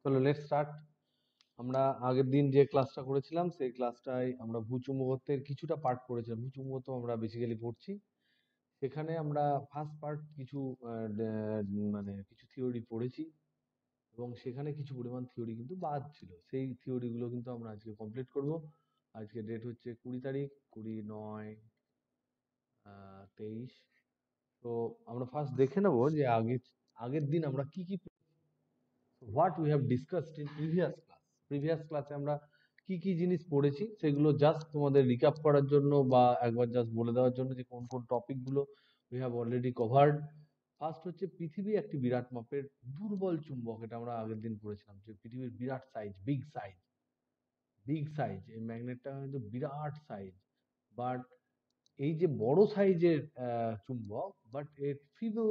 চলো let's start. আমরা আগের দিন যে ক্লাসটা করেছিলাম সেই ক্লাসটায় আমরা ভূচুম্বকত্বের কিছুটা পার্ট পড়েছিলাম। ভূচুম্বকত্ব আমরা বেসিক্যালি পড়ছি। সেখানে আমরা ফার্স্ট পার্ট কিছু মানে কিছু থিওরি পড়েছি এবং সেখানে কিছু পরিমাণ থিওরি কিন্তু বাদ ছিল। সেই থিওরিগুলো কিন্তু আমরা আজকে কমপ্লিট করব। আজকে ডেট হচ্ছে 20 তারিখ, 20/9/23। তো আমরা ফার্স্ট দেখে নেব যে আগের দিন আমরা কি কি what we have discussed in previous ক্লাসে আমরা কি কি জিনিস পড়েছি সেগুলো জাস্ট তোমাদের রিক্যাপ করার জন্য বা একবার জাস্ট বলে দেওয়ার জন্য যে কোন কোন টপিকগুলো we have already covered. First হচ্ছে পৃথিবী একটি বিরাট মাপের দুর্বল চুম্বক। এটা আমরা আগের দিন পড়েছিলাম যে পৃথিবীর বিরাট সাইজ, বিগ সাইজ এই ম্যাগনেটটা কিন্তু বিরাট সাইজ। বাট এই যে বড় সাইজের চুম্বক, বাট এর ফিবল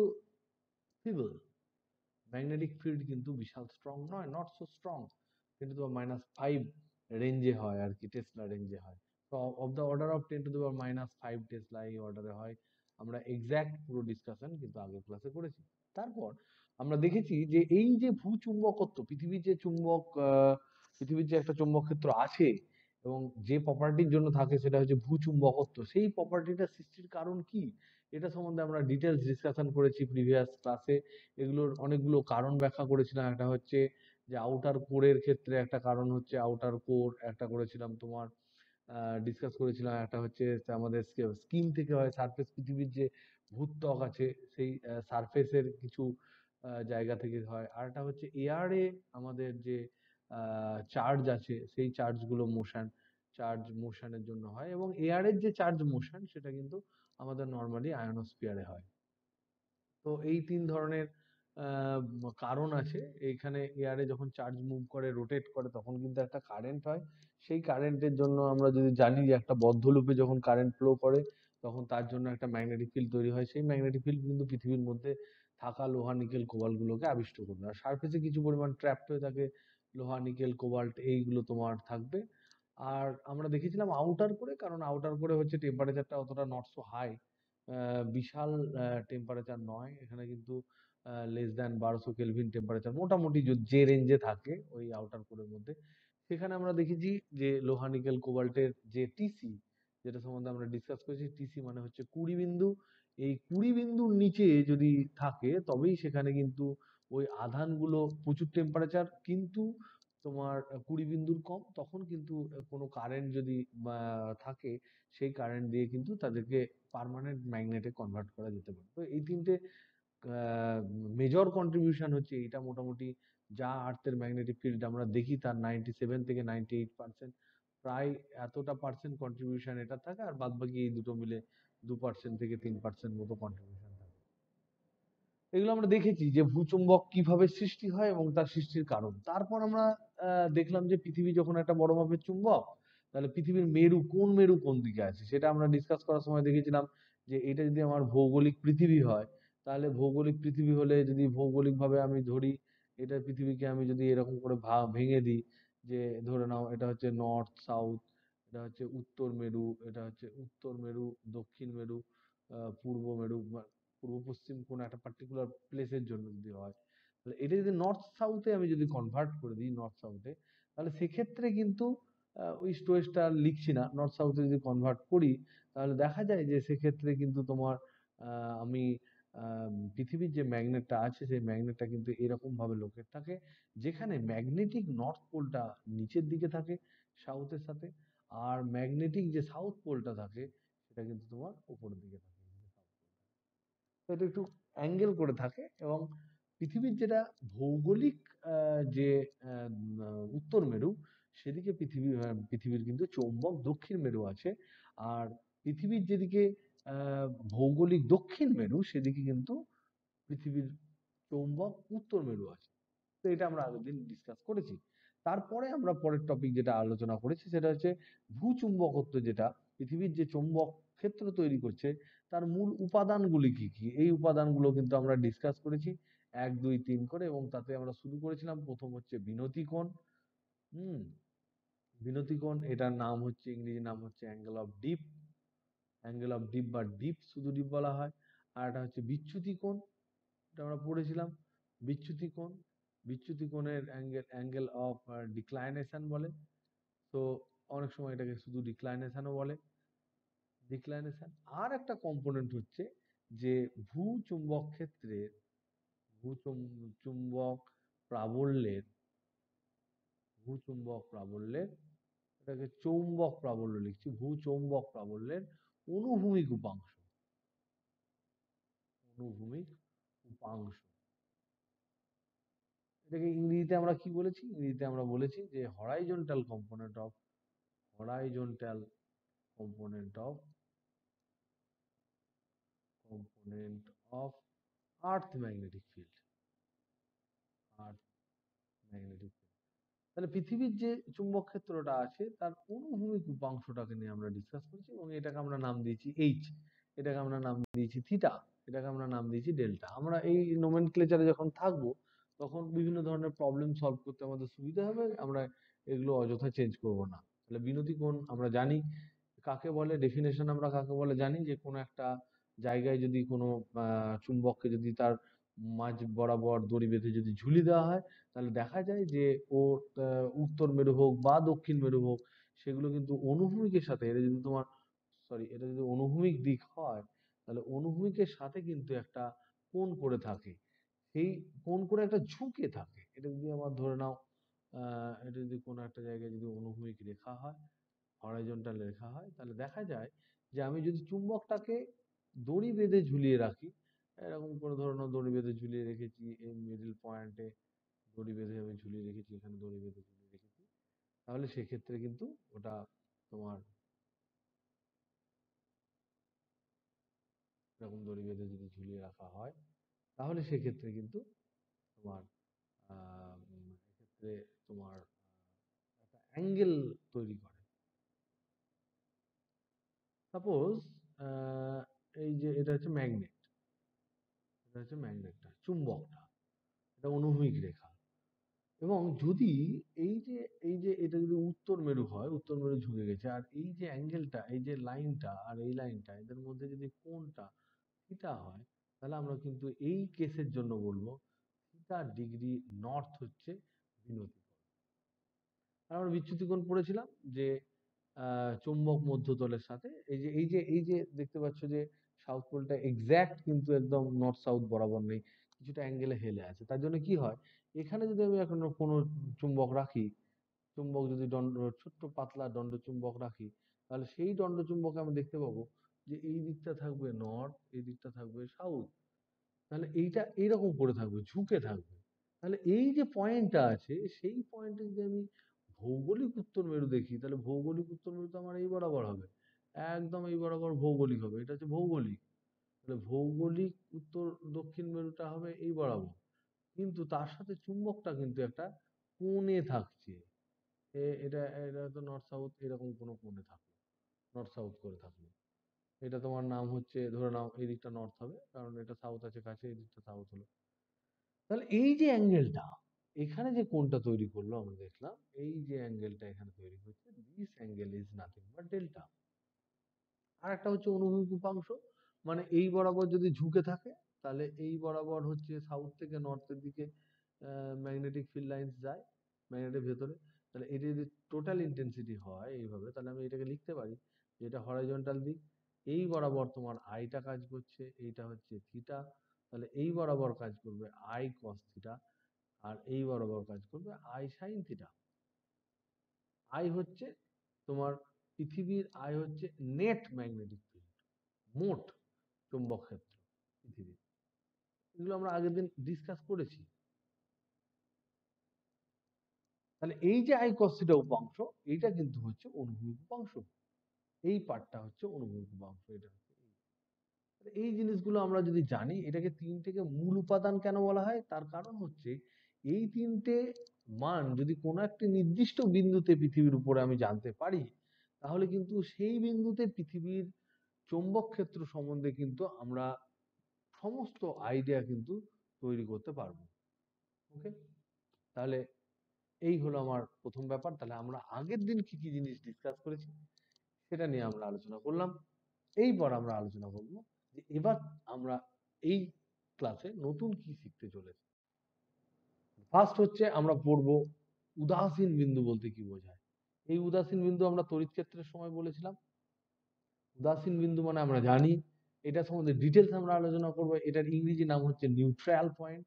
ম্যাগনেটিক ফিল্ড কিন্তু বিশাল স্ট্রং নয়, নট সো স্ট্রং, কিন্তু তোমার -5 রেঞ্জে হয় আর কি, টেসলা রেঞ্জে হয়। তো of the order of 10⁻⁵ Tesla এই অর্ডারে হয়। আমরা এক্সাক্ট পুরো ডিসকাশন কিন্তু আগের ক্লাসে করেছি। তারপর আমরা দেখেছি যে এই যে ভূচুম্বকত্ব, পৃথিবীর যে একটা চুম্বক ক্ষেত্র আছে এবং যে প্রপার্টির জন্য থাকে সেটা হচ্ছে ভূচুম্বকত্ব। সেই প্রপার্টিটা সৃষ্টির কারণ কি, এটা সম্বন্ধে আমরা ডিটেলস ডিসকাশন করেছি প্রিভিয়াস ক্লাসে। এগুলোর অনেকগুলো কারণ ব্যাখ্যা করেছিলাম। একটা হচ্ছে যে আউটার কোরের ক্ষেত্রে একটা কারণ হচ্ছে আউটার কোর একটা করেছিলাম তোমার, ডিসকাস করেছিলাম। একটা হচ্ছে আমাদের স্কিন থেকে হয়, সারফেস, পৃথিবীর যে ভূত্বক আছে সেই সারফেসের কিছু জায়গা থেকে হয়। আর একটা হচ্ছে এয়ারে আমাদের যে চার্জ আছে সেই চার্জ মোশনের জন্য হয়, এবং এয়ারের যে চার্জ মোশন সেটা কিন্তু আমাদের নর্মালি আয়নোস্ফিয়ারে হয়। তো এই তিন ধরনের কারণ আছে। এইখানে এয়ারে যখন চার্জ মুভ করে, রোটেট করে, তখন কিন্তু একটা কারেন্ট হয়। সেই কারেন্টের জন্য আমরা যদি জানি যে একটা বদ্ধ লুপে যখন কারেন্ট ফ্লো করে তখন তার জন্য একটা ম্যাগনেটিক ফিল্ড তৈরি হয়। সেই ম্যাগনেটিক ফিল্ড কিন্তু পৃথিবীর মধ্যে থাকা লোহা, নিকেল, কোবাল্ট গুলোকে আবিষ্ট করবে। আর সারফেসে কিছু পরিমাণ ট্র্যাপড হয়ে থাকে লোহা, নিকেল, কোবাল্ট, এইগুলো তোমার থাকবে। আর আমরা দেখেছিলাম আউটার করে, কারণ আউটার করে হচ্ছে টেম্পারেচারটা অতটা নট সো হাই, বিশাল টেম্পারেচার নয় এখানে কিন্তু, -1200 কেলভিন টেম্পারেচার মোটামুটি যে রেঞ্জে থাকে ওই আউটার কোরের মধ্যে। সেখানে আমরা দেখেছি যে লোহা, নিকেল, কোবাল্টের যে টিসি, যেটা সম্বন্ধে আমরা ডিসকাস করেছি, টিসি মানে হচ্ছে 20 বিন্দু। এই 20 বিন্দুর নিচে যদি থাকে তবেই সেখানে কিন্তু ওই আধানগুলো প্রচুর টেম্পারেচার, কিন্তু তোমার 20 বিন্দুর কম তখন কিন্তু কোনো কারেন্ট যদি থাকে সেই কারেন্ট দিয়ে কিন্তু তাদেরকে পার্মানেন্ট ম্যাগনেটে কনভার্ট করা যেতে পারে। তো এই তিনটে মেজর কন্ট্রিবিউশন হচ্ছে এইটা। মোটামুটি যা আর্থের ম্যাগনেটিক ফিল্ড আমরা দেখি তার 97 থেকে 98%, প্রায় এতটা পার্সেন্ট কন্ট্রিবিউশন এটা থাকে, আর বাদ বাকি এই দুটো মিলে 2% থেকে 3% মতো কন্ট্রিবিউশন থাকে। এগুলো আমরা দেখেছি যে ভূচুম্বক কিভাবে সৃষ্টি হয় এবং তার সৃষ্টির কারণ। তারপর আমরা দেখলাম যে পৃথিবী যখন একটা বড় মাপের চুম্বক, তাহলে পৃথিবীর মেরু কোন দিকে আছে সেটা আমরা ডিসকাস করার সময় দেখেছিলাম যে এটা যদি আমার ভৌগোলিক পৃথিবী হয়, তাহলে ভৌগোলিক পৃথিবী হলে যদি ভৌগোলিকভাবে আমি ধরি এটা পৃথিবীকে, আমি যদি এরকম করে ভেঙে দিই যে ধরে নাও এটা হচ্ছে নর্থ সাউথ, এটা হচ্ছে উত্তর মেরু, দক্ষিণ মেরু, পূর্ব মেরু, পূর্ব পশ্চিম কোন একটা পার্টিকুলার প্লেসের জন্য যদি হয়, তাহলে এটা যদি নর্থ সাউথে আমি যদি কনভার্ট করে দিই নর্থ সাউথে, তাহলে সেক্ষেত্রে কিন্তু ইস্ট ওয়েস্ট আর লিখছি না, নর্থ সাউথে যদি কনভার্ট করি তাহলে দেখা যায় যে সেক্ষেত্রে কিন্তু তোমার আমি পৃথিবীর যে ম্যাগনেটটা আছে সেই ম্যাগনেটটা কিন্তু এরকম ভাবে লোকেট থাকে, যেখানে ম্যাগনেটিক নর্থ পোলটা নিচের দিকে থাকে সাউথের সাথে, আর ম্যাগনেটিক যে সাউথ পোলটা থাকে সেটা কিন্তু তোমার উপরের দিকে থাকে। তো এটা একটু অ্যাঙ্গেল করে থাকে, এবং পৃথিবীর যেটা ভৌগোলিক যে উত্তর মেরু সেদিকে পৃথিবীর কিন্তু চৌম্বক দক্ষিণ মেরু আছে, আর পৃথিবীর যেদিকে আহ, ভৌগোলিক দক্ষিণ মেরু সেদিকে কিন্তু পৃথিবীর চৌম্বক উত্তর মেরু আছে। তো এটা আমরা আগের দিন ডিসকাস করেছি। তারপরে আমরা পরের টপিক যেটা আলোচনা করেছি সেটা হচ্ছে ভূচুম্বকত্ব, যেটা পৃথিবীর যে চৌম্বক ক্ষেত্র তৈরি করছে তার মূল উপাদানগুলি কি কি, এই উপাদানগুলো কিন্তু আমরা ডিসকাস করেছি 1 2 3 করে, এবং তাতে আমরা শুরু করেছিলাম প্রথম হচ্ছে বিনতিকোণ। হুম, বিনতিকোণ এটার নাম হচ্ছে, ইংরেজি নাম হচ্ছে অ্যাঙ্গেল অফ ডিপ বা ডিপ, শুধু ডিপ বলা হয়। আর এটা হচ্ছে বিচ্যুতি কোণ, এটা আমরা পড়েছিলাম বিচ্যুতি কোণ। বিচ্যুতি কোণের অ্যাঙ্গেল অফ ডিক্লাইনেশন বলে। তো অনেক সময় এটাকে শুধু ডিক্লাইনেশনও বলে, ডিক্লাইনেশন। আর একটা কম্পোনেন্ট হচ্ছে যে ভূচুম্বক ক্ষেত্রের চুম্বক প্রাবল্যের ভূচুম্বক প্রাবল্যের এটাকে চৌম্বক প্রাবল্য লিখছি, ভূচৌম্বক প্রাবল্যের অনুভূমিক উপাংশ। অনুভূমিক উপাংশ এটাকে ইংরেজিতে আমরা কি বলেছি? ইংরেজিতে আমরা বলেছি যে horizontal component of horizontal component of earth magnetic field, earth magnetic field। তাহলে পৃথিবীর যে চুম্বক ক্ষেত্রটা আছে তার অনুভূমিক উপাংশটাকে নিয়ে আমরা ডিসকাস করছি, এবং এটাকে আমরা নাম দিয়েছি এইচ, এটাকে আমরা নাম দিয়েছি থিটা, এটাকে আমরা নাম দিয়েছি ডেল্টা। আমরা এই নোমেনক্লেচারে যখন থাকবো তখন বিভিন্ন ধরনের প্রবলেম সলভ করতে আমাদের সুবিধা হবে, আমরা এগুলো অযথা চেঞ্জ করব না। তাহলে বিনতি কোণ আমরা জানি কাকে বলে, ডেফিনেশন আমরা কাকে বলে জানি, যে কোনো একটা জায়গায় যদি কোনো চুম্বককে যদি তার মাঝ বরাবর দড়ি বেঁধে যদি ঝুলি দেওয়া হয়, তাহলে দেখা যায় যে ওর উত্তর মেরু হোক বা দক্ষিণ মেরু হোক, সেগুলো কিন্তু অনুভূমিকের সাথে, এটা যদি তোমার এটা যদি অনুভূমিক দিক হয়, তাহলে অনুভূমিকের সাথে কিন্তু একটা কোণ করে থাকে, সেই কোণ করে একটা ঝুঁকে থাকে। এটা যদি আমার ধরে নাও এটা যদি কোনো একটা জায়গায় যদি অনুভূমিক রেখা হয়, হরাইজন্টাল রেখা হয়, তাহলে দেখা যায় যে আমি যদি চুম্বকটাকে দড়ি বেঁধে ঝুলিয়ে রাখি, এরকম করে ধরে নাও দড়ি বেঁধে ঝুলিয়ে রেখেছি এই মিডল পয়েন্টে, দড়ি বেঁধে আমি ঝুলিয়ে রেখেছি, এখানে দড়ি বেঁধে ঝুলিয়ে রেখেছি, তাহলে সেক্ষেত্রে কিন্তু ওটা তোমার এরকম দড়ি বেঁধে যদি ঝুলিয়ে রাখা হয়, তাহলে সেক্ষেত্রে কিন্তু তোমার এক্ষেত্রে তোমার একটা অ্যাঙ্গেল তৈরি করে। সাপোজ এই যে এটা হচ্ছে ম্যাগনেট, এটা হচ্ছে ম্যাগনেটটা, চুম্বকটা, এটা অনুভূমিক রেখা। এবং যদি এই যে এটা যদি উত্তর মেরু হয়, উত্তর মেরু ঝুঁকে গেছে, আর এই যে অ্যাঙ্গেলটা, এই যে লাইনটা আর এই লাইনটা, এদের মধ্যে যদি কোণটা থিটা হয়, তাহলে আমরা কিন্তু এই কেসের জন্য বলবো থিটা ডিগ্রি নর্থ হচ্ছে বিনতি কোণ। আর আমরা বিচ্যুতি কোণ পড়েছিলাম যে চৌম্বক মধ্যতলের সাথে এই যে দেখতে পাচ্ছ যে সাউথ পোলটা এক্স্যাক্ট কিন্তু একদম নর্থ সাউথ বরাবর নেই, কিছুটা অ্যাঙ্গেলে হেলে আছে। তার জন্য কি হয়, এখানে যদি আমি এখন কোনো চুম্বক রাখি, চুম্বক যদি ছোট্ট পাতলা দণ্ড চুম্বক রাখি, তাহলে সেই দণ্ড চুম্বকে আমি দেখতে পাবো যে এই দিকটা থাকবে নর্থ, এই দিকটা থাকবে সাউথ। তাহলে এইটা এইরকম করে থাকবে, ঝুঁকে থাকবে। তাহলে এই যে পয়েন্টটা আছে, সেই পয়েন্টে যদি আমি ভৌগোলিক উত্তর মেরু দেখি, তাহলে ভৌগোলিক উত্তর মেরু তো আমার এই বরাবর হবে, একদম এই বরাবর ভৌগোলিক হবে, এটা হচ্ছে ভৌগোলিক। তাহলে ভৌগোলিক উত্তর দক্ষিণ মেরুটা হবে এই বরাবর, কিন্তু তার সাথে চুম্বকটা কিন্তু একটা কোণে থাকছে। এটা এটা তো নর্থ সাউথ এরকম কোনো কোণে থাকলো, নর্থ সাউথ করে থাকলো, এটা তোমার নাম হচ্ছে, ধরে নাও এই দিকটা নর্থ হবে কারণ এটা সাউথ আছে কাছে, এই দিকটা সাউথ হলো। তাহলে এই যে অ্যাঙ্গেলটা এখানে যে কোণটা তৈরি করলো আমরা দেখলাম, এই যে অ্যাঙ্গেলটা এখানে তৈরি হচ্ছে, this angle is nothing but delta. আর একটা হচ্ছে অনুভূমিক উপাংশ, মানে এই বরাবর যদি ঝুঁকে থাকে, তাহলে এই বরাবর হচ্ছে সাউথ থেকে নর্থের দিকে ম্যাগনেটিক ফিল্ড লাইন্স যায় ম্যাগনেটের ভেতরে। তাহলে এটা যদি টোটাল ইন্টেন্সিটি হয় এইভাবে, তাহলে আমি এটাকে লিখতে পারি যে এটা হরাইজন্টাল দিক, এই বরাবর তোমার আইটা কাজ করছে, এইটা হচ্ছে থিটা, তাহলে এই বরাবর কাজ করবে আই কস থিটা, আর এই বরাবর কাজ করবে আই সাইন থিটা। আই হচ্ছে তোমার পৃথিবীর, আই হচ্ছে নেট ম্যাগনেটিক ফিল্ড, মোট চুম্বক ক্ষেত্র পৃথিবীর। এগুলো আমরা আগের দিন ডিসকাস করেছি। তাহলে এই যে আই কস থিটা উপাংশ, এইটা কিন্তু হচ্ছে অনুভূমিক উপাংশ, এই পার্টটা হচ্ছে অনুভূমিক উপাংশ, এটা হচ্ছে এই জিনিসগুলো আমরা যদি জানি। এটাকে তিনটেকে মূল উপাদান কেন বলা হয়, তার কারণ হচ্ছে এই তিনটে মান যদি কোনো একটি নির্দিষ্ট বিন্দুতে পৃথিবীর উপরে আমি জানতে পারি, তাহলে কিন্তু সেই বিন্দুতে পৃথিবীর চৌম্বক ক্ষেত্র সম্বন্ধে কিন্তু আমরা সমস্ত আইডিয়া কিন্তু তৈরি করতে পারবো। ওকে, তাহলে এই হলো আমার প্রথম ব্যাপার। তাহলে আমরা আগের দিন কি কি জিনিস ডিসকাস করেছি সেটা নিয়ে আমরা আলোচনা করলাম। এইবার আমরা আলোচনা করবো যে এবার আমরা এই ক্লাসে নতুন কি শিখতে চলেছি। ফার্স্ট হচ্ছে আমরা পড়বো উদাসীন বিন্দু বলতে কি বোঝায়। এই উদাসীন বিন্দু আমরা তড়িৎ ক্ষেত্রের সময় বলেছিলাম। উদাসীন বিন্দু মানে আমরা জানি, এটা সম্বন্ধে ডিটেলস আমরা আলোচনা করবো। এটার ইংরেজি নাম হচ্ছে নিউট্রাল পয়েন্ট।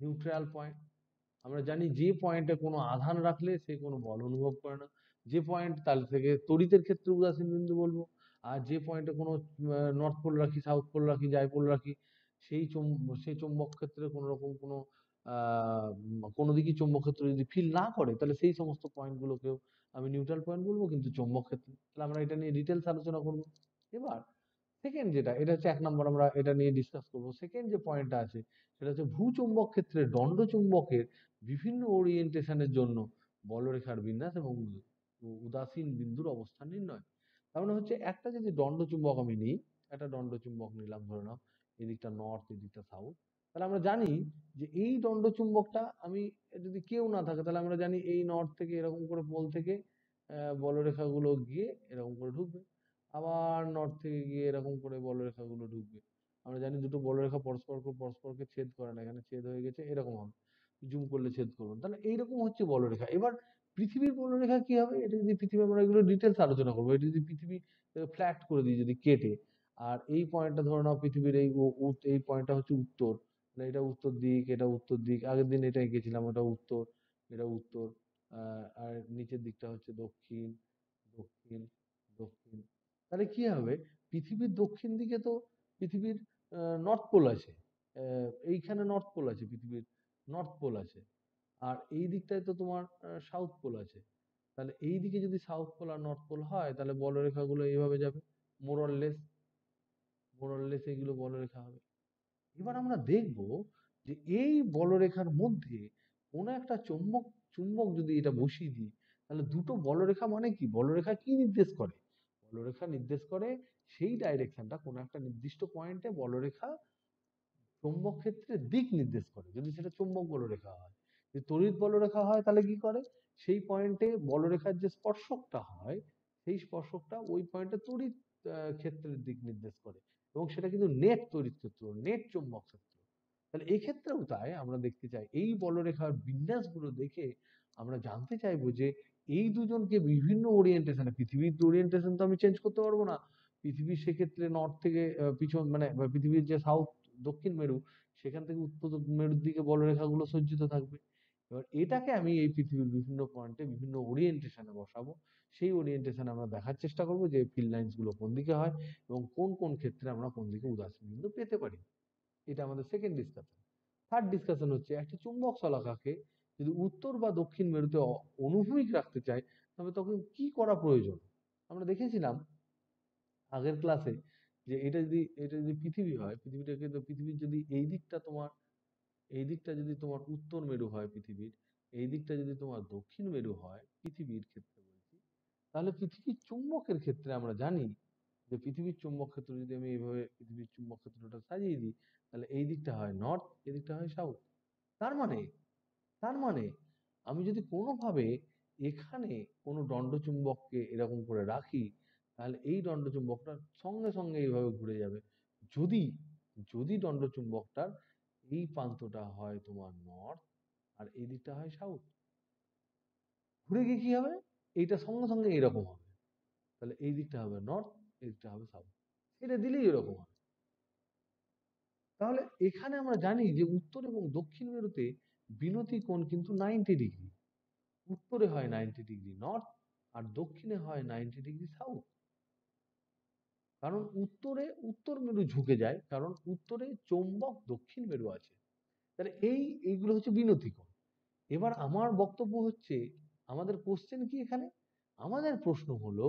নিউট্রাল পয়েন্ট আমরা জানি যে পয়েন্টে কোনো আধান রাখলে সে কোনো বল অনুভব করে না, যে পয়েন্ট তার থেকে তড়িতের ক্ষেত্রে উদাসীন বিন্দু বলবো। আর যে পয়েন্টে কোনো নর্থ পোল রাখি, সাউথ পোল রাখি, ডাইপোল রাখি, সেই চৌম্বক ক্ষেত্রে কোনো রকম কোনো দিকই চৌম্বক ক্ষেত্র যদি ফিল না করে, তাহলে সেই সমস্ত পয়েন্ট গুলোকেও আমি নিউট্রাল পয়েন্ট বলবো। কিন্তু চৌম্বক ক্ষেত্রে তাহলে আমরা এটা নিয়ে ডিটেলস আলোচনা করবো। এবার সেকেন্ড যেটা, এটা হচ্ছে 1 নম্বর, আমরা এটা নিয়ে ডিসকাস করবো। সেকেন্ড যে পয়েন্টটা আছে সেটা হচ্ছে ভূচুম্বক ক্ষেত্রে দণ্ড চুম্বকের বিভিন্ন ওরিয়েন্টেশনের জন্য বলরেখার বিন্যাস এবং উদাসীন বিন্দুর অবস্থান নির্ণয়। তার মানে হচ্ছে একটা যদি দণ্ড চুম্বক আমি নিই, একটা দণ্ড চুম্বক নিলাম, ধরে নাও এদিকটা নর্থ এদিকটা সাউথ, তাহলে আমরা জানি যে এই দণ্ড চুম্বকটা আমি, যদি কেউ না থাকে তাহলে আমরা জানি এই নর্থ থেকে এরকম করে পোল থেকে বলরেখাগুলো গিয়ে এরকম করে ঢুকবে, আবার নর্থ থেকে গিয়ে এরকম করে বলরেখাগুলো ঢুকবে। আমরা জানি দুটো বলরেখা পরস্পরকে ছেদ করে না, এখানে ছেদ হয়ে গেছে এরকম হবে, জুম করলে ছেদ করবেন, তাহলে এইরকম হচ্ছে বলরেখা। এবার পৃথিবীর বলরেখা কি হবে, এটা যদি পৃথিবী, আমরা এগুলো ডিটেলস আলোচনা করবো। এটা যদি পৃথিবী ফ্ল্যাট করে দিই, যদি কেটে, আর এই পয়েন্টটা ধরে নাও পৃথিবীর এই পয়েন্টটা হচ্ছে উত্তর, তাহলে এটা উত্তর দিক, এটা উত্তর দিক, আগের দিন এটা এঁকেছিলাম, এটা উত্তর, এটা উত্তর, আর নিচের দিকটা হচ্ছে দক্ষিণ, দক্ষিণ, দক্ষিণ। তাহলে কি হবে, পৃথিবীর দক্ষিণ দিকে তো পৃথিবীর নর্থ পোল আছে, এইখানে নর্থ পোল আছে, পৃথিবীর নর্থ পোল আছে, আর এই দিকটায় তো তোমার সাউথ পোল আছে। তাহলে এই দিকে যদি সাউথ পোল আর নর্থ পোল হয়, তাহলে বলরেখাগুলো এইভাবে যাবে, মোরললেস, মোরললেস এইগুলো বলরেখা হবে। এবার আমরা দেখব যে এই বলরেখার মধ্যে কোনো একটা চুম্বক যদি এটা বসিয়ে দিই, তাহলে দুটো বলরেখা মানে কি, বলরেখা কি নির্দেশ করে, বলরেখা নির্দেশ করে সেই ডাইরেকশনটা, কোনো একটা নির্দিষ্ট পয়েন্টে বলরেখা চৌম্বক ক্ষেত্রের দিক নির্দেশ করে, যদি সেটা চৌম্বক বলরেখা হয়। যদি তড়িৎ বলরেখা হয় তাহলে কি করে, সেই পয়েন্টে বলরেখার যে স্পর্শকটা হয়, সেই স্পর্শকটা ওই পয়েন্টে তড়িৎ ক্ষেত্রের দিক নির্দেশ করে, এবং সেটা কিন্তু নেট তড়িৎ ক্ষেত্র, নেট চৌম্বক ক্ষেত্র। তাহলে এই ক্ষেত্রেও তাই আমরা দেখতে চাই, এই বলরেখার বিন্যাসগুলো দেখে আমরা জানতে চাইবো যে এই দুজনকে বিভিন্ন ওরিয়েন্টেশনে, পৃথিবীর ওরিয়েন্টেশন তো আমি চেঞ্জ করতে পারবো না, পৃথিবীর সেক্ষেত্রে নর্থ থেকে পিছন মানে পৃথিবীর যে সাউথ দক্ষিণ মেরু, সেখান থেকে উত্তর মেরুর দিকে বলরেখাগুলো সজ্জিত থাকবে। এবার এটাকে আমি এই পৃথিবীর বিভিন্ন পয়েন্টে বিভিন্ন ওরিয়েন্টেশনে বসাবো, সেই ওরিয়েন্টেশনে আমরা দেখার চেষ্টা করবো যে ফিল্ড লাইন্স গুলো কোন দিকে হয় এবং কোন কোন ক্ষেত্রে আমরা কোন দিকে উদাসীন বিন্দু পেতে পারি। এটা আমাদের সেকেন্ড ডিসকাশন। থার্ড ডিসকাশন হচ্ছে একটা চুম্বক শলাকাকে যদি উত্তর বা দক্ষিণ মেরুতে অনুভূমিক রাখতে চাই, তবে তখন কি করা প্রয়োজন। আমরা দেখেছিলাম আগের ক্লাসে যে এটা যদি পৃথিবী হয়, পৃথিবীটাকে তো, পৃথিবীর যদি এই দিকটা যদি তোমার উত্তর মেরু হয় পৃথিবীর, এই দিকটা যদি তোমার দক্ষিণ মেরু হয় পৃথিবীর ক্ষেত্রে বলছি, তাহলে পৃথিবীর চুম্বকের ক্ষেত্রে আমরা জানি যে পৃথিবীর চুম্বক ক্ষেত্র যদি আমি এইভাবে পৃথিবীর চুম্বক ক্ষেত্রটা সাজিয়ে দিই, তাহলে এই দিকটা হয় নর্থ, এই দিকটা হয় সাউথ। তার মানে তার মানে আমি যদি কোনোভাবে এখানে কোনো দণ্ডচুম্বককে এরকম করে রাখি, তাহলে এই দণ্ডচুম্বকটা সঙ্গে সঙ্গে এইভাবে ঘুরে যাবে। যদি যদি দণ্ডচুম্বকটার এই প্রান্তটা হয় তোমার নর্থ আর এই দিকটা হয় সাউথ, ঘুরে গিয়ে কি হবে, এইটা সঙ্গে সঙ্গে এইরকম হবে। তাহলে এই দিকটা হবে নর্থ, এই দিকটা হবে সাউথ, এটা দিলেই এরকম হবে। তাহলে এখানে আমরা জানি যে উত্তর এবং দক্ষিণ মেরুতে বিনতি কোণ কিন্তু 90 ডিগ্রি। উত্তরে হয় 90 ডিগ্রি নর্থ, আর দক্ষিণে হয় 90 ডিগ্রি সাউথ। কারণ উত্তর মেরু ঝুঁকে যায়, কারণ উত্তরে চৌম্বক দক্ষিণ মেরু আছে। তাহলে এইগুলো হচ্ছে বিনতি কোণ। এবার আমার বক্তব্য হচ্ছে, আমাদের কোশ্চেন কি এখানে, আমাদের প্রশ্ন হলো,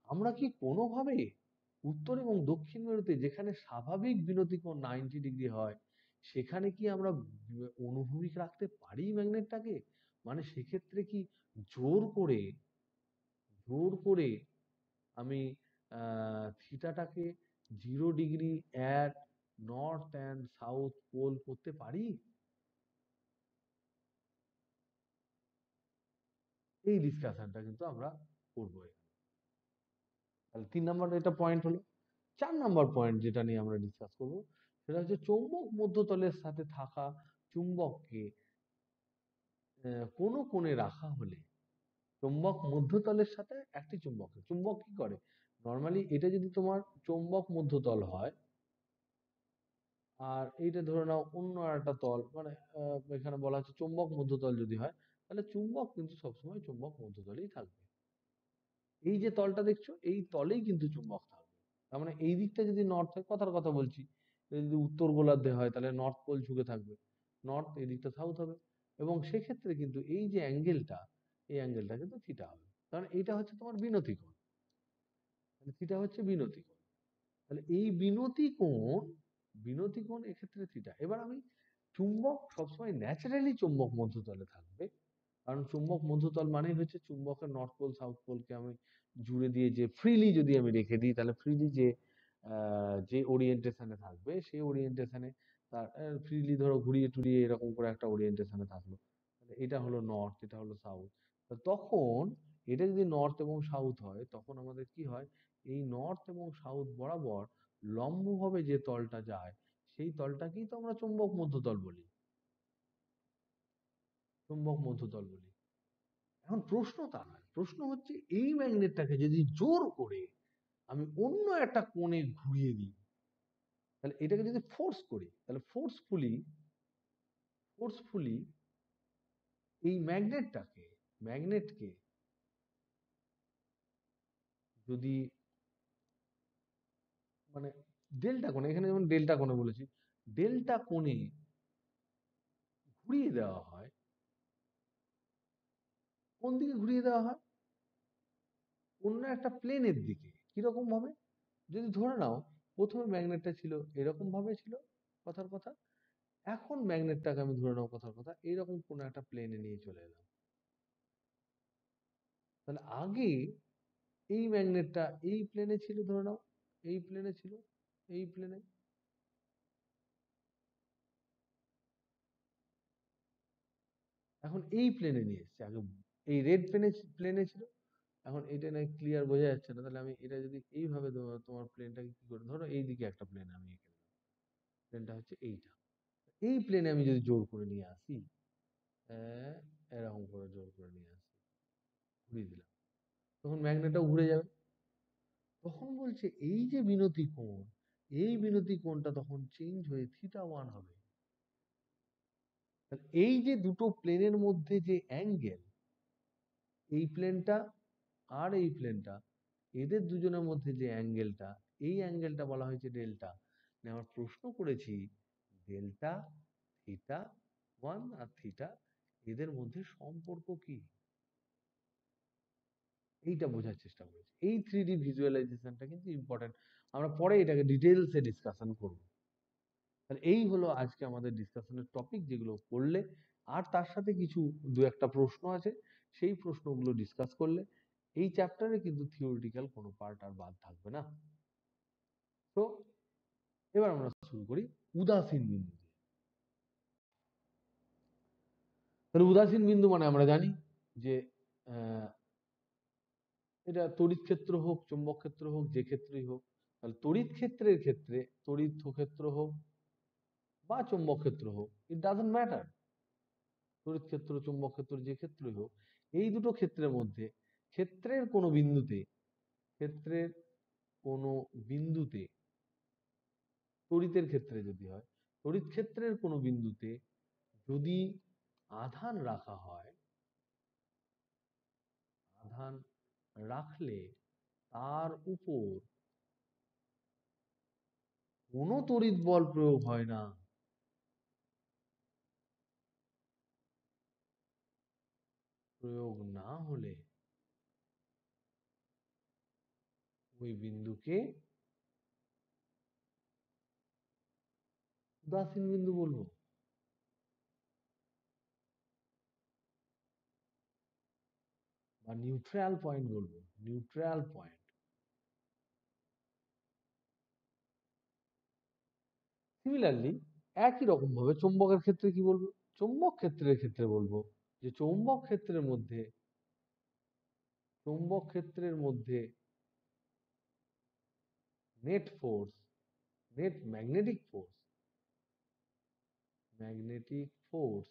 আমরা কি কোনোভাবে উত্তর এবং দক্ষিণ মেরুতে যেখানে স্বাভাবিক বিনতি কোণ 90 ডিগ্রি হয়, সেখানে কি আমরা অনুভূমিক রাখতে পারি ম্যাগনেটটাকে, মানে সেক্ষেত্রে কি জোর করে জোর করে আমি থিটাটাকে 0 degree at north and south pole করতে পারি। এই ডিসকাশনটা কিন্তু আমরা করবো এখানে। তাহলে 3 নম্বর এটা পয়েন্ট হলো। 4 নম্বর পয়েন্ট যেটা নিয়ে আমরা ডিসকাস করবো, সেটা হচ্ছে চৌম্বক মধ্যতলের সাথে থাকা চুম্বককে কোনো কোণে রাখা হলে চুম্বক মধ্যতলের সাথে একটি চুম্বক, চুম্বক কি করে নর্মালি, এটা যদি তোমার চুম্বক মধ্যতল হয় আর এইটা ধরে নাও অন্য একটা তল, মানে এখানে বলা হচ্ছে চুম্বক মধ্যতল যদি হয়, তাহলে চুম্বক কিন্তু সবসময় চুম্বক মধ্যতলেই থাকবে। এই যে তলটা দেখছো এই তলেই কিন্তু চুম্বক থাকবে। তার মানে এই দিকটা যদি নর্থ হয়, কথার কথা বলছি, যদি উত্তর গোলার্ধে হয় তাহলে নর্থ পোল ঝুঁকে থাকবে, নর্থ, এই দিকটা সাউথ হবে। এবং সেক্ষেত্রে কিন্তু এই যে অ্যাঙ্গেলটা, এই অ্যাঙ্গেলটা কিন্তু থিটা হবে, কারণ এইটা হচ্ছে তোমার বিনতি কোণ, মানে থিটা হচ্ছে বিনতি কোণ। তাহলে এই বিনতি কোণ এক্ষেত্রে থিটা। এবার আমি চুম্বক সবসময় ন্যাচারালি চুম্বক মধ্যতলে থাকবে, কারণ চুম্বক মধ্যতল মানেই হচ্ছে চুম্বকের নর্থ পোল সাউথ পোলকে আমি জুড়ে দিয়ে যে ফ্রিলি যদি আমি রেখে দিই, তাহলে ফ্রিলি যে ওরিয়েন্টেশনে থাকবে সেই ওরিয়েন্টেশনে তার ফ্রিলি ধরো ঘুরিয়ে টুরিয়ে এরকম করে একটা ওরিয়েন্টেশনে থাকলো, তাহলে এটা হলো নর্থ, এটা হলো সাউথ। তখন এটা যদি নর্থ এবং সাউথ হয়, তখন আমাদের কি হয়, এই নর্থ এবং সাউথ বরাবর লম্বভাবে যে তলটা যায় সেই তলটাকেই তো আমরা চুম্বক মধ্যতল বলি, চুম্বক মধ্যতল বলি। এখন প্রশ্ন তা নয়, প্রশ্ন হচ্ছে এই ম্যাগনেটটাকে যদি জোর করে আমি অন্য একটা কোণে ঘুরিয়ে দিই, তাহলে এটাকে যদি ফোর্স করি, তাহলে ফোর্সফুলি এই ম্যাগনেটকে যদি মানে ডেল্টা কোণে, এখানে যেমন ডেল্টা কোণে বলেছি, ডেল্টা কোণে ঘুরিয়ে দেওয়া হয়, কোন দিকে ঘুরিয়ে দেওয়া হয়, অন্য একটা প্লেনের দিকে। কিরকম ভাবে, যদি ধরে নাও প্রথমে ম্যাগনেটটা ছিল এরকম ভাবে ছিল, কথার কথা, এখন ম্যাগনেটটাকে আমি ধরে নাও কথার কথা এইরকম কোন একটা প্লেনে নিয়ে চলে এলাম, তাহলে আগে এই ম্যাগনেটটা এই প্লেনে ছিল, ধরে নাও এই প্লেনে ছিল, এই প্লেনে, এখন এই প্লেনে নিয়ে এসছে, আগে এই রেড প্লেনে ছিল, এখন এটা না ক্লিয়ার বোঝা যাচ্ছে না, তাহলে আমি এটা যদি এইভাবে তোমার প্লেনটাকে কি করে, ধরো এইদিকে একটা প্লেন আমি এঁকে দিলাম, প্লেনটা হচ্ছে এইটা, এই প্লেনে আমি যদি জোর করে নিয়ে আসি, আহ, এরকম করে জোর করে নিয়ে আসি, ঘুরিয়ে দিলাম, তখন ম্যাগনেটটা ঘুরে যাবে। তখন বলছে এই যে বিনতি কোণ, এই বিনতি কোণটা তখন চেঞ্জ হয়ে θ1 হবে। এই যে দুটো প্লেনের মধ্যে যে অ্যাঙ্গেল, এই প্লেনটা আর এই প্লেনটা, এদের দুজনের মধ্যে যে অ্যাঙ্গেলটা, এই অ্যাঙ্গেলটা বলা হয়েছে ডেল্টা। আমরা প্রশ্ন করেছি ডেল্টা, θ1 আর থিটা, এদের মধ্যে সম্পর্ক কি, এইটা বোঝার চেষ্টা করেছি। এই 3D ভিজুয়ালাইজেশনটা কিন্তু ইম্পর্টেন্ট, আমরা পরে এটাকে ডিটেলসে ডিসকাশন করব। তাহলে এই হলো আজকে আমাদের ডিসকাশনের টপিক, যেগুলো করলে আর তার সাথে কিছু দু একটা প্রশ্ন আছে, সেই প্রশ্নগুলো ডিসকাস করলে এই চ্যাপ্টারে কিন্তু থিওরিটিক্যাল কোনো পার্ট আর বাদ থাকবে না। তো এবার আমরা শুরু করি উদাসীন বিন্দু দিয়ে। তাহলে উদাসীন বিন্দু মানে আমরা জানি যে এটা তড়িৎ ক্ষেত্র হোক, চুম্বক ক্ষেত্র হোক, যে ক্ষেত্রেই হোক, তাহলে তড়িৎ ক্ষেত্রের ক্ষেত্রে, তড়িৎ ক্ষেত্র হোক বা চুম্বক ক্ষেত্র হোক, ইট ডাজন্ট ম্যাটার, তড়িৎ ক্ষেত্র চুম্বক ক্ষেত্র যে ক্ষেত্রই হোক, এই দুটো ক্ষেত্রের মধ্যে ক্ষেত্রের কোনো বিন্দুতে, ক্ষেত্রের কোনো বিন্দুতে, তড়িতের ক্ষেত্রে যদি হয়, তড়িৎ ক্ষেত্রের কোনো বিন্দুতে যদি আধান রাখা হয়, আধান রাখলে তার উপর কোনো তড়িৎ বল প্রয়োগ হয় না, প্রয়োগ না হলে ওই বিন্দুকে উদাসীন বিন্দু বলবো, বা নিউট্রাল পয়েন্ট বলবো, নিউট্রাল পয়েন্ট। সিমিলারলি একই রকম ভাবে চৌম্বকের ক্ষেত্রে কি বলবো, চৌম্বক ক্ষেত্রের ক্ষেত্রে বলবো যে চৌম্বক ক্ষেত্রের মধ্যে net force, net magnetic force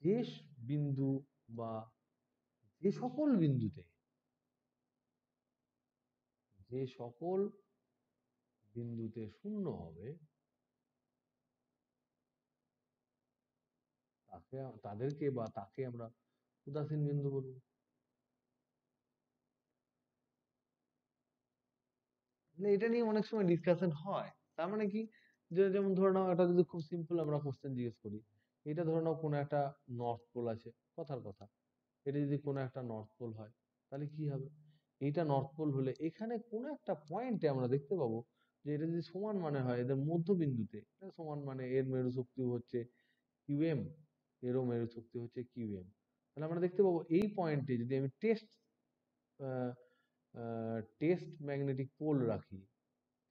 শেষ বিন্দু বা যে সকল বিন্দুতে শূন্য হবে তাকে আমরা উদাসীন বিন্দু বলবো। এটা নিয়ে অনেক সময় ডিসকাশন হয়। তার মানে কি, যে যেমন ধরে নাও, এটা যদি খুব সিম্পল আমরা কোশ্চেন জিজ্ঞেস করি, এটা ধরে নাও কোনো একটা নর্থ পোল আছে, কথার কথা, এটা যদি কোনো একটা নর্থ পোল হয়, তাহলে কি হবে? এইটা নর্থ পোল হলে এখানে কোনো একটা পয়েন্টে আমরা দেখতে পাবো যে এটা যদি সমান মানে হয়, এদের মধ্যবিন্দুতে সমান মানে এর মেরু শক্তি হচ্ছে কিউএম, এরও মেরু শক্তি হচ্ছে কিউএম, তাহলে আমরা দেখতে পাবো এই পয়েন্টে যদি আমি টেস্ট ম্যাগনেটিক পোল রাখি।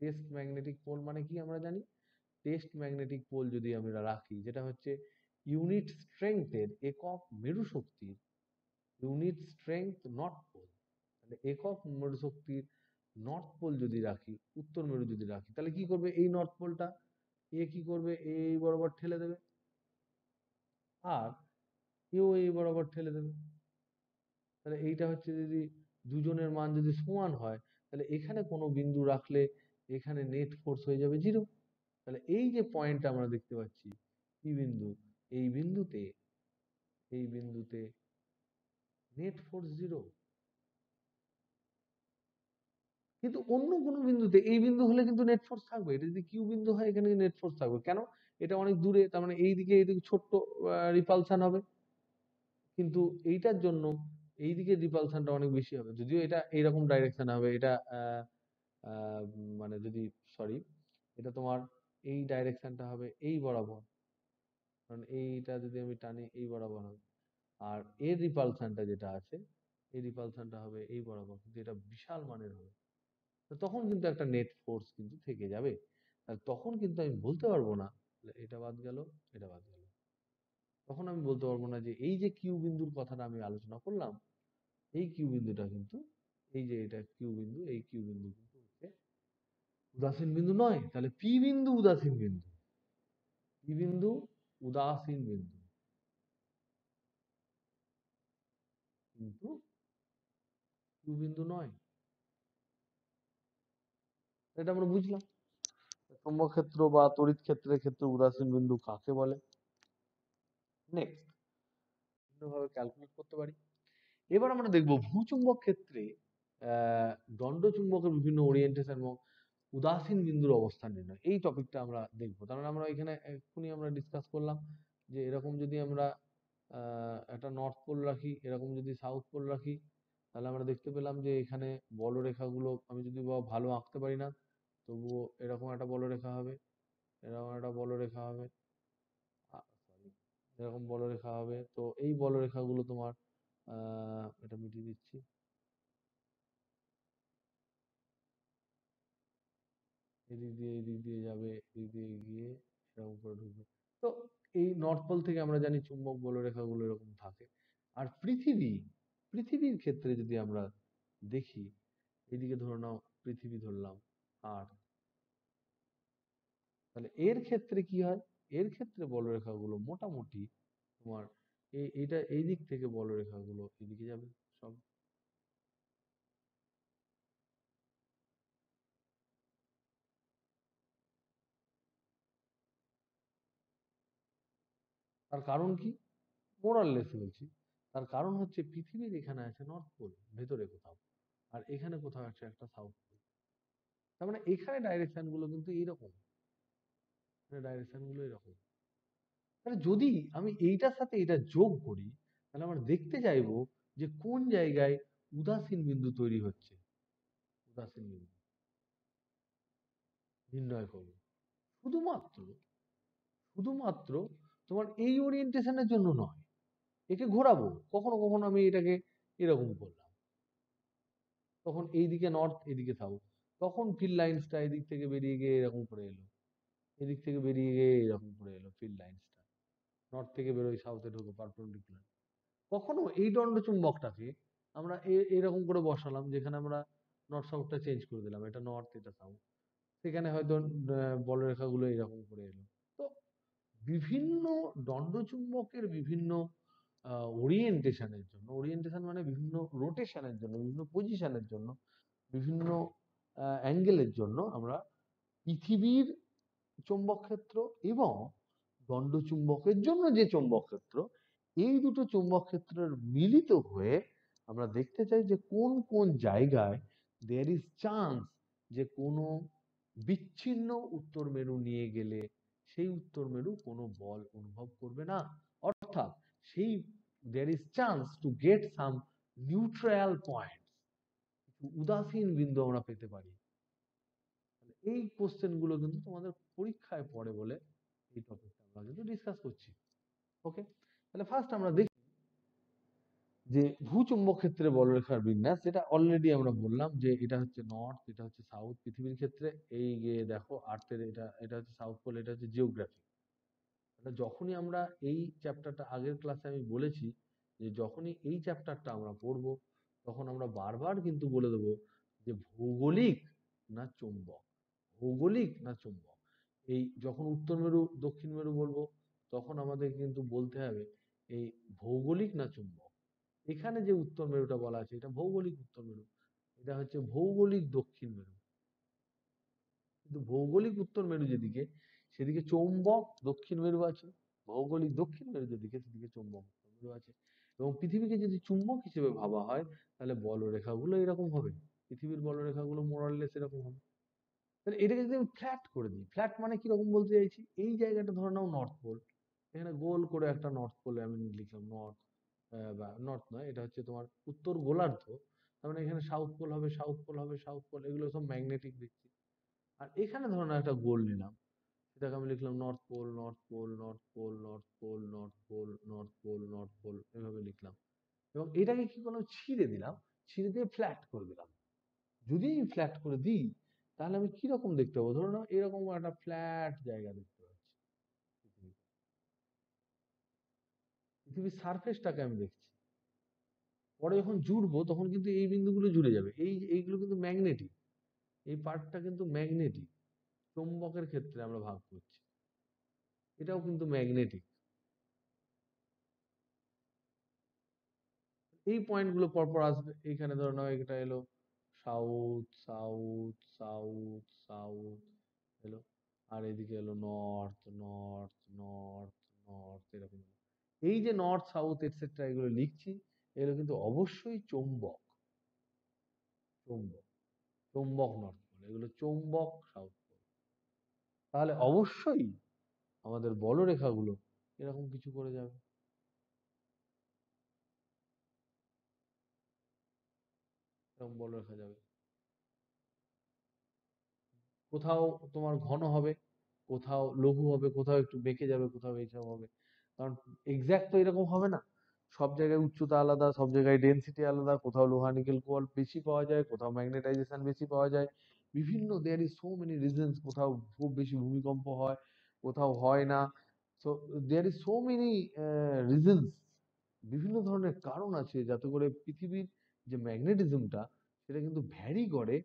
টেস্ট ম্যাগনেটিক পোল মানে কি আমরা জানি, টেস্ট ম্যাগনেটিক পোল যদি আমরা রাখি, যেটা হচ্ছে ইউনিট স্ট্রেংথের একক মেরু শক্তির, ইউনিট স্ট্রেংথ নর্থ পোল, তাহলে একক মেরু শক্তির নর্থ পোল যদি রাখি, উত্তর মেরু যদি রাখি, তাহলে কি করবে এই নর্থ পোলটা, কি করবে, এই বরাবর ঠেলে দেবে, আর এই বরাবর ঠেলে দেবে। তাহলে এইটা হচ্ছে, যদি দুজনের মান যদি সমান হয়, তাহলে এখানে কোনো বিন্দু রাখলে এখানে নেট ফোর্স হয়ে যাবে 0। তাহলে এই যে পয়েন্টটা আমরা দেখতে পাচ্ছি, কি বিন্দু, এই বিন্দুতে নেট ফোর্স 0। কিন্তু অন্য কোনো বিন্দুতে, এই বিন্দু হলে কিন্তু নেট ফোর্স থাকবে, এটা যদি কিউ বিন্দু হয় এখানে নেট ফোর্স থাকবে। কেন? এটা অনেক দূরে, তার মানে এইদিকে ছোট্ট রিপালশন হবে, কিন্তু এইটার জন্য এইদিকে রিপালশনটা অনেক বেশি হবে, যদিও এটা এইরকম ডাইরেকশন হবে, এটা মানে যদি, সরি, এটা তোমার এই ডাইরেকশনটা হবে এই বরাবর, কারণ এইটা যদি আমি টানি এই বরাবর হবে, আর এর রিপালশনটা যেটা আছে, এই রিপালশনটা হবে এই বরাবর, কিন্তু এটা বিশাল মানের হবে। তো তখন কিন্তু একটা নেট ফোর্স কিন্তু থেকে যাবে। আর তখন কিন্তু আমি বলতে পারবো না, এটা বাদ গেল, এটা বাদ গেল, তখন আমি বলতে পারবো না যে এই যে কিউ বিন্দুর কথাটা আমি আলোচনা করলাম, এই কিউ বিন্দুটা কিন্তু, এই যে এটা কিউ বিন্দু, এই কিউ বিন্দু কিন্তু হচ্ছে উদাসীন বিন্দু নয়। তাহলে পি বিন্দু উদাসীন বিন্দু, পি বিন্দু উদাসীন বিন্দু, কিন্তু কিউ বিন্দু নয়। এটা আমরা বুঝলাম চৌম্বক ক্ষেত্র বা তড়িৎ ক্ষেত্রের ক্ষেত্রে উদাসীন বিন্দু কাকে বলে। নেক্সট, ভাবে ক্যালকুলেট করতে পারি। এবার আমরা দেখব ভূচুম্বক ক্ষেত্রে দণ্ড চুম্বকের বিভিন্ন ওরিয়েন্টেশন এবং উদাসীন বিন্দুর অবস্থান নির্ণয়, এই টপিকটা আমরা দেখবো। কারণ আমরা এখানে এক্ষুনি আমরা ডিসকাস করলাম যে এরকম যদি আমরা একটা নর্থ পোল রাখি, এরকম যদি সাউথ পোল রাখি, তাহলে আমরা দেখতে পেলাম যে এখানে বলরেখাগুলো আমি যদি ভালো আঁকতে পারি না, তবুও এরকম একটা বলরেখা হবে, এরকম একটা বলরেখা হবে, সরি, এরকম বলরেখা হবে। তো এই বলরেখাগুলো তোমার এটা মিটিয়ে দিচ্ছি, এদিক দিয়ে যাবে, এদিক দিয়ে গিয়ে এরকম করে ঢুকবে। তো এই নর্থ পোল থেকে আমরা জানি চুম্বক বলরেখাগুলো এরকম থাকে। আর পৃথিবীর ক্ষেত্রে যদি আমরা দেখি, এদিকে ধরে নাও পৃথিবী ধরলাম, আর তাহলে এর ক্ষেত্রে কি হয়, এর ক্ষেত্রে বলরেখাগুলো মোটামুটি তোমার এইটা এই দিক থেকে বলরেখাগুলো এদিকে যাবে সব। তার কারণ কি? মোরাললেস বলছি, তার কারণ হচ্ছে পৃথিবীর এখানে আছে নর্থ পোল ভেতরে কোথাও, আর এখানে কোথাও আছে একটা সাউথ পোল। তার মানে এখানে ডাইরেকশন গুলো কিন্তু এইরকম, ডাইরেকশন গুলো এরকম। তাহলে যদি আমি এইটার সাথে এটা যোগ করি, তাহলে আমরা দেখতে চাইবো যে কোন জায়গায় উদাসীন বিন্দু তৈরি হচ্ছে, উদাসীন বিন্দু নির্ণয় করবো। শুধুমাত্র শুধুমাত্র তোমার এই ওরিয়েন্টেশনের জন্য নয়, একে ঘোরাবো, কখনো কখনো আমি এটাকে এরকম করলাম, তখন এইদিকে নর্থ এদিকে সাউথ, তখন ফিল্ড লাইন্সটা এদিক থেকে বেরিয়ে গিয়ে এরকম করে এলো, এদিক থেকে বেরিয়ে গিয়ে এরকম করে এলো, ফিল্ড লাইন্সটা নর্থ থেকে বেরোয় সাউথে ঢোকে পারপেন্ডিকুলার। কখনো এই দণ্ড চুম্বকটাকে আমরা এরকম করে বসালাম, যেখানে আমরা নর্থ সাউথটা চেঞ্জ করে দিলাম, এটা নর্থ এটা সাউথ, সেখানে হয়তো বলরেখাগুলো এরকম করে এলো। তো বিভিন্ন দণ্ডচুম্বকের বিভিন্ন ওরিয়েন্টেশনের জন্য, ওরিয়েন্টেশন মানে বিভিন্ন রোটেশনের জন্য, বিভিন্ন পজিশনের জন্য, বিভিন্ন অ্যাঙ্গেলের জন্য আমরা পৃথিবীর চৌম্বক ক্ষেত্র এবং দণ্ডচুম্বকের জন্য যে চৌম্বক ক্ষেত্র, এই দুটো চৌম্বক ক্ষেত্রের মিলিত হয়ে আমরা দেখতে চাই যে কোন কোন জায়গায় দেয়ার ইজ চান্স যে কোনো বিচ্ছিন্ন উত্তর মেরু নিয়ে গেলে সেই উত্তর মেরু কোনো বল অনুভব করবে না, অর্থাৎ সেই there is chance to get some neutral point, কিছু উদাসীন বিন্দু আমরা পেতে পারি। এই কোশ্চেন গুলো কিন্তু তোমাদের পরীক্ষায় পড়ে বলে এই টপিকটা আমরা কিন্তু ডিসকাস করছি। ওকে, তাহলে ফার্স্ট আমরা দেখি যে ভূচুম্বক ক্ষেত্রে বলরেখার বিন্যাস, যেটা অলরেডি আমরা বললাম যে এটা হচ্ছে নর্থ, এটা হচ্ছে সাউথ পৃথিবীর ক্ষেত্রে। এই যে দেখো আর্থের এটা এটা হচ্ছে সাউথ পোল, এটা হচ্ছে জিওগ্রাফি। তাহলে যখনই আমরা এই চ্যাপ্টারটা, আগের ক্লাসে আমি বলেছি যে যখনই এই চ্যাপ্টারটা আমরা পড়বো তখন আমরা বারবার কিন্তু বলে দেবো যে ভৌগোলিক না চুম্বক, ভৌগোলিক না চুম্বক। এই যখন উত্তর মেরু দক্ষিণ মেরু বলবো তখন আমাদের কিন্তু বলতে হবে এই ভৌগোলিক না চুম্বক। এখানে যে উত্তর মেরুটা বলা আছে এটা ভৌগোলিক উত্তর মেরু, এটা হচ্ছে ভৌগোলিক দক্ষিণ মেরু। কিন্তু ভৌগোলিক উত্তর মেরু যেদিকে সেদিকে চৌম্বক দক্ষিণ মেরু আছে, ভৌগোলিক দক্ষিণ মেরু যেদিকে সেদিকে চৌম্বক উত্তর মেরু আছে। এবং পৃথিবীকে যদি চুম্বক হিসেবে ভাবা হয় তাহলে বলরেখাগুলো এরকম হবে, পৃথিবীর বলরেখাগুলো মোরাললেস এরকম হবে। তাহলে এটাকে যদি আমি ফ্ল্যাট করে দিই, ফ্ল্যাট মানে কিরকম বলতে চাইছি, এই জায়গাটা ধরে নাও নর্থ পোল, এখানে গোল করে একটা নর্থ পোলে আমি লিখলাম নর্থ, বা নর্থ নয়, এটা হচ্ছে তোমার উত্তর গোলার্ধ। তার মানে এখানে সাউথ পোল হবে, সাউথ পোল হবে, সাউথ পোল, এগুলো সব ম্যাগনেটিক দেখছি। আর এখানে ধরো না একটা গোল নিলাম, সেটাকে আমি লিখলাম north pole, north pole, north pole, north pole, north pole, north pole, north pole, এভাবে লিখলাম। এবং এটাকে কি করলাম, ছিঁড়ে দিলাম, ছিঁড়ে দিয়ে ফ্ল্যাট করে দিলাম। যদি আমি ফ্ল্যাট করে দিই তাহলে আমি কিরকম দেখতে পাবো, ধরো না এরকম একটা ফ্ল্যাট জায়গা দেখতে পাচ্ছি পৃথিবীতে। পৃথিবীর সারফেসটাকে আমি দেখছি। পরে যখন জুড়বো তখন কিন্তু এই বিন্দুগুলো জুড়ে যাবে, এইগুলো কিন্তু ম্যাগনেটিক, এই পার্টটা কিন্তু ম্যাগনেটিক, চৌম্বকের ক্ষেত্রে আমরা ভাগ করছি, এটাও কিন্তু ম্যাগনেটিক। এই পয়েন্টগুলো পরপর আসবে, এইখানে ধরো নাও এটা এলো সাউথ, সাউথ, সাউথ, সাউথ এলো, আর এদিকে এলো নর্থ, নর্থ, নর্থ, নর্থ, এরকম। এই যে নর্থ সাউথ এটসেট্রা এগুলো লিখছি, এগুলো কিন্তু অবশ্যই চৌম্বক, চৌম্বক, চৌম্বক নর্থ পোল, এগুলো চৌম্বক সাউথ পোল। তাহলে অবশ্যই আমাদের বলরেখাগুলো এরকম কিছু করে যাবে, এরকম বলরেখা যাবে। কোথাও তোমার ঘন হবে, কোথাও লঘু হবে, কোথাও একটু বেঁকে যাবে, কোথাও এইসব হবে। কারণ এক্সাক্ট তো এরকম হবে না, সব জায়গায় উচ্চতা আলাদা, সব জায়গায় ডেনসিটি আলাদা, কোথাও লোহা নিকেল কোবাল্ট বেশি পাওয়া যায়, কোথাও ম্যাগনেটাইজেশন বেশি পাওয়া যায়, বিভিন্ন there is so many reasons, কোথাও খুব বেশি ভূমিকম্প হয়, কোথাও হয় না। So there is so many reasons, বিভিন্ন ধরনের কারণ আছে যাতে করে পৃথিবীর যে ম্যাগনেটিজমটা সেটা কিন্তু ভ্যারি করে,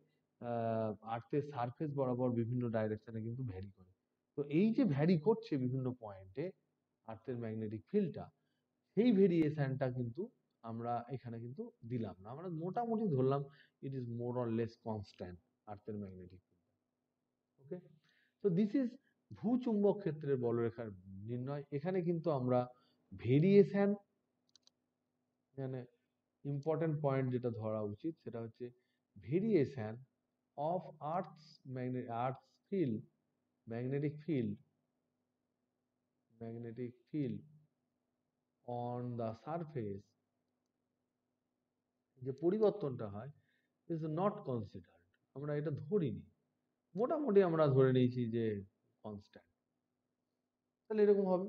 আর্থের সারফেস বরাবর বিভিন্ন ডাইরেকশনে কিন্তু ভ্যারি করে। তো এই যে ভ্যারি করছে বিভিন্ন পয়েন্টে আর্থের ম্যাগনেটিক ফিল্ডটা, সেই ভেরিয়েশনটা কিন্তু আমরা এখানে কিন্তু দিলাম না, আমরা মোটামুটি ধরলাম it is more or less constant আর্থের ম্যাগনেটিক ফিল্ড। ওকে, তো দিস ইজ ভূচুম্বক ক্ষেত্রের বলরেখার নির্ণয়। এখানে কিন্তু আমরা ভেরিয়েশন, এখানে ইম্পর্টেন্ট পয়েন্ট যেটা ধরা উচিত সেটা হচ্ছে variation of Earth's field, magnetic field, magnetic field on the surface, যে পরিবর্তনটা হয় is not considered, আমরা এটা ধরিনি, মোটামুটি আমরা ধরে নিয়েছি যে কনস্ট্যান্ট। তাহলে এরকম হবে।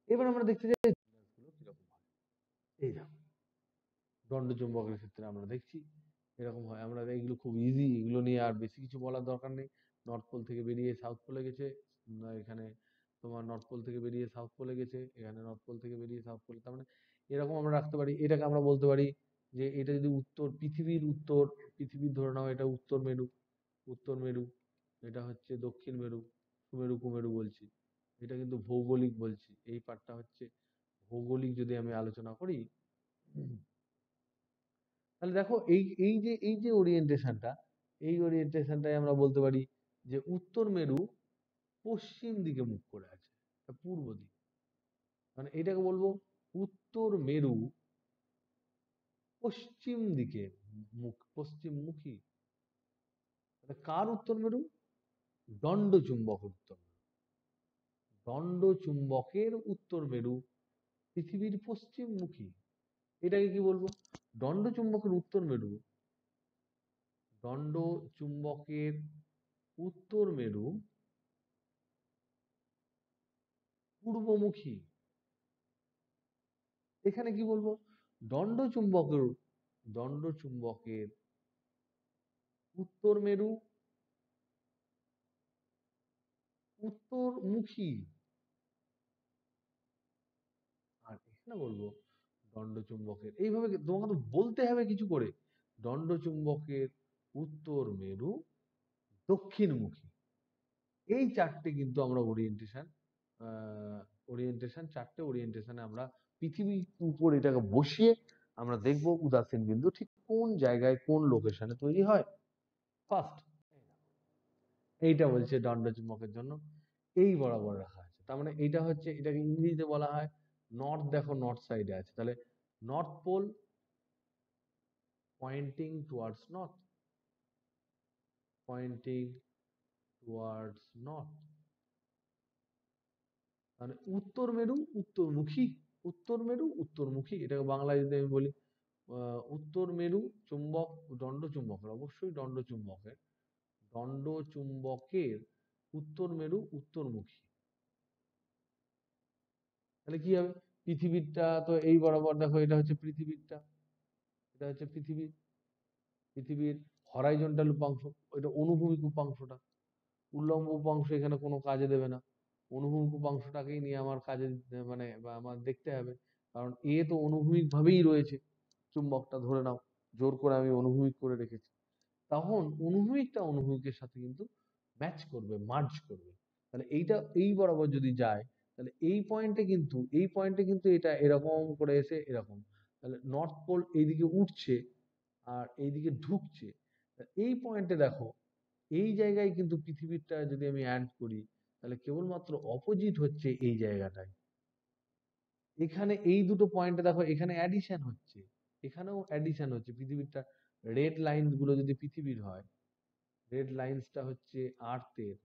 এবার আমরা দেখতে চাই গুলো কিরকম হয়। এই দেখো দণ্ডচুম্বকের ক্ষেত্রে আমরা দেখছি এরকম হয়, আমরা এইগুলো খুব ইজি, এগুলো নিয়ে আর বেশি কিছু বলার দরকার নেই। নর্থ পোল থেকে বেরিয়ে সাউথ পোলে গেছে, এখানে তোমার নর্থ পোল থেকে বেরিয়ে সাউথ পোলে গেছে, এখানে নর্থ পোল থেকে বেরিয়ে সাউথ পোলে, তার মানে এরকম আমরা রাখতে পারি। এটাকে আমরা বলতে পারি যে এটা যদি উত্তর, পৃথিবীর উত্তর, পৃথিবীর ধরে নাও এটা উত্তর মেরু, উত্তর মেরু, এটা হচ্ছে দক্ষিণ মেরু, সুমেরু কুমেরু বলছি। এটা কিন্তু ভৌগোলিক বলছি, এই পার্টটা হচ্ছে ভৌগোলিক। যদি আমি আলোচনা করি, তাহলে দেখো এই যে ওরিয়েন্টেশনটা, এই ওরিয়েন্টেশনটাই আমরা বলতে পারি যে উত্তর মেরু পশ্চিম দিকে মুখ করে আছে, পূর্ব দিকে। মানে এটাকে বলবো উত্তর মেরু পশ্চিম দিকে পশ্চিমমুখী। মানে কার উত্তর মেরু? দণ্ড চুম্বকের উত্তর মেরু। দণ্ড চুম্বকের উত্তর মেরু পৃথিবীর পশ্চিমমুখী। এটাকে কি বলবো? দণ্ড চুম্বকের উত্তর মেরু, দণ্ড চুম্বকের উত্তর মেরু পূর্বমুখী। এখানে কি বলবো? দণ্ড চুম্বকের, দণ্ড চুম্বকের উত্তর মেরু উত্তরমুখী। আর এখানে বলবো দণ্ড চুম্বকের, এইভাবে তোমাকে তো বলতে হবে কিছু করে, দণ্ড চুম্বকের উত্তর মেরু দক্ষিণমুখী। এই চারটে কিন্তু আমরা ওরিয়েন্টেশন, চারটে ওরিয়েন্টেশনে আমরা পৃথিবীর উপর এটাকে বসিয়ে আমরা দেখব উদাসীন বিন্দু ঠিক কোন জায়গায় কোন লোকেশনে তৈরি হয়। ফার্স্ট এইটা বলছে দণ্ড চুম্বকের জন্য এই বরাবর রাখা আছে, তার মানে এইটা হচ্ছে, এটাকে ইংরেজিতে বলা হয় নর্থ। দেখো নর্থ সাইডে আছে, তাহলে north pole pointing towards north, pointing towards north. মানে উত্তর মেরু উত্তরমুখী, উত্তর মেরু উত্তরমুখী। এটাকে বাংলায় যদি আমি বলি, উত্তর মেরু চুম্বক, দণ্ড চুম্বকের, অবশ্যই দণ্ড চুম্বকের, দণ্ড চুম্বকের উত্তর মেরু উত্তরমুখী। তাহলে কি হবে? পৃথিবীরটা তো এই বরাবর, দেখো এটা হচ্ছে পৃথিবীরটা, এটা হচ্ছে পৃথিবীর, পৃথিবীর হরাইজন্টাল উপাংশ, এটা অনুভূমিক উপাংশটা। উল্লম্ব উপাংশ এখানে কোনো কাজে দেবে না, অনুভূমিক উপাংশটাকেই নিয়ে আমার কাজে মানে বা আমার দেখতে হবে, কারণ এ তো অনুভূমিক ভাবেই রয়েছে, চুম্বকটা ধরে নাও জোর করে আমি অনুভূমিক করে রেখেছি, তখন অনুভূমিকটা অনুভূমিকের সাথে কিন্তু ম্যাচ করবে, মার্জ করবে। তাহলে এইটা এই বরাবর যদি যায়, তাহলে এই পয়েন্টে কিন্তু এটা এরকম করে এসে এরকম, তাহলে নর্থ পোল এইদিকে উঠছে আর এইদিকে ঢুকছে। এই পয়েন্টে দেখো, এই জায়গায় কিন্তু পৃথিবীরটা যদি আমি অ্যাড করি, তাহলে কেবলমাত্র অপোজিট হচ্ছে এই জায়গাটায়। এখানে এই দুটো পয়েন্টে দেখো, এখানে অ্যাডিশন হচ্ছে, এখানেও অ্যাডিশন হচ্ছে। পৃথিবীরটা রেড লাইন গুলো যদি পৃথিবীর হয়, রেড লাইন্সটা হচ্ছে আর্থের,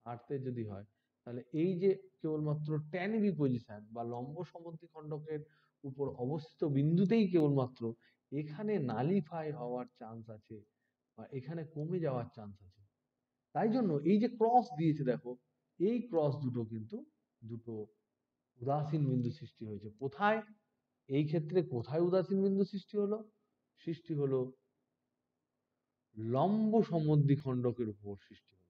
আর্থের যদি হয়, তাহলে এই যে কেবলমাত্র ট্যান বি পজিশন বা লম্ব সমদ্বিখণ্ডকের উপর অবস্থিত বিন্দুতেই কেবলমাত্র এখানে নালিফাই হওয়ার চান্স আছে বা এখানে কমে যাওয়ার চান্স আছে। তাই জন্য এই যে ক্রস দিয়েছে দেখো, এই ক্রস দুটো কিন্তু দুটো উদাসীন বিন্দু সৃষ্টি হয়েছে। কোথায়? এই ক্ষেত্রে কোথায় উদাসীন বিন্দু সৃষ্টি হলো? সৃষ্টি হলো লম্ব সমদ্বিখণ্ডকের উপর সৃষ্টি হলো।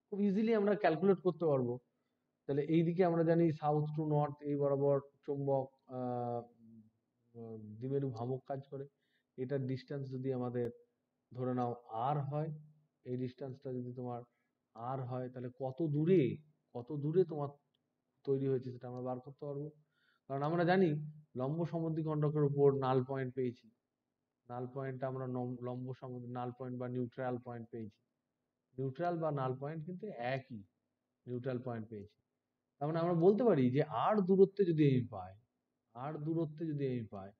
খুব ইজিলি আমরা ক্যালকুলেট করতে পারবো। তাহলে এইদিকে আমরা জানি সাউথ টু নর্থ এই বরাবর চুম্বক দ্বিমেরু ভ্রামক কাজ করে। এটার ডিস্টেন্স যদি আমাদের ধরে নাও আর হয়, এই ডিস্টেন্সটা যদি তোমার আর হয়, তাহলে কত দূরে তোমার তৈরি হয়েছে সেটা আমরা বার করতে পারবো। কারণ আমরা জানি লম্ব সমদ্বিখণ্ডকের উপর নাল পয়েন্ট পেয়েছি, নাল পয়েন্ট আমরা লম্ব সমদ্বি নাল পয়েন্ট বা নিউট্রাল পয়েন্ট পেয়েছি। নিউট্রাল বা নাল পয়েন্ট কিন্তু একই, নিউট্রাল পয়েন্ট পেয়েছি। তার মানে আমরা বলতে পারি যে আর দূরত্বে যদি আমি পাই, আর দূরত্বে যদি আমি পাই,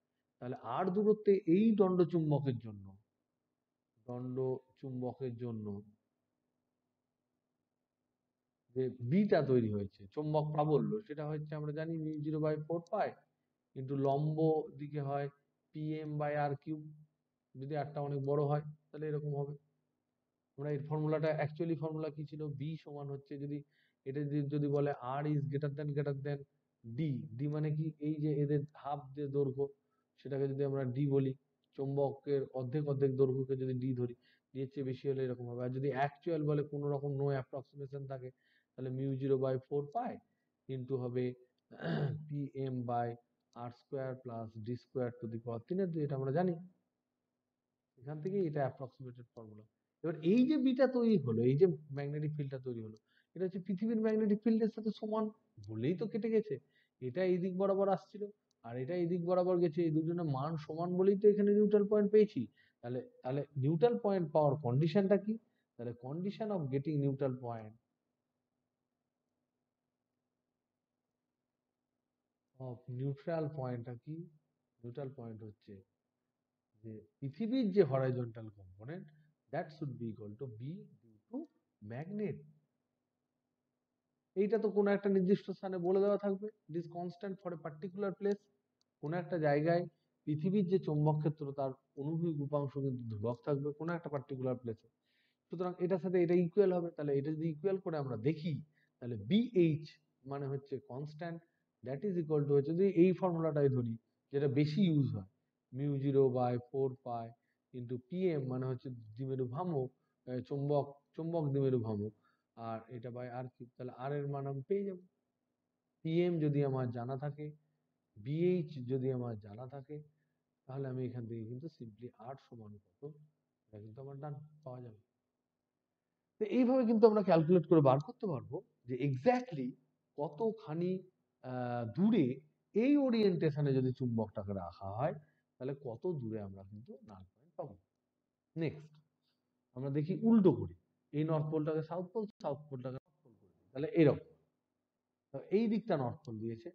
তাহলে আর দূরত্বে এই দণ্ড চুম্বকের জন্য যে বিটা তৈরি হয়েছে চুম্বক প্রাবল্য, সেটা হচ্ছে আমরা জানি μ0/4 পাই, কিন্তু লম্ব দিকে হয় Pm/r3। যদি আরটা অনেক বড় হয় তাহলে এরকম হবে। আমরা এই ফর্মুলাটা, অ্যাকচুয়ালি ফর্মুলা কি ছিল? বি সমান হচ্ছে, যদি এটা যদি বলে R is greater than D, D মানে কি? এই যে এদের হাফ যে দৈর্ঘ্য, সেটাকে যদি আমরা ডি বলি, চুম্বকের অর্ধেক অর্ধেক দৈর্ঘ্যকে যদি ডি ধরি, ডি এর চেয়ে বেশি হলে এরকম হবে। আর যদি অ্যাকচুয়াল বলে, কোনো রকম নো অ্যাপ্রক্সিমেশন থাকে, তাহলে μ0/4 ইন্টু হবে Pm/r² + d² টু দি পাওয়ার 3 এটা আমরা জানি। এখান থেকে এটা অ্যাপ্রক্সিমেটেড ফর্মুলা। এবার এই যে বিটা তৈরি হলো, এই যে ম্যাগনেটিক ফিল্ডটা তৈরি হলো, এটা হচ্ছে পৃথিবীর ম্যাগনেটিক ফিল্ডের সাথে সমান বলেই তো কেটে গেছে। এটা এই দিক বরাবর আসছিল আর এটা এই দিক বরাবর গেছে, এই দুজনের মান সমান বলেই তো এখানে নিউট্রাল পয়েন্ট পেয়েছি। তাহলে তাহলে নিউট্রাল পয়েন্ট পাওয়ার কন্ডিশনটা কি? তাহলে condition of getting neutral point neutral পয়েন্টটা কি? নিউট্রাল পয়েন্ট হচ্ছে যে পৃথিবীর যে horizontal component, that should be equal to be due to magnet. এইটা তো কোনো একটা নির্দিষ্ট স্থানে বলে দেওয়া থাকবে, it is constant for a particular place. কোনো একটা জায়গায় পৃথিবীর যে চৌম্বক ক্ষেত্র তার অনুভূমিক উপাংশ কিন্তু ধ্রুবক থাকবে কোনো একটা পার্টিকুলার প্লেসে। সুতরাং এটার সাথে এটা ইকুয়াল হবে। তাহলে এটা যদি ইকুয়াল করে আমরা দেখি, তাহলে বিএইচ মানে হচ্ছে constant, that is equal to হচ্ছে, যদি এই ফর্মুলাটাই ধরি যেটা বেশি ইউজ হয়, μ0/4π ইন্টু পিএম মানে হচ্ছে দ্বিমেরু ভ্রামক, চুম্বক চুম্বক দ্বিমেরু ভ্রামক, আর এটা বাই আর কিউব। তাহলে আর এর মান আমি পেয়ে যাবো। পিএম যদি আমার জানা থাকে, বিএইচ যদি আমার জানা থাকে, তাহলে আমি এখান থেকে কিন্তু সিম্পলি আর সমান কত এটা কিন্তু আমার ডান পাওয়া যাবে। তো এইভাবে কিন্তু আমরা ক্যালকুলেট করে বার করতে পারবো যে এক্স্যাক্টলি কতখানি দূরে এই ওরিয়েন্টেশনে যদি চুম্বকটাকে রাখা হয়, তাহলে কত দূরে আমরা কিন্তু নাল পয়েন্ট পাবো। নেক্সট আমরা দেখি উল্টো করি, এই নর্থ পোলটাকে সাউথ পোল, সাউথ পোলটাকে নর্থ পোল করে দিই। তাহলে এরকম, এই দিকটা নর্থ পোল দিয়েছে।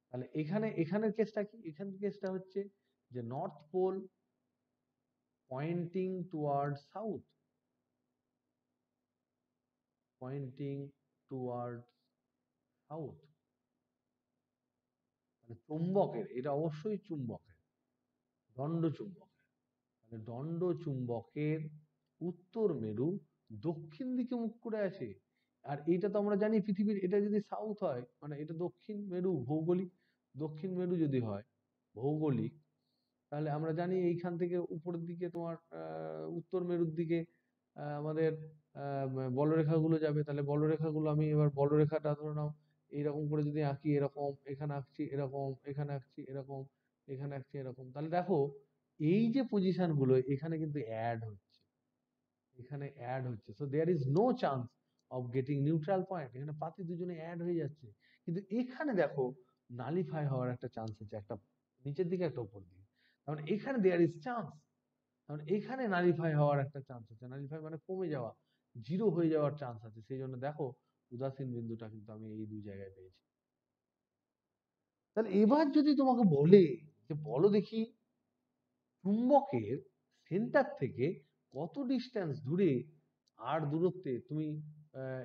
তাহলে এখানে এখানের কেসটা কি? এখানের কেসটা হচ্ছে যে north pole pointing toward south, pointing toward south. মানে চুম্বকের, এটা অবশ্যই চুম্বকের, দণ্ড চুম্বকের, মানে দণ্ড চুম্বকের উত্তর মেরু দক্ষিণ দিকে মুখ করে আছে। আর এটা তো আমরা জানি পৃথিবীর, এটা যদি সাউথ হয় মানে এটা দক্ষিণ মেরু, ভৌগোলিক দক্ষিণ মেরু যদি হয় ভৌগোলিক, তাহলে আমরা জানি এইখান থেকে উপরের দিকে তোমার উত্তর মেরুর দিকে আমাদের বলরেখাগুলো যাবে। তাহলে বলরেখাগুলো আমি এবার বলরেখাটা ধরে নাও এইরকম করে যদি আঁকি, এরকম এখানে আঁকছি, এরকম এখানে আঁকছি, এরকম এখানে আঁকছি, এরকম, তাহলে দেখো এই যে পজিশন গুলো এখানে কিন্তু অ্যাড হচ্ছে, এখানে অ্যাড হচ্ছে। So there is no chance of getting neutral point. এখানে পাতি দুজনে অ্যাড হয়ে যাচ্ছে, কিন্তু এখানে দেখো নালিফাই হওয়ার একটা চান্স আছে, একটা নিচের দিকে একটা উপর দিকে। কারণ এখানে দেয়ার ইজ চান্স, কারণ এখানে নালিফাই হওয়ার একটা চান্স আছে। নালিফাই মানে কমে যাওয়া, জিরো হয়ে যাওয়ার চান্স আছে। সেই জন্য দেখো উদাসীন বিন্দুটা কিন্তু আমি এই দুই জায়গায় পেয়েছি। তাহলে এবার যদি তোমাকে বলে যে বলো দেখি চুম্বকের সেন্টার থেকে কত ডিস্টেন্স দূরে আর দূরত্বে তুমি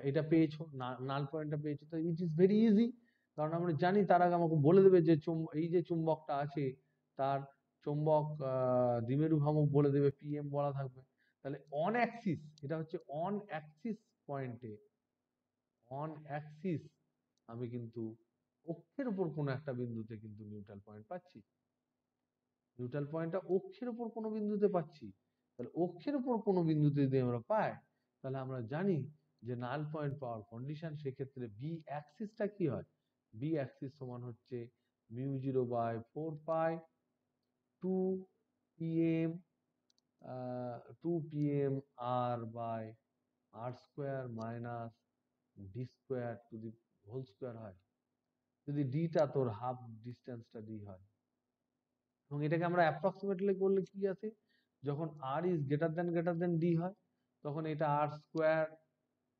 এটা পেয়েছো, নাল পয়েন্টটা পেয়েছো, তো ইট ইজ ভেরি ইজি। কারণ আমরা জানি তার আগে আমাকে বলে দেবে যে এই যে চুম্বকটা আছে তার চুম্বক দ্বিমেরু ভ্রামক বলে দেবে, পিএম বলা থাকবে। তাহলে অন অ্যাক্সিস, এটা হচ্ছে অন অ্যাক্সিস পয়েন্টে, অন অ্যাক্সিস আমি কিন্তু অক্ষের উপর কোনো একটা বিন্দুতে কিন্তু নিউট্রাল পয়েন্ট পাচ্ছি। নিউট্রাল পয়েন্টটা অক্ষের উপর কোনো বিন্দুতে পাচ্ছি। তাহলে অক্ষের উপর কোনো বিন্দুতে যদি আমরা পাই, তাহলে আমরা জানি যে নাল পয়েন্ট পাওয়ার কন্ডিশন, সেক্ষেত্রে বি অ্যাক্সিসটা কি হয়? বি অ্যাক্সিস সমান হচ্ছে μ0/4π 2 pm 2 pm r/r² minus d square to the whole square হয়, যদি ডিটা তোর হাফ ডিস্টেন্সটা ডি হয়। এবং এটাকে আমরা অ্যাপ্রক্সিমেটলি করলে কি আছে, যখন R is greater than D হয়, তখন এটা আর স্কোয়ার,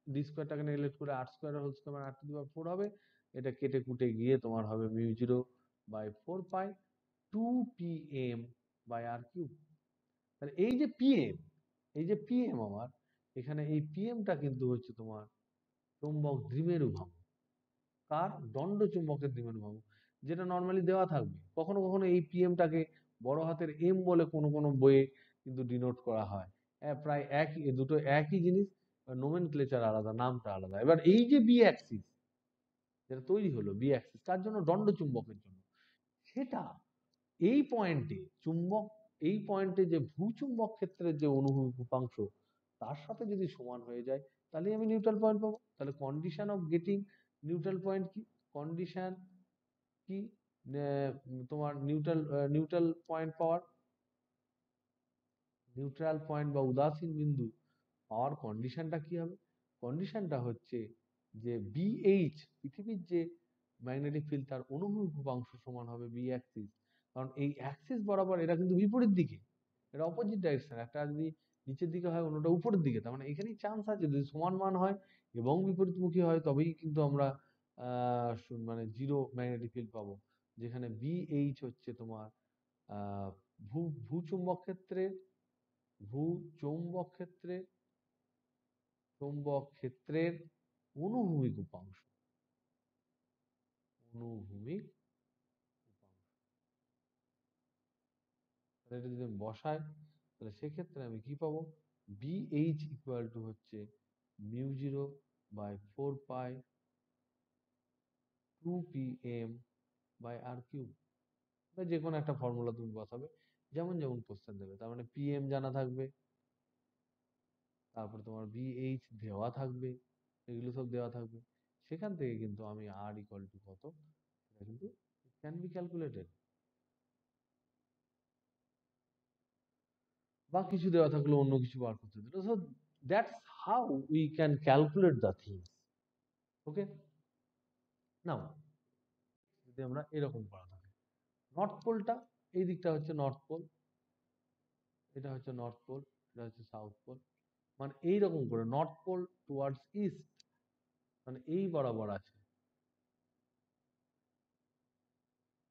ডি স্কোয়ারটাকে নেগলেক্ট করে R square whole square R to the power 4 হবে। এটা কেটে কুটে গিয়ে তোমার হবে μ0/4π 2 pm বাই আর কিউব। তাহলে এই যে পিএম, এই যে পিএম আমার এখানে, এই পিএমটা কিন্তু হচ্ছে তোমার চুম্বক দ্বিমেরু ভ্রামক। কার? দণ্ড চুম্বকের দ্বিমেরু ভ্রামক, যেটা নর্মালি দেওয়া থাকবে। কখনো কখনো এই পিএমটাকে বড় হাতের এম বলে কোনো কোনো বইয়ে কিন্তু ডিনোট করা হয়। প্রায় একই, দুটো একই জিনিস, নোমেনক্লেচার আলাদা, নামটা আলাদা। এবার এই যে বি অ্যাক্সিস যেটা তৈরি হলো, বি অ্যাক্সিস কার জন্য? দণ্ড চুম্বকের জন্য। সেটা এই পয়েন্টে চুম্বক, এই পয়েন্টে যে ভূচুম্বক ক্ষেত্রের যে অনুভূমিক উপাংশ তার সাথে যদি সমান হয়ে যায়, তাহলে আমি নিউট্রাল পয়েন্ট পাবো। তাহলে condition of getting neutral point কি? কন্ডিশন কি তোমার নিউট্রাল পয়েন্ট পাওয়ার? নিউট্রাল পয়েন্ট বা উদাসীন বিন্দু পাওয়ার কন্ডিশনটা কি হবে? কন্ডিশনটা হচ্ছে যে বিএইচ, পৃথিবীর যে ম্যাগনেটিক ফিল্ড তার অনুভূমিক উপাংশ সমান হবে বি অ্যাক্সিস। কারণ এই অ্যাক্সিস বরাবর এরা কিন্তু বিপরীত দিকে, এটা অপোজিট ডাইরেকশন। একটা যদি নিচের দিকে হয়, অন্যটা উপরের দিকে, তার মানে এখানেই চান্স আছে যদি সমান মান হয় এবং বিপরীতমুখী হয় তবেই কিন্তু আমরা মানে জিরো ম্যাগনেটিক ফিল্ড পাবো। যেখানে বিএইচ হচ্ছে তোমার আহ ভূ ভূচুম্বক ক্ষেত্রের ভূচৌম্বক চৌম্বক ক্ষেত্রের অনুভূমিক উপাংশ, অনুভূমিক উপাংশ। তাহলে এটা যদি আমি বসাই, তাহলে সেক্ষেত্রে আমি কি পাবো? বিএইচ ইকুয়াল টু হচ্ছে μ0/4 পাই 2pm বাই আর কিউব। বা যে কোনো একটা ফর্মুলা তুমি বসাবে, যেমন যেমন কোশ্চেন দেবে। তার মানে পিএম জানা থাকবে, তারপর তোমার বিএইচ দেওয়া থাকবে, এগুলো সব দেওয়া থাকবে। সেখান থেকে কিন্তু আমি আর ইকুয়াল টু কত, সেটা কিন্তু ক্যান বি ক্যালকুলেটেড। বা কিছু দেওয়া থাকলে অন্য কিছু বার করতে দিল। So that's how we can calculate the things. Okay, now যদি আমরা এরকম করা থাকে, নর্থ পোলটা এই দিকটা হচ্ছে নর্থ পোল, এটা হচ্ছে নর্থ পোল, এটা হচ্ছে সাউথ পোল। মানে এইরকম করে নর্থ পোল টুয়ার্ডস ইস্ট, মানে এই বরাবর আছে।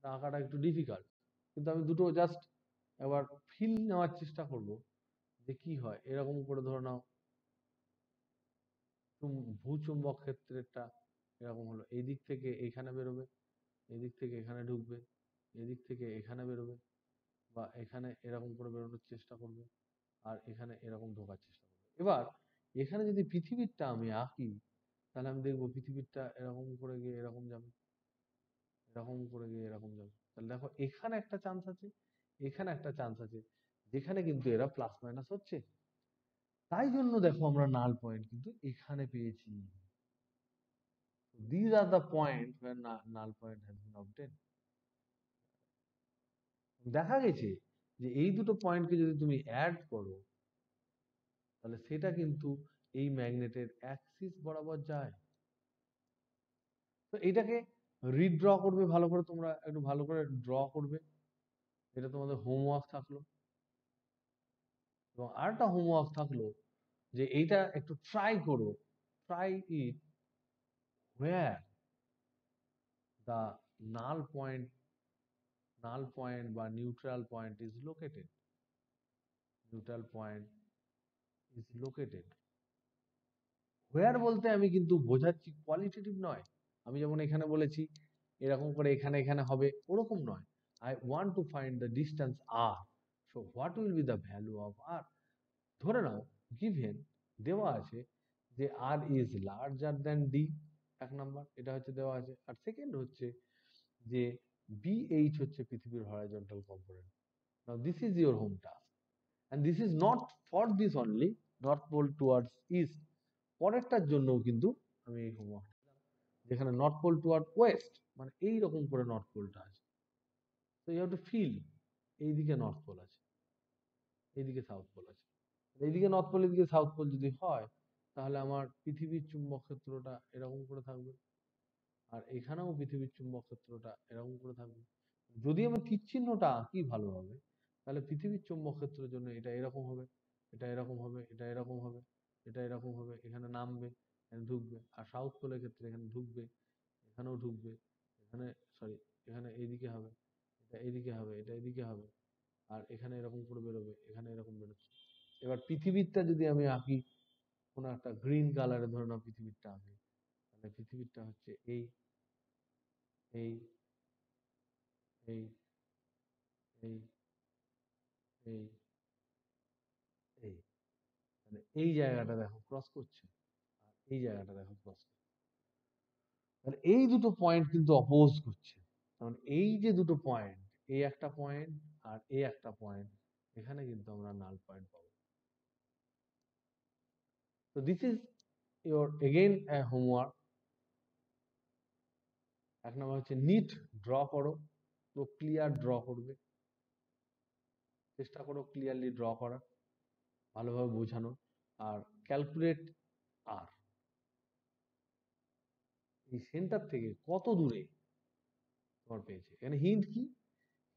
আঁকাটা একটু ডিফিকাল্ট, কিন্তু আমি দুটো জাস্ট এবার ফিল নেওয়ার চেষ্টা করব যে কি হয়। এরকম করে ধরে নাও ভূচুম্বক ক্ষেত্রেরটা এরকম হলো, এই দিক থেকে এখানে বেরোবে, এদিক থেকে এখানে ঢুকবে, এদিক থেকে এখানে বেরোবে, বা এখানে এরকম করে বেরোনোর চেষ্টা করবে, আর এখানে এরকম ঢোকার চেষ্টা করবে। এবার এখানে যদি পৃথিবীরটা আমি আঁকি, তাহলে আমি দেখবো পৃথিবীরটা এরকম করে গিয়ে এরকম যাবে, এরকম করে গিয়ে এরকম যাবে। তাহলে দেখো এখানে একটা চান্স আছে, এখানে একটা চান্স আছে, যেখানে কিন্তু এরা প্লাস মাইনাস হচ্ছে। তাই জন্য দেখো আমরা নাল পয়েন্ট কিন্তু এখানে পেয়েছি। These are the point where null point has been obtained. দেখা গেছে যে এই দুটো পয়েন্টকে যদি তুমি অ্যাড করো, তাহলে সেটা কিন্তু এই ম্যাগনেটের অ্যাক্সিস বরাবর যায়। তো এটাকে রিড্র করবে ভালো করে, তোমরা একটু ভালো করে ড্র করবে, এটা তোমাদের হোমওয়ার্ক থাকলো। এবং আরেকটা হোমওয়ার্ক থাকলো যে এইটা একটু ট্রাই করো, try it where the null point, null point বা neutral point is located, neutral point is located. Where বলতে আমি কিন্তু বোঝাচ্ছি কোয়ালিটেটিভ নয়। আমি যেমন এখানে বলেছি এরকম করে এখানে এখানে হবে, ওরকম নয়। I want to find the distance R, so what will be the value of R. ধরে নাও গিভেন দেওয়া আছে যে R is larger than D, এক নাম্বার এটা হচ্ছে দেওয়া আছে। আর সেকেন্ড হচ্ছে যে বিএইচ হচ্ছে পৃথিবীর horizontal component. Now this is your home task, and this is not for this only, north pole towards east, পরেরটার জন্যও কিন্তু আমি এই হোমওয়ার্ক, যেখানে নর্থ পোল টুয়ার্ড ওয়েস্ট, মানে এই রকম করে নর্থ পোলটা আছে। তো ইউ হ্যাভ টু ফিল এইদিকে নর্থ পোল আছে, এইদিকে সাউথ পোল আছে। এইদিকে নর্থ পোল, এদিকে সাউথ পোল যদি হয়, তাহলে আমার পৃথিবীর চুম্বক ক্ষেত্রটা এরকম করে থাকবে, আর এখানেও পৃথিবীর চুম্বক ক্ষেত্রটা এরকম করে থাকবে। যদি আমি তীর চিহ্নটা আঁকি ভালোভাবে, তাহলে পৃথিবীর চুম্বক ক্ষেত্রের জন্য এটা এরকম হবে, এটা এরকম হবে, এটা এরকম হবে, এটা এরকম হবে, এখানে নামবে, এখানে ঢুকবে। আর সাউথ পোলের ক্ষেত্রে এখানে ঢুকবে, এখানেও ঢুকবে, এখানে সরি এখানে এইদিকে হবে, এটা এইদিকে হবে, এটা এদিকে হবে, আর এখানে এরকম করে বেরোবে, এখানে এরকম বেরোচ্ছে। এবার পৃথিবীরটা যদি আমি আঁকি কোনো একটা গ্রিন কালারে, ধরে নাও পৃথিবীরটা আঁকি, তাহলে পৃথিবীরটা হচ্ছে এই এই এই এই এই এই, মানে এই জায়গাটা দেখো ক্রস করছে, আর এই জায়গাটা দেখো ক্রস করছে। তাহলে এই দুটো পয়েন্ট কিন্তু অপোজ করছে। কারণ এই যে দুটো পয়েন্ট, এই একটা পয়েন্ট আর এই একটা পয়েন্ট, এখানে কিন্তু আমরা নাল পয়েন্ট পাবো। তো this is your again homework. এক নম্বর হচ্ছে নিট ড্র করো, পুরো ক্লিয়ার ড্র করবে, চেষ্টা করো ক্লিয়ারলি ড্র করার। ভালোভাবে বোঝানো। আর ক্যালকুলেট আর এই সেন্টার থেকে কত দূরে তোমার পেয়েছে, এখানে হিন্ট কি?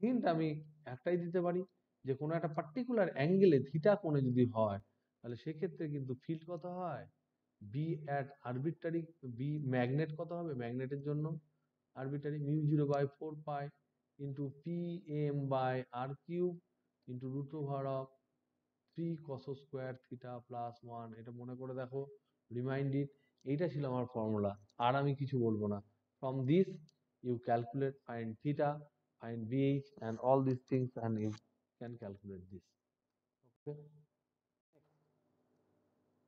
হিন্ট আমি একটাই দিতে পারি, যে কোনো একটা পার্টিকুলার অ্যাঙ্গেলে থিটা কোণে যদি হয়, তাহলে সেক্ষেত্রে কিন্তু ফিল্ড কত হয়, B at arbitrary, B magnet কত হবে, ম্যাগনেটের জন্য arbitrary μ0/4 pi into P M by R cube into √3 cos square theta plus 1। এটা মনে করে দেখো, রিমাইন্ড ইট। এইটা ছিল আমার ফর্মুলা, আর আমি কিছু বলবো না। From this you calculate find theta, find BH and all this things and you can calculate this. Okay,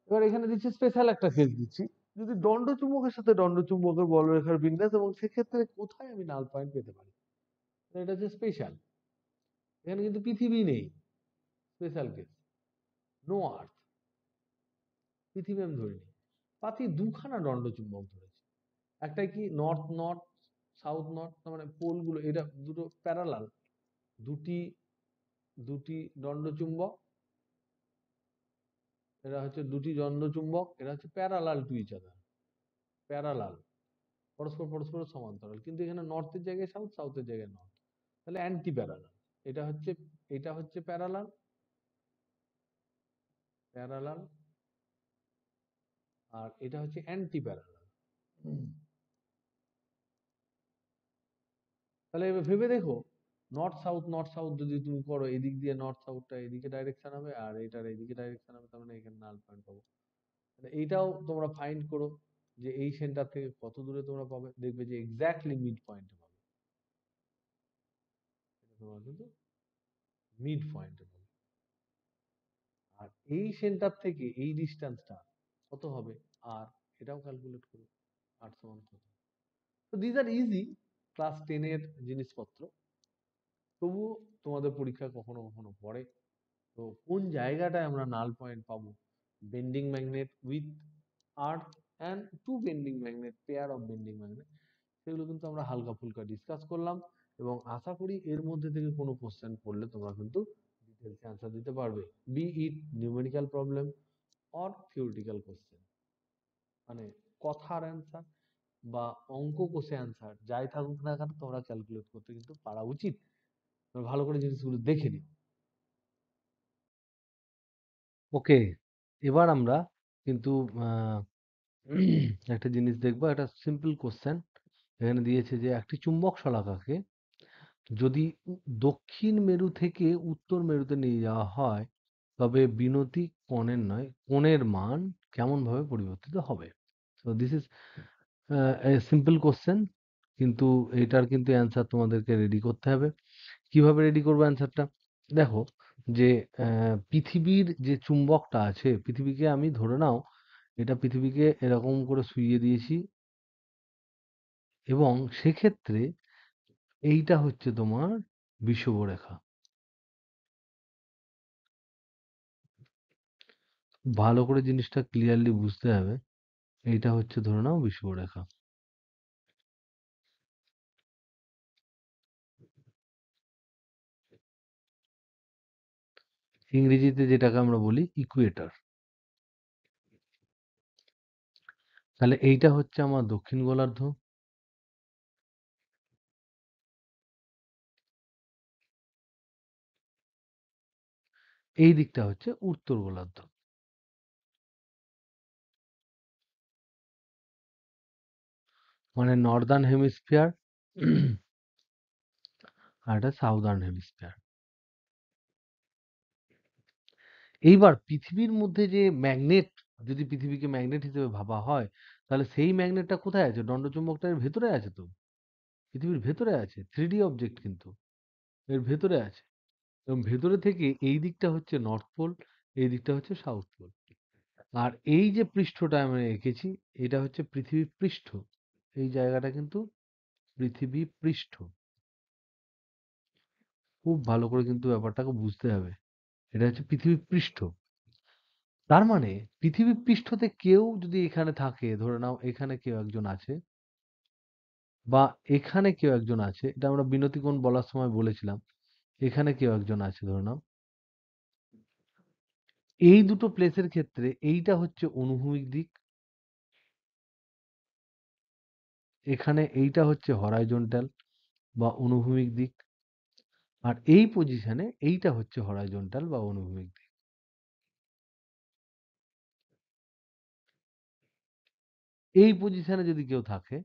এবার এখানে দিচ্ছি স্পেশাল একটা কেস দিচ্ছি, যদি দণ্ডচুম্বকের সাথে দণ্ডচুম্বকের বলরেখার বিন্যাস এবং সেক্ষেত্রে কোথায় আমি নাল পয়েন্ট পেতে পারি, এটা হচ্ছে স্পেশাল। এখানে কিন্তু পৃথিবী নেই, স্পেশাল কেস, নো আর্থ, পৃথিবী আমি ধরিনি। পাতি দুখানা দণ্ডচুম্বক ধরেছি, একটা কি নর্থ নর্থ, সাউথ নর্থ, তার মানে পোলগুলো এটা দুটো প্যারালাল, দুটি দুটি দণ্ডচুম্বক, এরা হচ্ছে দুটি দণ্ডচুম্বক, এরা হচ্ছে parallel to each other, parallel, পরস্পর পরস্পর সমান্তরাল, কিন্তু এখানে নর্থের জায়গায় সাউথ, সাউথের জায়গায় নর্থ, তাহলে অ্যান্টি প্যারালাল। এটা হচ্ছে প্যারালাল, প্যারালাল, আর এটা হচ্ছে অ্যান্টি প্যারালাল। তাহলে এবার ভেবে দেখো, নর্থ সাউথ যদি তুমি করো, এদিক দিয়ে নর্থ সাউথটা এদিকে ডাইরেকশন হবে, আর এটার এদিকে ডাইরেকশন হবে, তার মানে এখানে নাল পয়েন্ট পাবো। এইটাও তোমরা ফাইন্ড করো, যে এই সেন্টার থেকে কত দূরে তোমরা পাবে, দেখবে যে এক্স্যাক্টলি মিড পয়েন্টে পাবে, এটা তোমরা কিন্তু মিড পয়েন্টে পাবে। আর এই সেন্টার থেকে এই ডিস্টেন্সটা কত হবে, আর এটাও ক্যালকুলেট করো, আর সমান কত। তো দিজ আর ইজি, ক্লাস 10 এর জিনিসপত্র, তবুও তোমাদের পরীক্ষায় কখনো কখনো পড়ে। তো কোন জায়গাটায় আমরা নাল পয়েন্ট পাবো, bending magnet with earth and two bending magnet, pair of bending magnet, সেগুলো কিন্তু আমরা হালকা ফুলকা ডিসকাস করলাম, এবং আশা করি এর মধ্যে থেকে কোনো কোশ্চেন পড়লে তোমরা কিন্তু ডিটেলসে অ্যান্সার দিতে পারবে, be it numerical problem or theoretical question, মানে কথার অ্যান্সার বা অঙ্ক কষে অ্যান্সার, যাই থাকুক না কেন তোমরা ক্যালকুলেট করতে কিন্তু পারা উচিত। তোমরা ভালো করে জিনিসগুলো দেখে নিও। ওকে, এবার আমরা কিন্তু একটা জিনিস দেখবো, একটা সিম্পল কোশ্চেন এখানে দিয়েছে, যে একটি চুম্বক শলাকাকে যদি দক্ষিণ মেরু থেকে উত্তর মেরুতে নিয়ে যাওয়া হয়, তবে বিনতি কোণের মান কেমন ভাবে পরিবর্তিত হবে। তো this is a simple question, কিন্তু এটার কিন্তু অ্যান্সার তোমাদেরকে রেডি করতে হবে। কিভাবে রেডি করবো অ্যান্সারটা, দেখো, যে পৃথিবীর যে চুম্বকটা আছে, পৃথিবীকে আমি ধরে নাও, এটা পৃথিবীকে এরকম করে শুইয়ে দিয়েছি, এবং সেক্ষেত্রে এইটা হচ্ছে তোমার বিষুবরেখা। ভালো করে জিনিসটা ক্লিয়ারলি বুঝতে হবে, এইটা হচ্ছে ধরে নাও বিষুবরেখা, ইংরেজিতে যেটাকে আমরা বলি ইকুয়েটর। তাহলে এইটা হচ্ছে আমার দক্ষিণ গোলার্ধ, এই দিকটা হচ্ছে উত্তর গোলার্ধ, মানে নর্দার্ন হেমিস্ফিয়ার আর এটা সাউদার্ন হেমিস্ফিয়ার। এইবার পৃথিবীর মধ্যে যে ম্যাগনেট, যদি পৃথিবীকে ম্যাগনেট হিসেবে ভাবা হয়, তাহলে সেই ম্যাগনেটটা কোথায় আছে, দণ্ডচুম্বকটার ভেতরে আছে, তো পৃথিবীর ভেতরে আছে, 3D অবজেক্ট কিন্তু এর ভেতরে আছে, এবং ভেতরে থেকে এই দিকটা হচ্ছে নর্থ পোল, এই দিকটা হচ্ছে সাউথ পোল। আর এই যে পৃষ্ঠটা আমি এঁকেছি, এটা হচ্ছে পৃথিবী পৃষ্ঠ, এই জায়গাটা কিন্তু পৃথিবী পৃষ্ঠ। খুব ভালো করে কিন্তু ব্যাপারটাকে বুঝতে হবে, এটা হচ্ছে পৃথিবী পৃষ্ঠ। তার মানে পৃথিবী পৃষ্ঠতে কেউ যদি এখানে থাকে, ধরে নাও এখানে কেউ একজন আছে, বা এখানে কেউ একজন আছে, এটা আমরা বিনতিকোণ বলার সময় বলেছিলাম, এখানে কেউ একজন আছে ধরে নাও, এই দুটো প্লেসের ক্ষেত্রে এইটা হচ্ছে অনুভূমিক দিক, এখানে এইটা হচ্ছে হরাইজন্টাল বা অনুভূমিক দিক, আর এই পজিশনে এইটা হচ্ছে হরাইজন্টাল বা অনুভূমিক দিক। এই পজিশনে যদি কেউ থাকে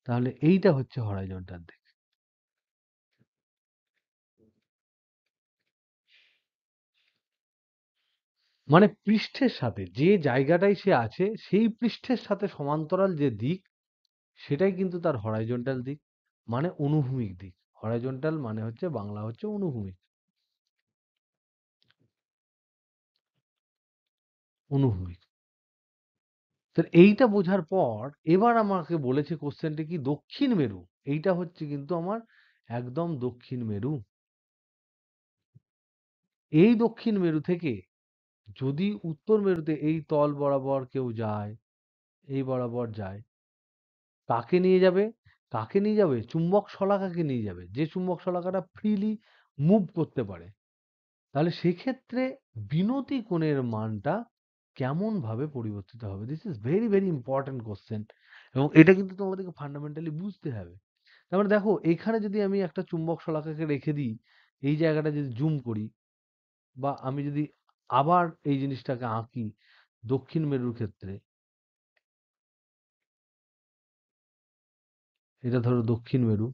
তাহলে এইটা হচ্ছে হরাইজন্টাল দিক। মানে পৃষ্ঠের সাথে যে জায়গাটায় সে আছে সেই পৃষ্ঠের সাথে সমান্তরাল যে দিক সেটাই কিন্তু তার হরাইজন্টাল দিক, মানে অনুভূমিক দিক। হরাইজন্টাল মানে হচ্ছে বাংলা হচ্ছে অনুভূমিক। অনুভূমিক। তো এইটা বোঝার পর এবার আমাকে বলেছে কোশ্চেনটা কি দক্ষিণ মেরু, এইটা হচ্ছে কিন্তু আমার একদম দক্ষিণ মেরু। এই দক্ষিণ মেরু থেকে যদি উত্তর মেরুতে এই তল বরাবর কেউ যায়, এই বরাবর যায়, কাকে নিয়ে যাবে? কাকে নিয়ে যাবে? চুম্বক শলাকাকে নিয়ে যাবে, যে চুম্বক শলাকাটা ফ্রিলি মুভ করতে পারে। তাহলে সেক্ষেত্রে বিনতি কোণের মানটা কেমন ভাবে পরিবর্তিত হবে? This is very very important question, এবং এটা কিন্তু তোমাদেরকে ফান্ডামেন্টালি বুঝতে হবে। তার মানে দেখো এখানে যদি আমি একটা চুম্বক শলাকাকে রেখে দিই, এই জায়গাটা যদি জুম করি, বা আমি যদি আবার এই জিনিসটাকে আঁকি দক্ষিণ মেরুর ক্ষেত্রে, এটা ধরো দক্ষিণ মেরু,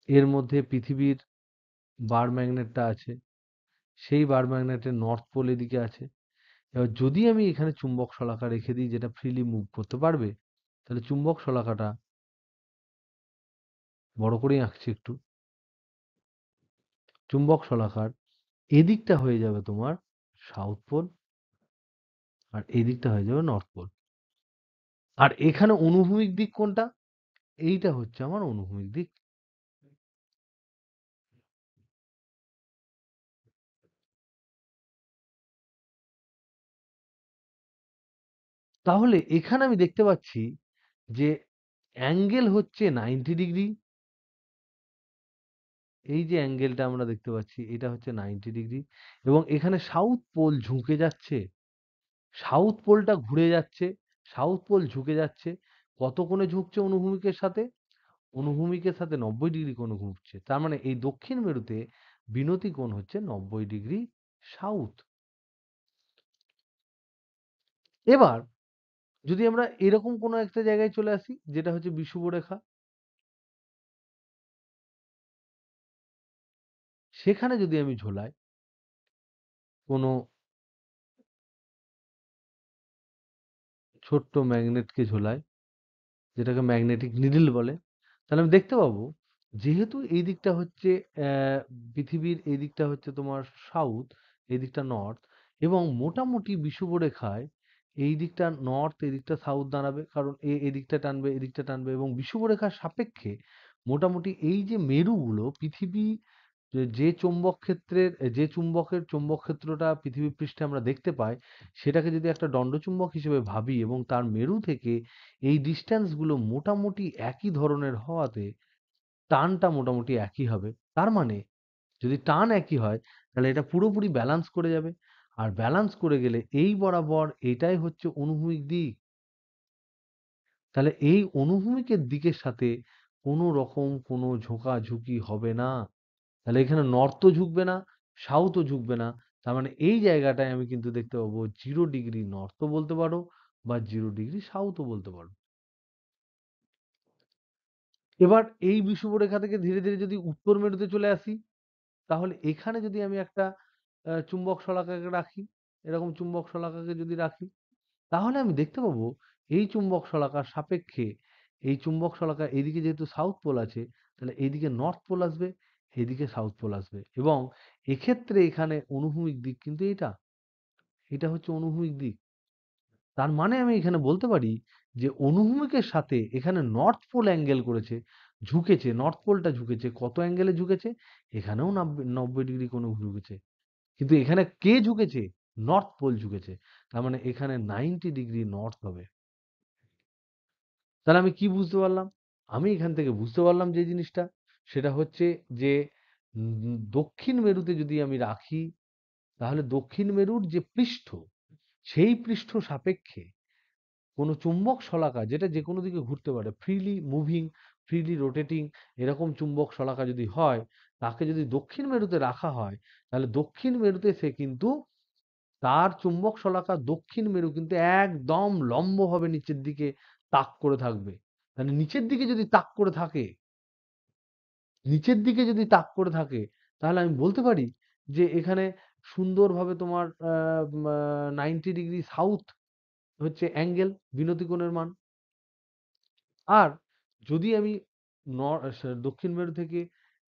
এর মধ্যে পৃথিবীর বার ম্যাগনেটটা আছে, সেই বার ম্যাগনেটের নর্থ পোল এদিকে আছে। এবার যদি আমি এখানে চুম্বক শলাকা রেখে দিই যেটা ফ্রিলি মুভ করতে পারবে, তাহলে চুম্বক শলাকাটা বড় করেই আঁকছি একটু, চুম্বক শলাকার এদিকটা হয়ে যাবে তোমার সাউথ পোল, আর এদিকটা হয়ে যাবে নর্থ পোল। আর এখানে অনুভূমিক দিক কোনটা? এইটা হচ্ছে আমার অনুভূমিক দিক। তাহলে এখানে আমি দেখতে পাচ্ছি যে অ্যাঙ্গেল হচ্ছে 90 ডিগ্রি। এই যে অ্যাঙ্গেলটা আমরা দেখতে পাচ্ছি এটা হচ্ছে 90 ডিগ্রি, এবং এখানে সাউথ পোল ঝুঁকে যাচ্ছে, সাউথ পোলটা ঘুরে যাচ্ছে, সাউথ পোল ঝুঁকে যাচ্ছে। কত কোণে ঝুঁকছে অনুভূমিকের সাথে? অনুভূমিকের সাথে 90 ডিগ্রি কোণে ঘুরছে। তার মানে এই দক্ষিণ মেরুতে বিনতি কোণ হচ্ছে 90 ডিগ্রি সাউথ। এবার যদি আমরা এরকম কোনো একটা জায়গায় চলে আসি যেটা হচ্ছে বিষুবরেখা, সেখানে যদি আমি ঝোলাই কোনো ছোট্ট ম্যাগনেটকে ঝোলাই, যেটাকে ম্যাগনেটিক নিডল বলে, তাহলে আমি দেখতে পাবো যেহেতু এই দিকটা হচ্ছে পৃথিবীর এই দিকটা হচ্ছে তোমার সাউথ, এই দিকটা নর্থ, এবং মোটামুটি বিষুবরেখায় এই দিকটা নর্থ, এই দিকটা সাউথ দাঁড়াবে, কারণ এদিকটা টানবে, এদিকটা টানবে, এবং বিষুবরেখার সাপেক্ষে মোটামুটি এই যে মেরুগুলো পৃথিবী যে চৌম্বক ক্ষেত্রের যে চুম্বকের চৌম্বক ক্ষেত্রটা পৃথিবী পৃষ্ঠে আমরা দেখতে পাই, সেটাকে যদি একটা দণ্ডচুম্বক হিসেবে ভাবি এবং তার মেরু থেকে এই ডিস্টেন্স গুলো মোটামুটি একই ধরনের হওয়াতে টানটা মোটামুটি একই হবে। তার মানে যদি টান একই হয় তাহলে এটা পুরোপুরি ব্যালান্স করে যাবে, আর ব্যালান্স করে গেলে এই বরাবর এটাই হচ্ছে অনুভূমিক দিক। তাহলে এই অনুভূমিকের দিকের সাথে কোনো রকম কোনো ঝোঁকাঝুঁকি হবে না। তাহলে এখানে নর্থও ঝুঁকবে না, সাউথও ঝুঁকবে না। তার মানে এই জায়গাটায় আমি কিন্তু দেখতে পাবো 0 ডিগ্রি নর্থও বলতে পারো বা 0 ডিগ্রি সাউথও বলতে পারো। এবার এই বিষুবরেখা থেকে ধীরে ধীরে যদি উত্তর মেরুতে চলে আসি, তাহলে এখানে যদি আমি একটা চুম্বক শলাকাকে রাখি, এরকম চুম্বক শলাকাকে যদি রাখি, তাহলে আমি দেখতে পাবো এই চুম্বক শলাকার সাপেক্ষে এই চুম্বক শলাকা এইদিকে যেহেতু সাউথ পোল আছে, তাহলে এইদিকে নর্থ পোল আসবে, এইদিকে সাউথ পোল আসবে, এবং এক্ষেত্রে এখানে অনুভূমিক দিক কিন্তু এটা হচ্ছে অনুভূমিক দিক। তার মানে আমি এখানে বলতে পারি যে অনুভূমিকের সাথে এখানে নর্থ পোল অ্যাঙ্গেল করেছে, ঝুঁকেছে, নর্থ পোলটা ঝুঁকেছে, কত অ্যাঙ্গেলে ঝুঁকেছে? এখানেও 90 ডিগ্রি কোণে ঝুঁকেছে, কিন্তু এখানে কে ঝুঁকেছে? North pole ঝুঁকেছে। তার মানে এখানে 90 ডিগ্রি নর্থ হবে। তাহলে আমি কি বুঝতে পারলাম? আমি এখান থেকে বুঝতে পারলাম যে জিনিসটা সেটা হচ্ছে যে দক্ষিণ মেরুতে যদি আমি রাখি, তাহলে দক্ষিণ মেরুর যে পৃষ্ঠ, সেই পৃষ্ঠ সাপেক্ষে কোনো চুম্বক শলাকা, যেটা যেকোনো দিকে ঘুরতে পারে, ফ্রিলি মুভিং, ফ্রিলি রোটেটিং, এরকম চুম্বক শলাকা যদি হয়, তাকে যদি দক্ষিণ মেরুতে রাখা হয়, তাহলে দক্ষিণ মেরুতে সে কিন্তু তার চুম্বক শলাকা দক্ষিণ মেরু কিন্তু একদম লম্বভাবে নিচের দিকে তাক করে থাকবে। তাহলে নিচের দিকে যদি তাক করে থাকে, নিচের দিকে যদি তাক করে থাকে, তাহলে আমি বলতে পারি যে এখানে সুন্দরভাবে তোমার 90 ডিগ্রি সাউথ হচ্ছে অ্যাঙ্গেল, বিনতি কোণের মান। আর যদি আমি দক্ষিণ মেরু থেকে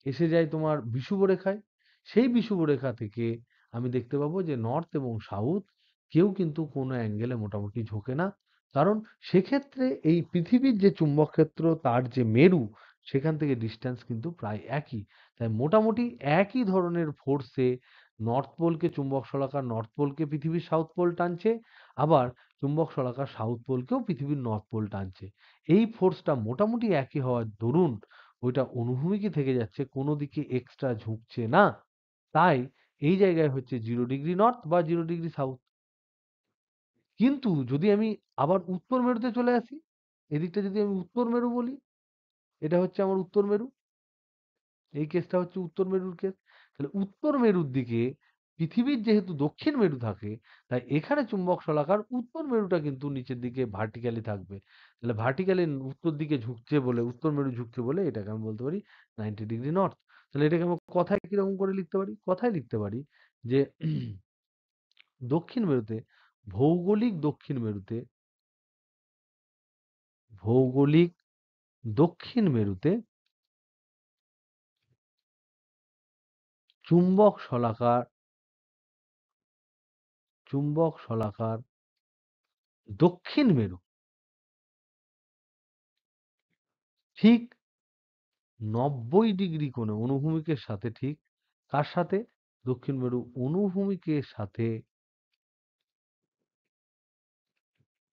এসে যাই তোমার বিষুবরেখায়, সেই বিষুবরেখা থেকে আমি দেখতে পাবো যে নর্থ এবং সাউথ কেউ কিন্তু কোনো অ্যাঙ্গেলে মোটামুটি ঝোঁকে না। কারণ সেক্ষেত্রে এই পৃথিবীর যে চুম্বক ক্ষেত্র, তার যে মেরু, সেখান থেকে ডিস্টেন্স কিন্তু প্রায় একই। তাই মোটামুটি একই ধরনের ফোর্সে নর্থ পোলকে চুম্বক শলাকা নর্থ পোলকে পৃথিবীর সাউথ পোল টানছে, আবার চুম্বক শলাকা সাউথ পোলকেও পৃথিবীর নর্থ পোল টানছে। এই ফোর্সটা মোটামুটি একই হওয়ার দরুন ওইটা অনুভূমিকই থেকে যাচ্ছে, কোনো দিকে এক্সট্রা ঝুঁকছে না। তাই এই জায়গায় হচ্ছে 0 ডিগ্রি নর্থ বা 0 ডিগ্রি সাউথ। কিন্তু যদি আমি আবার উত্তর মেরুতে চলে আসি, এদিকটা যদি আমি উত্তর মেরু বলি, এটা হচ্ছে আমার উত্তর মেরু, এই কেসটা হচ্ছে উত্তর মেরুর কেস। তাহলে উত্তর মেরুর দিকে পৃথিবীর যেহেতু দক্ষিণ মেরু থাকে, তাই এখানে চুম্বক শলাকার উত্তর মেরুটা কিন্তু নিচের দিকে ভার্টিক্যালি থাকবে। তাহলে ভার্টিক্যালি উত্তর দিকে ঝুঁকছে বলে, উত্তর মেরু ঝুঁকছে বলে এটাকে আমি বলতে পারি 90 ডিগ্রি নর্থ। তাহলে এটাকে আমি কথায় কিরকম করে লিখতে পারি? কথায় লিখতে পারি যে দক্ষিণ মেরুতে, ভৌগোলিক দক্ষিণ মেরুতে, ভৌগোলিক দক্ষিণ মেরুতে চুম্বক শলাকার, চুম্বক শলাকার দক্ষিণ মেরু ঠিক 90 ডিগ্রি কোণে অনুভূমিকের সাথে, ঠিক কার সাথে? দক্ষিণ মেরু অনুভূমিকের সাথে,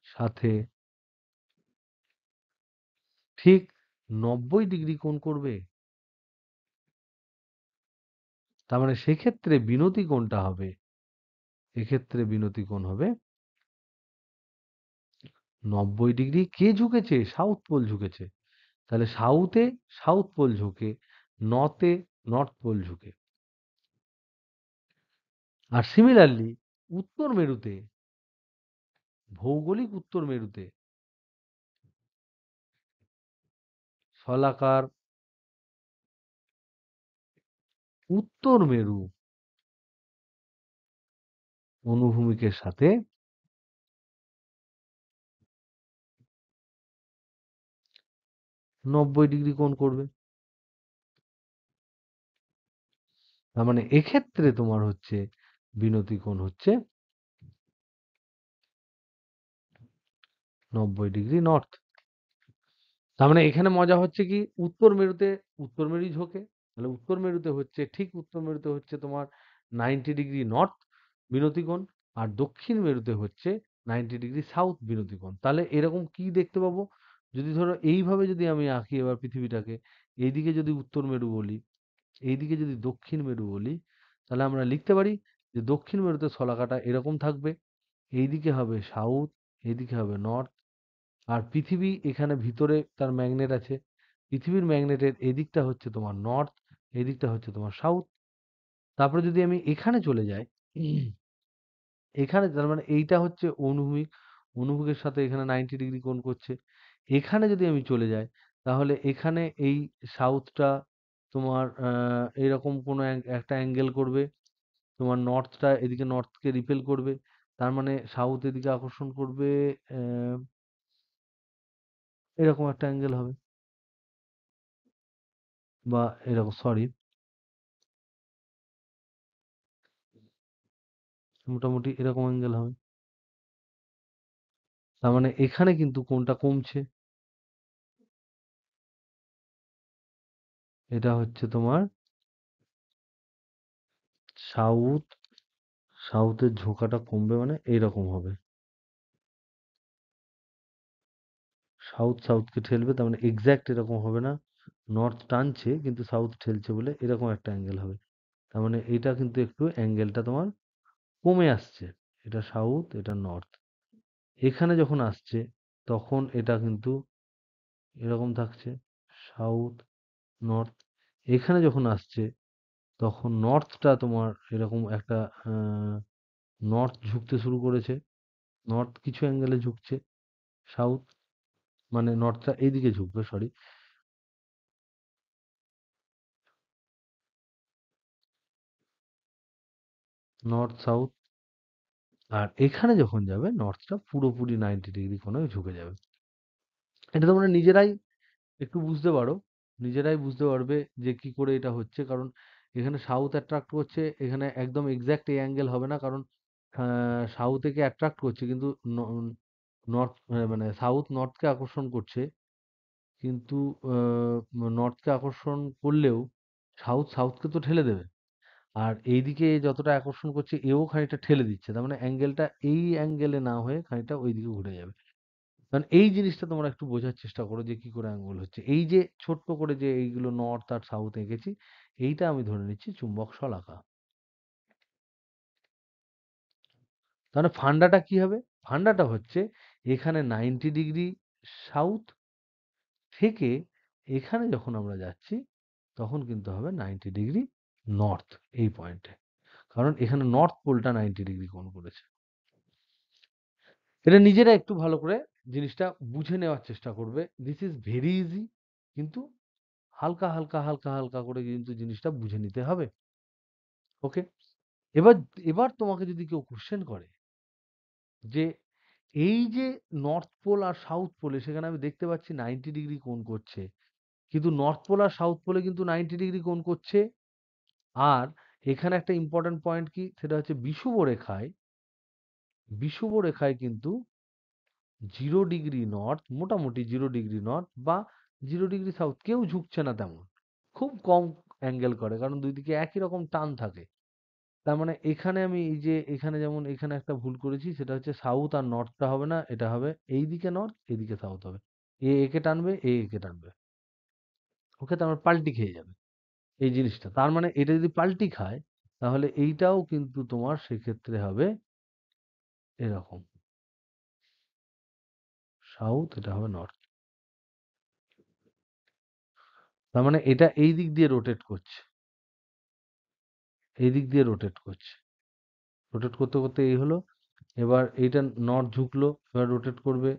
সাথে ঠিক 90 ডিগ্রি কোণ করবে। তার মানে সেক্ষেত্রে বিনতি কোণটা হবে, এক্ষেত্রে বিনতি কোণ হবে 90 ডিগ্রি। কে ঝুঁকেছে? সাউথ পোল ঝুঁকেছে। তাহলে সাউথে সাউথ পোল ঝুঁকে, নর্থে নর্থ পোল ঝুঁকে। আর সিমিলারলি উত্তর মেরুতে, ভৌগোলিক উত্তর মেরুতে শলাকার উত্তর মেরু অনুভূমিকের সাথে 90 ডিগ্রি কোণ করবে। তার মানে এক্ষেত্রে তোমার হচ্ছে বিনতি কোণ হচ্ছে 90 ডিগ্রি নর্থ। তার মানে এখানে মজা হচ্ছে কি, উত্তর মেরুতে উত্তর মেরুই ঝোঁকে, তাহলে উত্তর মেরুতে হচ্ছে, ঠিক উত্তর মেরুতে হচ্ছে তোমার 90 ডিগ্রি নর্থ বিনতি কোণ, আর দক্ষিণ মেরুতে হচ্ছে 90 ডিগ্রি সাউথ বিনতি কোণ। তাহলে এরকম কি দেখতে পাবো? যদি ধরো এইভাবে যদি আমি আঁকি এবার পৃথিবীটাকে, এইদিকে যদি উত্তর মেরু বলি, এইদিকে যদি দক্ষিণ মেরু বলি, তাহলে আমরা লিখতে পারি যে দক্ষিণ মেরুতে শলাকাটা এরকম থাকবে, এইদিকে হবে সাউথ, এইদিকে হবে নর্থ, আর পৃথিবী এখানে ভিতরে তার ম্যাগনেট আছে, পৃথিবীর ম্যাগনেটের এদিকটা হচ্ছে তোমার নর্থ, এদিকটা হচ্ছে তোমার সাউথ। তারপরে যদি আমি এখানে চলে যাই, এখানে তার মানে এইটা হচ্ছে অনুভূমিক, অনুভূমিকের সাথে এখানে 90 ডিগ্রি কোণ করছে। এখানে যদি আমি চলে যাই, তাহলে এখানে এই সাউথটা তোমার এইরকম কোনো একটা অ্যাঙ্গেল করবে, তোমার নর্থটা এদিকে নর্থকে রিপেল করবে, তার মানে সাউথ এদিকে আকর্ষণ করবে, এরকম একটা অ্যাঙ্গেল হবে, বা এরকম, সরি, মোটামুটি এরকম অ্যাঙ্গেল হবে। তার মানে এখানে কিন্তু কোণটা কমছে, এটা হচ্ছে তোমার সাউথ, সাউথের ঝোঁকাটা কমবে, মানে এইরকম হবে, সাউথ সাউথকে ঠেলবে, তার মানে এক্সাক্ট এরকম হবে না, নর্থ টানছে কিন্তু সাউথ ঠেলছে বলে এরকম একটা অ্যাঙ্গেল হবে। তার মানে এটা কিন্তু একটু অ্যাঙ্গেলটা তোমার কমে আসছে। এটা সাউথ, এটা নর্থ। এখানে যখন আসছে তখন এটা কিন্তু এরকম থাকছে, সাউথ, নর্থ। এখানে যখন আসছে তখন নর্থটা তোমার এরকম একটা নর্থ ঝুঁকতে শুরু করেছে। নর্থ কিছু অ্যাঙ্গেলে ঝুঁকছে, সাউথ মানে নর্থটা এইদিকে ঝুঁকবে, সরি। North, south. আর এখানে যখন যাবে নর্থটা পুরোপুরি 90 ডিগ্রি কোণে ঝুঁকে যাবে। এটা তোমরা নিজেরাই একটু বুঝতে পারো, নিজেরাই বুঝতে পারবে যে কি করে এটা হচ্ছে। কারণ এখানে সাউথ অ্যাট্রাক্ট করছে, এখানে একদম এক্সাক্ট এই অ্যাঙ্গেল হবে না। কারণ সাউথ একে অ্যাট্রাক্ট করছে কিন্তু নর্থ মানে সাউথ নর্থকে আকর্ষণ করছে। কিন্তু নর্থকে আকর্ষণ করলেও সাউথ সাউথকে তো ঠেলে দেবে। আর এইদিকে যতটা আকর্ষণ করছে এও খানিকটা ঠেলে দিচ্ছে। তার মানে অ্যাঙ্গেলটা এই অ্যাঙ্গেলে না হয়ে খানিকটা ওইদিকে ঘুরে যাবে। কারণ এই জিনিসটা তোমরা একটু বোঝার চেষ্টা করো যে কি করে আঙ্গুল হচ্ছে। এই যে ছোট্ট করে যে এইগুলো নর্থ আর সাউথ এঁকেছি, এইটা আমি ধরে নিচ্ছি চুম্বক শলাকা। তাহলে ফান্ডাটা কি হবে? ফান্ডাটা হচ্ছে এখানে 90 ডিগ্রি সাউথ থেকে এখানে যখন আমরা যাচ্ছি তখন কিন্তু হবে 90 ডিগ্রি নর্থ এই পয়েন্টে। কারণ এখানে নর্থ পোলটা 90 ডিগ্রি কোণ করেছে। এটা নিজেরা একটু ভালো করে জিনিসটা বুঝে নেওয়ার চেষ্টা করবে। This is very easy. কিন্তু হালকা, হালকা, হালকা, হালকা করে কিন্তু জিনিসটা বুঝে নিতে হবে। ওকে? এবার এবার তোমাকে যদি কেউ কোয়েশ্চেন করে যে এই যে নর্থ পোল আর সাউথ পোলে সেখানে আমি দেখতে পাচ্ছি 90 ডিগ্রি কোণ করছে। কিন্তু নর্থ পোল আর সাউথ পোলে কিন্তু 90 ডিগ্রি কোণ করছে। আর এখানে একটা ইম্পোর্টেন্ট পয়েন্ট কি? সেটা হচ্ছে বিষুব রেখায় কিন্তু 0 ডিগ্রি নর্থ, মোটামুটি 0 ডিগ্রি নর্থ বা 0 ডিগ্রি সাউথ কেউ ঝুঁকছে না তেমন। খুব কম অ্যাঙ্গেল করে। কারণ ২ দিকে একই রকম টান থাকে। তার মানে এখানে আমি এই যে এখানে যেমন এখানে একটা ভুল করেছি, সেটা হচ্ছে সাউথ আর নর্থটা হবে না। এটা হবে এইদিকে নর্থ, এদিকে সাউথ হবে। একে টানবে, একে টানবে। ওকে? তার মানে পাল্টি খেয়ে যাবে এই জিনিসটা। তার মানে এটা যদি পাল্টি খায় তাহলে এইটাও কিন্তু তোমার সেক্ষেত্রে হবে এরকম। সাউথ, এটা হবে নর্থ। তার মানে এটা এই দিক দিয়ে রোটেট করছে। এই দিক দিয়ে রোটেট করছে। রোটেট করতে, করতে এই হলো। এবার এইটা নর্থ ঝুঁকলো, এবার রোটেট করবে।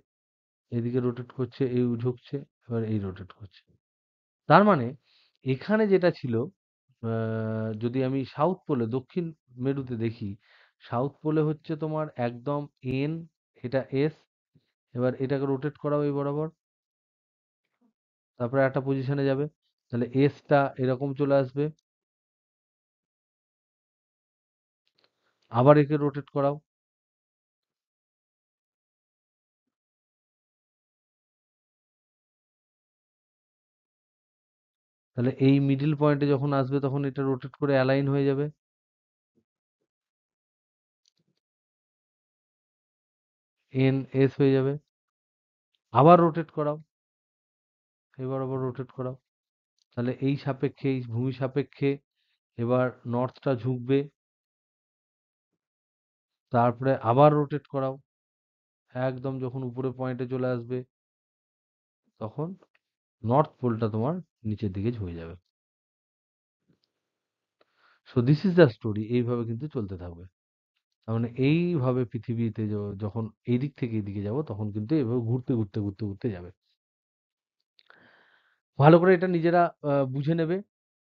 এদিকে রোটেট করছে, এই ঝুঁকছে, এবার এই রোটেট করছে। তার মানে এখানে যেটা ছিল, যদি আমি সাউথ পোলে দক্ষিণ মেরুতে দেখি, সাউথ পোলে হচ্ছে তোমার একদম এন, এটা এস। এবার এটাকে রোটেট করাও এই বরাবর। তারপরে একটা পজিশনে যাবে। তাহলে এসটা এরকম চলে আসবে। আবার একে রোটেট করাও। তাহলে এই মিডল পয়েন্টে যখন আসবে তখন এটা রোটেট করে অ্যালাইন হয়ে যাবে। এন এস হয়ে যাবে। আবার রোটেট করাও। এই বরাবর রোটেট করাও। তাহলে এই সাপেক্ষে, এই ভূমি সাপেক্ষে এবার নর্থটা ঝুঁকবে। তারপরে আবার রোটেট করাও। একদম যখন উপরের পয়েন্টে চলে আসবে তখন নর্থ পোলটা তোমার নিচের দিকে ঝুঁকে যাবে। So this is the story. এইভাবে কিন্তু চলতে থাকবে। তার মানে এইভাবে পৃথিবীতে যখন এই দিক থেকে এইদিকে যাব তখন কিন্তু এভাবে ঘুরতে, ঘুরতে, ঘুরতে, ঘুরতে যাবে। ভালো করে এটা নিজেরা বুঝে নেবে।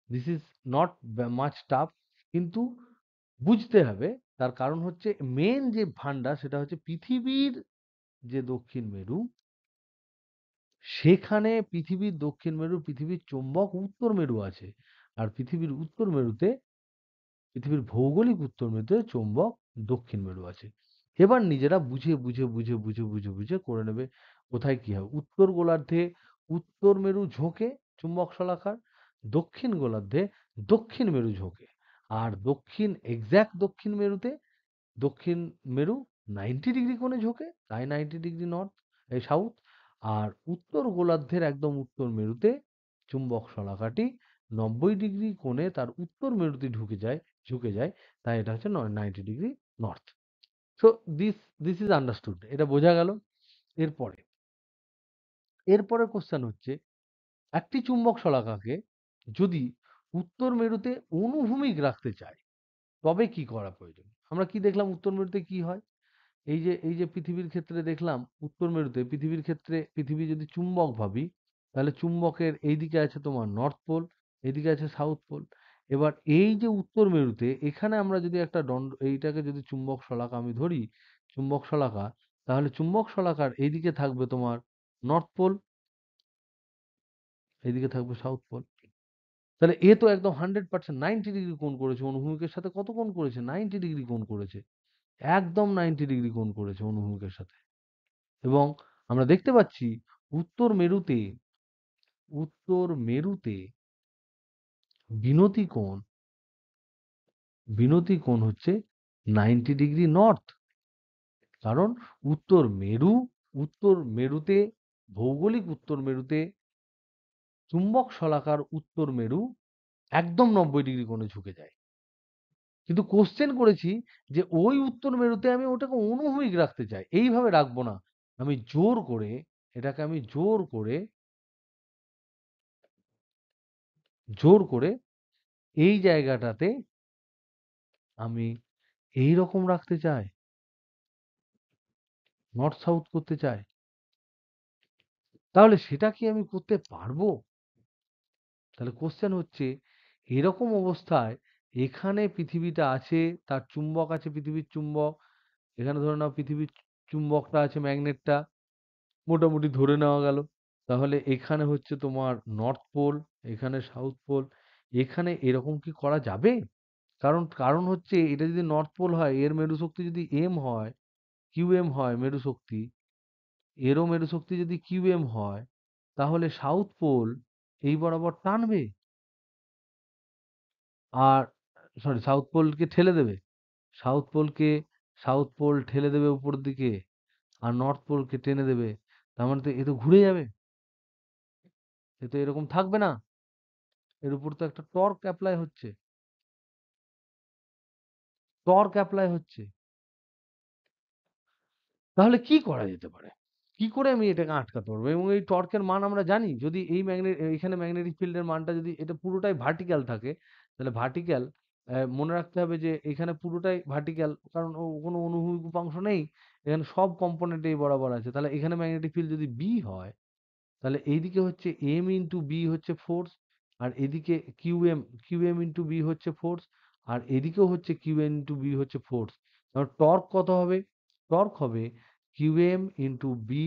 This is not much tough. কিন্তু বুঝতে হবে। তার কারণ হচ্ছে মেইন যে ফান্ডা সেটা হচ্ছে পৃথিবীর যে দক্ষিণ মেরু, সেখানে পৃথিবীর দক্ষিণ মেরু, পৃথিবীর চৌম্বক উত্তর মেরু আছে। আর পৃথিবীর উত্তর মেরুতে, পৃথিবীর ভৌগোলিক উত্তর মেরুতে চৌম্বক দক্ষিণ মেরু আছে। এবার নিজেরা বুঝে, বুঝে, বুঝে, বুঝে, বুঝে, বুঝে করে নেবে কোথায় কি হবে। উত্তর গোলার্ধে উত্তর মেরু ঝোঁকে চুম্বক শলাকার, দক্ষিণ গোলার্ধে দক্ষিণ মেরু ঝোঁকে। আর দক্ষিণ মেরুতে দক্ষিণ মেরু 90 ডিগ্রি কোণে ঝোঁকে, তাই 90 ডিগ্রি নর্থ এই সাউথ। আর উত্তর গোলার্ধের একদম উত্তর মেরুতে চুম্বক শলাকাটি 90 ডিগ্রি কোণে তার উত্তর মেরুতে ঝুঁকে যায়, তাই এটা হচ্ছে 90 degree north. So this is understood, এটা বোঝা গেল। এরপরে এরপরে কোশ্চেন হচ্ছে, একটি চুম্বক শলাকাকে যদি উত্তর মেরুতে অনুভূমিক রাখতে চায় তবে কি করা প্রয়োজন? আমরা কি দেখলাম উত্তর মেরুতে কি হয়? এই যে পৃথিবীর ক্ষেত্রে দেখলাম উত্তর মেরুতে, পৃথিবীর ক্ষেত্রে পৃথিবী যদি চুম্বক ভাবি, তাহলে চুম্বকের এইদিকে আছে তোমার নর্থ পোল, এইদিকে আছে সাউথ পোল। এবার এই যে উত্তর মেরুতে এখানে আমরা যদি একটা এইটাকে যদি চুম্বক শলাকা আমি ধরি, চুম্বক শলাকা, তাহলে চুম্বক শলাকার এইদিকে থাকবে তোমার নর্থ পোল, এইদিকে থাকবে সাউথ পোল। তাহলে এ তো একদম 100% 90 ডিগ্রি কোণ করেছে, অনুভূমিকের সাথে কত কোণ করেছে? 90 ডিগ্রি কোণ করেছে, একদম 90 ডিগ্রি কোণ করেছে অনুভূমিকের সাথে। এবং আমরা দেখতে পাচ্ছি উত্তর মেরুতে উত্তর মেরুতে বিনতি কোণ হচ্ছে 90 ডিগ্রি নর্থ। কারণ উত্তর মেরুতে ভৌগোলিক উত্তর মেরুতে চুম্বক শলাকার উত্তর মেরু একদম 90 ডিগ্রি কোণে ঝুঁকে যায়। কিন্তু কোশ্চেন করেছি যে ওই উত্তর মেরুতে আমি ওটাকে অনুভূমিক রাখতে চাই, এইভাবে রাখবো না, আমি জোর করে এই জায়গাটাতে আমি এই রকম রাখতে চাই, নর্থ সাউথ করতে চাই। তাহলে সেটা কি আমি করতে পারবো? তাহলে কোশ্চেন হচ্ছে, এরকম অবস্থায় এখানে পৃথিবীটা আছে, তার চুম্বক আছে, পৃথিবীর চুম্বক, এখানে ধরে নাও পৃথিবীর চুম্বকটা আছে, ম্যাগনেটটা মোটামুটি ধরে নেওয়া গেল। তাহলে এখানে হচ্ছে তোমার নর্থ পোল, এখানে সাউথ পোল, এখানে এরকম কি করা যাবে? কারণ হচ্ছে এটা যদি নর্থ পোল হয়, এর মেরু শক্তি যদি এম হয়, কিউএম হয় মেরু শক্তি, এরও মেরু শক্তি যদি কিউএম হয়, তাহলে সাউথ পোল এই বরাবর টানবে, আর সাউথ পোলকে ঠেলে দেবে, সাউথ পোলকে সাউথ পোল ঠেলে দেবে উপরের দিকে, আর নর্থ পোলকে টেনে দেবে। তার মানে তো এ তো ঘুরে যাবে, এ তো এরকম থাকবে না, এর উপর তো একটা টর্ক অ্যাপ্লাই হচ্ছে। তাহলে কি করা যেতে পারে? কি করে আমি এটাকে আটকাতে পারবো? এবং এই টর্কের মান আমরা জানি, যদি এখানে ম্যাগনেটিক ফিল্ডের মানটা যদি এটা পুরোটাই ভার্টিক্যাল থাকে, তাহলে ভার্টিক্যাল, মনে রাখতে হবে যে এখানে পুরোটাই ভার্টিক্যাল, কারণ কোনো অনুভূমিক উপাংশ নেই, এখানে সব কম্পোনেন্ট এই বরাবর আছে। তাহলে এখানে ম্যাগনেটিক ফিল্ড যদি বি হয়, তাহলে এইদিকে হচ্ছে এম ইন্টু বি হচ্ছে ফোর্স, আর এদিকে কিউএম ইন্টু বি হচ্ছে ফোর্স, আর এদিকেও হচ্ছে কিউএম ইন্টু বি হচ্ছে ফোর্স। টর্ক কত হবে? টর্ক হবে কিউএম ইন্টু বি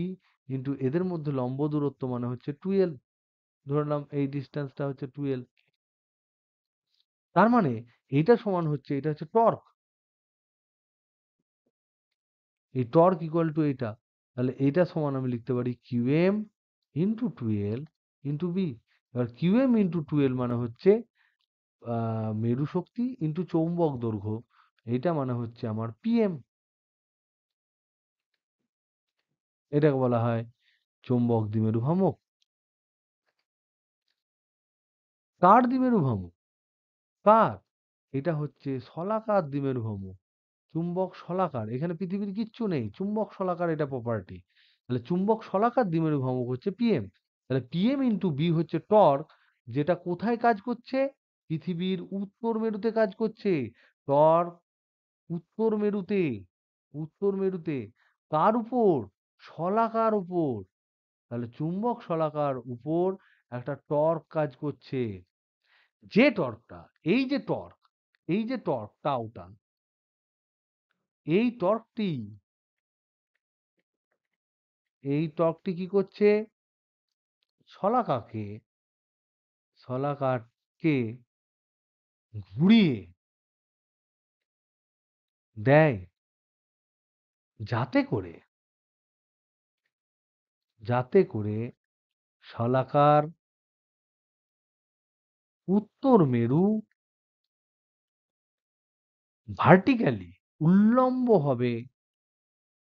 ইন্টু এদের মধ্যে লম্ব দূরত্ব মানে হচ্ছে 12, ধরলাম এই ডিস্টেন্সটা হচ্ছে 12। তার মানে এটা হচ্ছে টর্ক, এই টর্ক ইকুয়াল টু এটা। তাহলে এটা সমান আমি লিখতে পারি কিউএম ইন্টু 12 ইন্টু বি। এবার কিউএম ইন্টু 12 মানে হচ্ছে মেরু শক্তি ইন্টু চৌম্বক দৈর্ঘ্য, এটা মানে হচ্ছে আমার পিএম। এটাকে বলা হয় চৌম্বক দ্বিমেরু ভ্রামক। কার দ্বিমেরু ভ্রামক? কার? এটা হচ্ছে শলাকার দ্বিমেরু ভ্রামক, চুম্বক শলাকার। এখানে পৃথিবীর কিচ্ছু নেই, চুম্বক শলাকার এটা প্রপার্টি। তাহলে চুম্বক শলাকার দ্বিমেরু ভ্রামক হচ্ছে পিএম। তাহলে পিএম ইন্টু বি হচ্ছে টর্ক, যেটা কোথায় কাজ করছে? পৃথিবীর উত্তর মেরুতে কাজ করছে। টর্ক উত্তর মেরুতে, উত্তর মেরুতে কার উপর? শলাকার উপর। তাহলে চুম্বক শলাকার উপর একটা টর্ক কাজ করছে, যে টর্কটা, এই যে টর্ক, টাউটা, এই টর্কটি কি করছে? শলাকাকে শলাকাকে ঘুরিয়ে দেয়, যাতে করে শলাকার উত্তর মেরু ভার্টিক্যালি,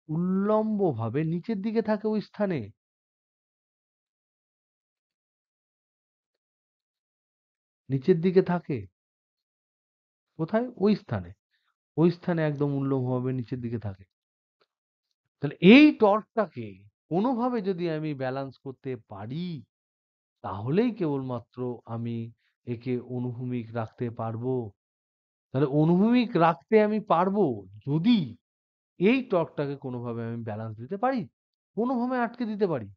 উল্লম্বভাবে নিচের দিকে থাকে ওই স্থানে। নিচের দিকে থাকে। কোথায়? ওই স্থানে একদম উল্লম্বভাবে নিচের দিকে থাকে। তাহলে এই টর্কটাকে কোনোভাবে যদি আমি ব্যালান্স করতে পারি, তাহলেই কেবলমাত্র আমি একে অনুভূমিক রাখতে পারবো। তাহলে অনুভূমিক রাখতে আমি পারবো যদি এই টর্কটাকে কোনোভাবে আমি ব্যালান্স দিতে পারি, কোনোভাবে আটকে দিতে পারি।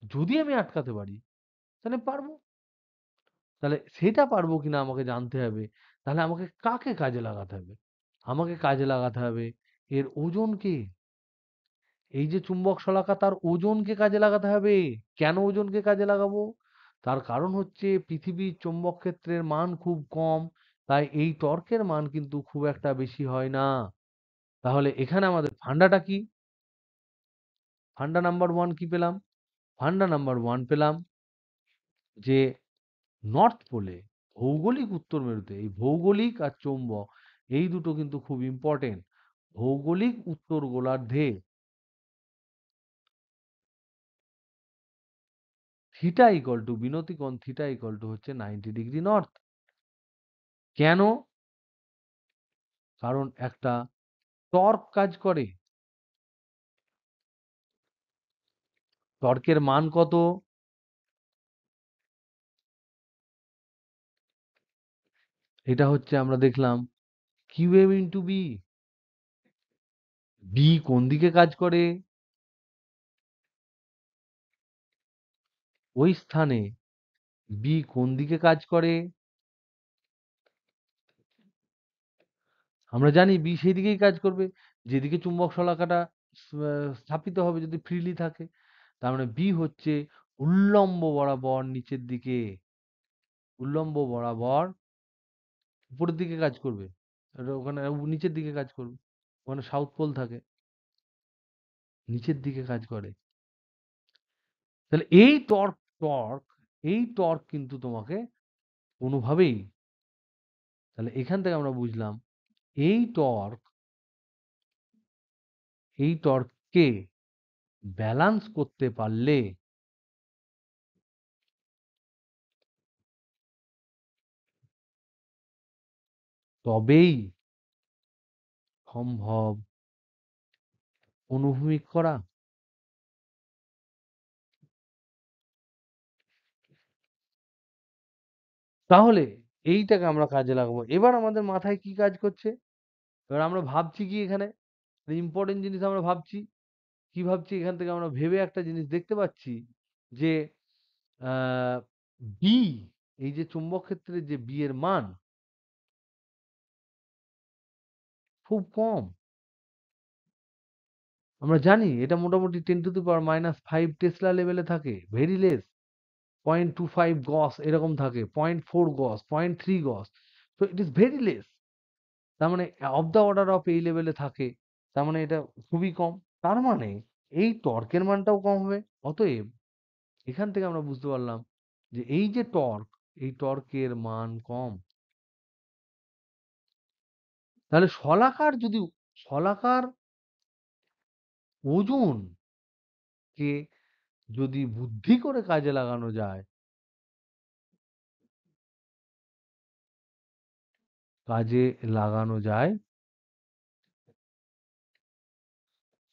যদি আমি আটকাতে পারি তাহলে পারবো। তাহলে সেটা পারবো কিনা আমাকে জানতে হবে। তাহলে আমাকে কাকে কাজে লাগাতে হবে? আমাকে কাজে লাগাতে হবে এর ওজনকে। এই যে চুম্বক শলাকা, তার ওজনকে কাজে লাগাতে হবে। কেন ওজনকে কাজে লাগাবো? তার কারণ হচ্ছে পৃথিবীর চৌম্বক ক্ষেত্রের মান খুব কম, তাই এই টর্কের মান কিন্তু খুব একটা বেশি হয় না। তাহলে এখানে আমাদের ফান্ডাটা কি? ফান্ডা নাম্বার ওয়ান কি পেলাম? ফান্ডা নাম্বার ওয়ান পেলাম যে নর্থ পোলে, ভৌগোলিক উত্তর মেরুতে, এই ভৌগোলিক আর চৌম্বক এই দুটো কিন্তু খুব ইম্পর্টেন্ট। ভৌগোলিক উত্তর গোলার্ধে থিটা ইকুয়াল টু, বিনতি কোণ থিটা ইকুয়াল টু হচ্ছে 90 ডিগ্রি নর্থ। কেন? কারণ একটা টর্ক কাজ করে। টর্কের মান কত? এটা হচ্ছে আমরা দেখলাম Q M into B. B কোন দিকে কাজ করে? ওই স্থানে বি কোন দিকে কাজ করে? আমরা জানি বি সেই দিকেই কাজ করবে যেদিকে চুম্বক শলাকাটা স্থাপিত হবে, যদি ফ্রিলি থাকে। তার মানে বি হচ্ছে উল্লম্ব বরাবর নিচের দিকে, উল্লম্ব বরাবর উপরের দিকে কাজ করবে। আর ওখানে নিচের দিকে কাজ করবে। ওখানে সাউথ পোল থাকে, নিচের দিকে কাজ করে। তাহলে এই টর্ক কিন্তু তোমাকে কোনোভাবেই, তাহলে এখান থেকে আমরা বুঝলাম এই টর্ক এই টর্ককে ব্যালান্স করতে পারলে তবেই সম্ভব অনুভূমিক করা। তাহলে এইটাকে আমরা কাজে লাগাবো। এবার আমাদের মাথায় কি কাজ করছে? এবার আমরা ভাবছি কি এখানে? ইম্পর্টেন্ট জিনিস আমরা ভাবছি। কি ভাবছি? এখান থেকে আমরা ভেবে একটা জিনিস দেখতে পাচ্ছি যে আহ, বি, এই যে চুম্বক ক্ষেত্রে যে বি এর মান খুব কম। আমরা জানি এটা মোটামুটি 10⁻⁻5 টেসলা লেভেলে থাকে, ভেরি লেস। 0.25 গস এরকম থাকে, 0.4 গস, 0.3 গস। তো ইট ইজ ভেরি লেস। তার মানে অফ দ্য অর্ডার অফ এই লেভেলে থাকে। তার মানে এটা খুবই কম। তার মানে এই টর্কের মানটাও কম হবে। অতএব এখান থেকে আমরা বুঝতে পারলাম যে এই যে টর্ক, এই টর্কের মান কম। তাহলে শলাকার ওজনকে যদি বুদ্ধি করে কাজে লাগানো যায়, কাজে লাগানো যায়,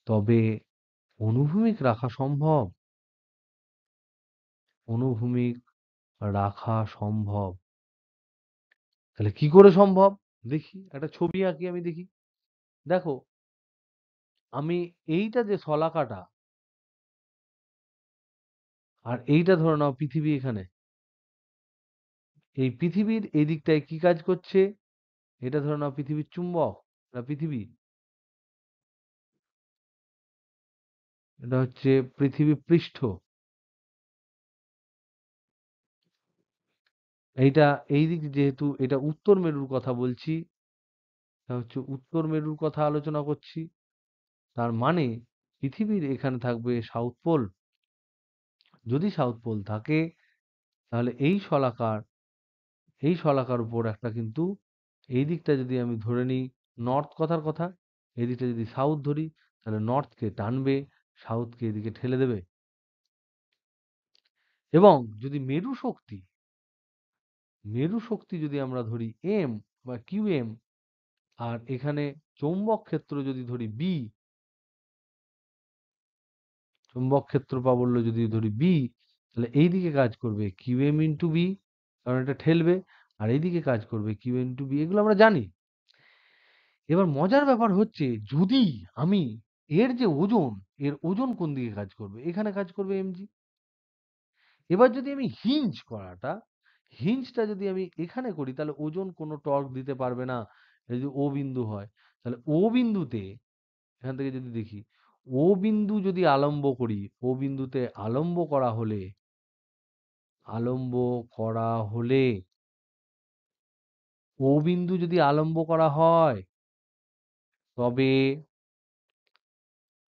তবে অনুভূমিক রাখা সম্ভব। অনুভূমিক রাখা সম্ভব। তাহলে কি করে সম্ভব? দেখি একটা ছবি আঁকি, আমি দেখি। দেখো, আমি এইটা যে শলাকাটা, আর এইটা ধরে নাও পৃথিবী এখানে। এই পৃথিবীর এই দিকটায় কি কাজ করছে? এটা ধরে নাও পৃথিবীর চুম্বক, না পৃথিবী। এটা হচ্ছে পৃথিবী পৃষ্ঠ। এইটা এই দিক, যেহেতু এটা উত্তর মেরুর কথা বলছি, এটা হচ্ছে উত্তর মেরুর কথা আলোচনা করছি। তার মানে পৃথিবীর এখানে থাকবে সাউথ পোল। যদি সাউথ পোল থাকে তাহলে এই শলাকার উপর একটা কিন্তু, এই দিকটা যদি আমি ধরে নিই নর্থ, কথার কথা, এই দিকটা যদি সাউথ ধরি, তাহলে নর্থকে টানবে, সাউথকে এদিকে ঠেলে দেবে। এবং যদি মেরু শক্তি মেরু শক্তি যদি আমরা ধরি এম বা কিউএম, আর এখানে চৌম্বক ক্ষেত্র যদি ধরি বি, চুম্বক ক্ষেত্র প্রাবল্য যদি ধরি বি, তাহলে এইদিকে কাজ করবে কিউএম ইন্টু বি, কারণ এটা ঠেলবে, আর এইদিকে কাজ করবে কিউ ইন্টু বি। এগুলো আমরা জানি। এবার মজার ব্যাপার হচ্ছে, যদি আমি এর যে ওজন, এর ওজন কোন দিকে কাজ করবে? এখানে কাজ করবে এমজি। এবার যদি আমি হিঞ্জটা যদি আমি এখানে করি, তাহলে ওজন কোনো টর্ক দিতে পারবে না। যদি ও বিন্দু হয়, তাহলে ও বিন্দুতে, এখান থেকে যদি দেখি, ও বিন্দু যদি আলম্ব করি, ও বিন্দুতে আলম্ব করা হলে ও বিন্দু যদি আলম্ব করা হয়, তবে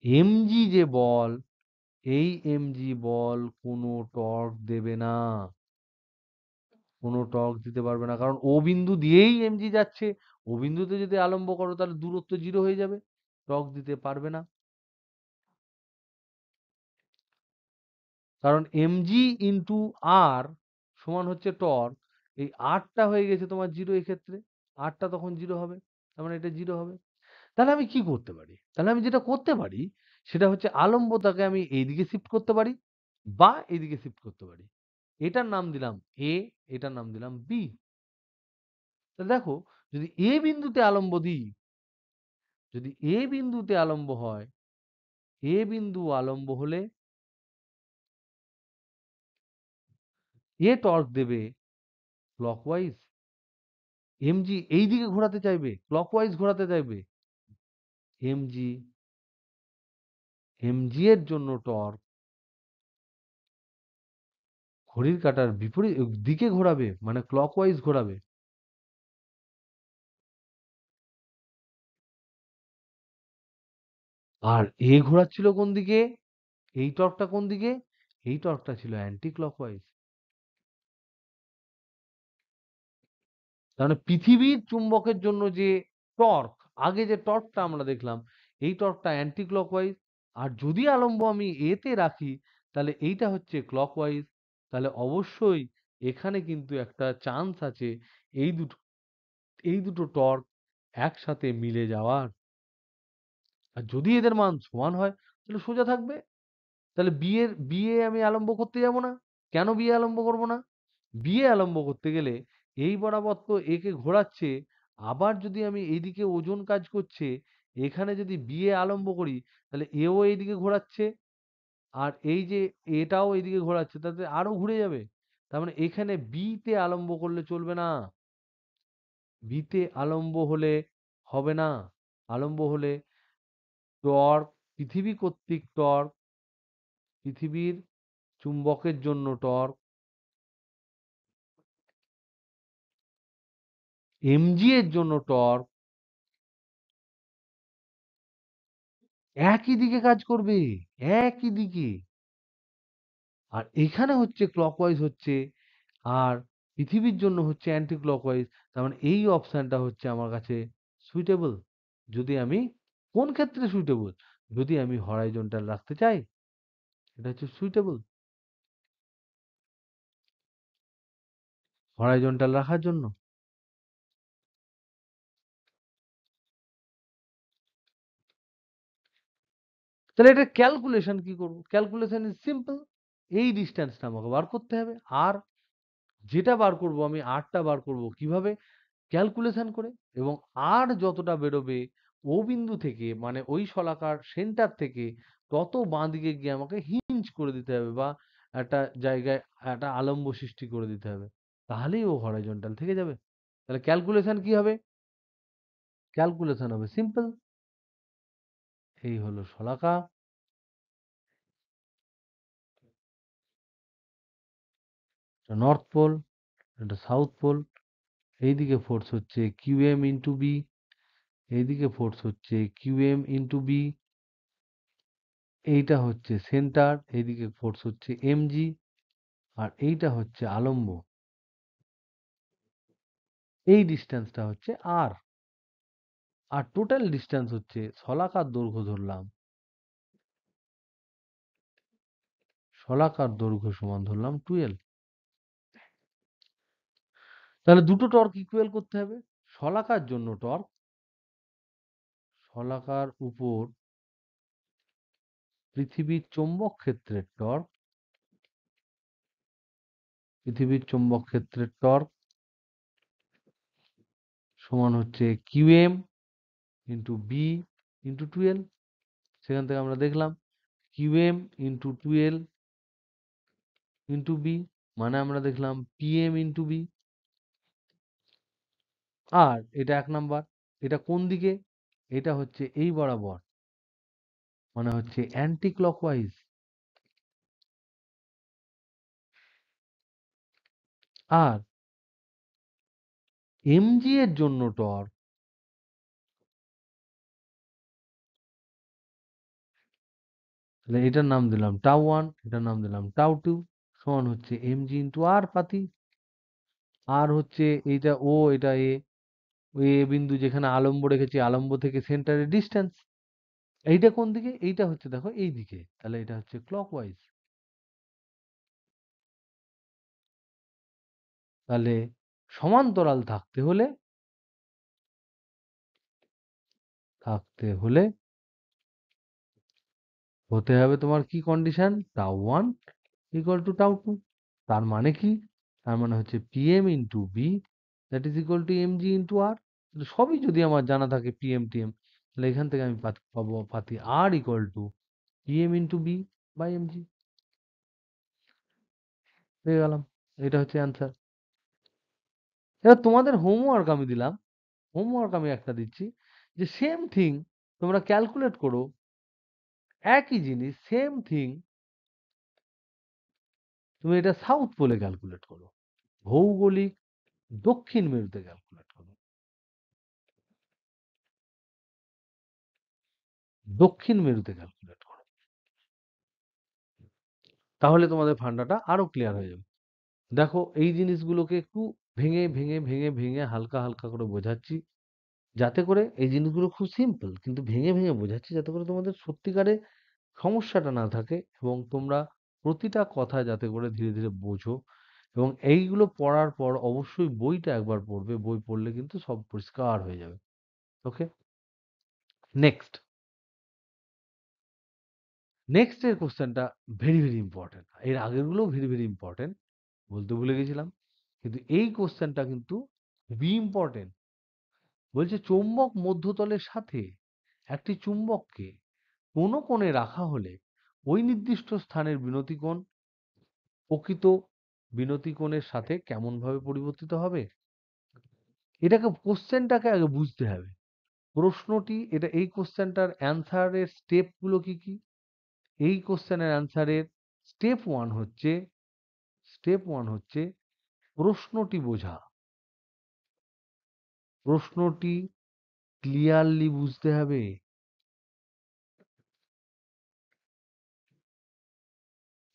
এমজি যে বল, এই এমজি বল কোনো টর্ক দেবে না, কোনো টর্ক দিতে পারবে না, কারণ ও বিন্দু দিয়েই এমজি যাচ্ছে। ও বিন্দুতে যদি আলম্ব করো, তাহলে দূরত্ব জিরো হয়ে যাবে, টর্ক দিতে পারবে না। কারণ এমজি ইন্টু আর সমান হচ্ছে টর্ক। এই আরটা হয়ে গেছে তোমার জিরো, এক্ষেত্রে আরটা তখন জিরো হবে, তার মানে এটা জিরো হবে। তাহলে আমি কি করতে পারি? তাহলে আমি যেটা করতে পারি, সেটা হচ্ছে আলম্বটাকে আমি এইদিকে শিফট করতে পারি বা এইদিকে শিফট করতে পারি। এটার নাম দিলাম এ, এটার নাম দিলাম বি। তাহলে দেখো, যদি এ বিন্দুতে আলম্ব দিই, যদি এ বিন্দুতে আলম্ব হয়, এ বিন্দু আলম্ব হলে এ টর্ক দেবে ক্লকওয়াইজ, এমজি এইদিকে ঘোরাতে চাইবে, ক্লকওয়াইজ ঘোরাতে চাইবে। এমজি এমজি এর জন্য টর্ক ঘড়ির কাঁটার বিপরীত দিকে ঘোরাবে, মানে ক্লকওয়াইজ ঘোরাবে। আর এ ঘোরাচ্ছিল কোন দিকে? এই টর্কটা কোন দিকে? এই টর্কটা ছিল অ্যান্টি ক্লকওয়াইজ। তার মানে পৃথিবীর চুম্বকের জন্য যে টর্ক, আগে যে টর্কটা আমরা দেখলাম, এই টর্কটা অ্যান্টি ক্লকওয়াইজ। আর যদি আলম্ব আমি এতে রাখি, তাহলে এইটা হচ্ছে ক্লকওয়াইজ। তাহলে অবশ্যই এখানে কিন্তু একটা চান্স আছে এই দুটো এই দুটো টর্ক একসাথে মিলে যাওয়ার। আর যদি এদের মান সমান হয়, তাহলে সোজা থাকবে। তাহলে বিয়ে আমি আলম্ব করতে যাব না। কেন বিয়ে আলম্ব করব না? বিয়ে আলম্ব করতে গেলে এই বরাবর তো একে ঘোরাচ্ছে, আবার যদি আমি এইদিকে ওজন কাজ করছে, এখানে যদি বিয়ে আলম্ব করি, তাহলে এও এইদিকে ঘোরাচ্ছে, আর এই যে এটাও এইদিকে ঘোরাচ্ছে, তাতে আরো ঘুরে যাবে। তার মানে এখানে বি তে আলম্ব করলে চলবে না। বি তে আলম্ব হলে হবে না। আলম্ব হলে টর্ক, পৃথিবী কর্তৃক টর্ক, পৃথিবীর চুম্বকের জন্য টর্ক, এমজি এর জন্য টর্ক একই দিকে কাজ করবে, একই দিকে। আর এখানে হচ্ছে ক্লকওয়াইজ হচ্ছে, আর পৃথিবীর জন্য হচ্ছে অ্যান্টি ক্লকওয়াইজ। তার মানে এই অপশনটা হচ্ছে আমার কাছে সুইটেবল। যদি আমি, কোন ক্ষেত্রে সুইটেবল? যদি আমি হরাইজন্টাল রাখতে চাই, এটা হচ্ছে সুইটেবল হরাইজন্টাল রাখার জন্য। তাহলে এটা ক্যালকুলেশন কি করব? Calculation is simple. এই ডিসটেন্সটা আমাকে বার করতে হবে। আর যেটা বার করব, আমি আরটা বার করব কিভাবে? ক্যালকুলেশন করে। এবং আর যতটা বেরোবে ও বিন্দু থেকে, মানে ওই শলাকার সেন্টার থেকে, তত বাঁ দিকে গিয়ে আমাকে হিঞ্জ করে দিতে হবে, বা একটা জায়গায় একটা আলম্ব সৃষ্টি করে দিতে হবে। তাহলেই ও হরাইজন্টাল থেকে যাবে। তাহলে ক্যালকুলেশন কি হবে? ক্যালকুলেশন হবে সিম্পল। এই হলো শলাকা, এটা নর্থ পোল, এটা সাউথ পোল। এইদিকে ফোর্স হচ্ছে কিউএম ইন্টু বি, এইদিকে ফোর্স হচ্ছে কিউএম ইন্টু বি। এইটা হচ্ছে সেন্টার, এইদিকে ফোর্স হচ্ছে এমজি, আর এইটা হচ্ছে আলম্ব। এই ডিস্টেন্সটা হচ্ছে আর। আর টোটাল ডিস্টেন্স হচ্ছে, শলাকার দৈর্ঘ্য ধরলাম, শলাকার দৈর্ঘ্য সমান ধরলাম 12। তাহলে দুটো টর্ক ইকুয়াল করতে হবে। শলাকার জন্য টর্ক, শলাকার উপর পৃথিবীর চৌম্বক ক্ষেত্রের টর্ক, পৃথিবীর চৌম্বক ক্ষেত্রের টর্ক সমান হচ্ছে QM into B into twelve. সেখান থেকে আমরা দেখলাম QM into twelve into B, মানে আমরা দেখলাম পিএম ইন্টু বি। আর এটা 1 নাম্বার। এটা কোন দিকে? এটা হচ্ছে এই বরাবর, মানে হচ্ছে অ্যান্টি ক্লকওয়াইজ। আর এমজি এর জন্য টর্ক, তাহলে এটার নাম দিলাম টাউ ওয়ান, এটার নাম দিলাম টাউ টু, সমান হচ্ছে এমজি ইন্টু আর পাতি। আর হচ্ছে এইটা ও, এটা এ, ওই এ বিন্দু যেখানে আলম্ব রেখেছি, আলম্ব থেকে সেন্টারের ডিস্টেন্স। এইটা কোন দিকে? এইটা হচ্ছে দেখো এই দিকে, তাহলে এটা হচ্ছে ক্লকওয়াইজ। তাহলে সমান্তরাল থাকতে হলে হতে হবে তোমার কি condition? Tau one equal to tau two. তার মানে কি? তার মানে হচ্ছে PM into B that is equal to MG into R. সবই যদি আমার জানা থাকে পিএম টিএম, তাহলে এখান থেকে আমি পাবো পাতি R equal to PM into B by MG. পেয়ে গেলাম, এটা হচ্ছে অ্যান্সার। এবার তোমাদের হোমওয়ার্ক আমি দিলাম, হোমওয়ার্ক আমি একটা দিচ্ছি, যে সেম থিং তোমরা ক্যালকুলেট করো, একই জিনিস সেম থিং তুমি এটা সাউথ পোলে ক্যালকুলেট করো, ভৌগোলিক দক্ষিণ মেরুতে ক্যালকুলেট করো, দক্ষিণ মেরুতে ক্যালকুলেট করো, তাহলে তোমাদের ফান্ডাটা আরো ক্লিয়ার হয়ে যাবে। দেখো এই জিনিসগুলোকে একটু ভেঙে ভেঙে ভেঙে ভেঙে হালকা হালকা করে বোঝাচ্ছি, যাতে করে এই জিনিসগুলো খুব সিম্পল কিন্তু ভেঙে ভেঙে বোঝাচ্ছি, যাতে করে তোমাদের সত্যিকারে সমস্যাটা না থাকে এবং তোমরা প্রতিটা কথা যাতে করে ধীরে ধীরে বোঝো। এবং এইগুলো পড়ার পর অবশ্যই বইটা একবার পড়বে, বই পড়লে কিন্তু সব পরিষ্কার হয়ে যাবে। ওকে, নেক্সট। নেক্সট এর কোশ্চেনটা ভেরি ভেরি ইম্পর্টেন্ট, এর আগেরগুলো ভেরি ভেরি ইম্পর্টেন্ট, বলতে ভুলে গেছিলাম, কিন্তু এই কোশ্চেনটা কিন্তু খুবই ইম্পর্টেন্ট। বলছে চৌম্বক মধ্যতলের সাথে একটি চুম্বককে কোনো কোণে রাখা হলে ওই নির্দিষ্ট স্থানের বিনতিকোণ প্রকৃত বিনতিকোণের সাথে কেমন ভাবে পরিবর্তিত হবে। এটাকে কোশ্চেনটাকে আগে বুঝতে হবে। প্রশ্নটি এটা, এই কোশ্চেনটার অ্যান্সারের স্টেপ গুলো কি কি? এই কোশ্চেনের অ্যান্সারের স্টেপ ওয়ান হচ্ছে প্রশ্নটি বোঝা, প্রশ্নটি ক্লিয়ারলি বুঝতে হবে।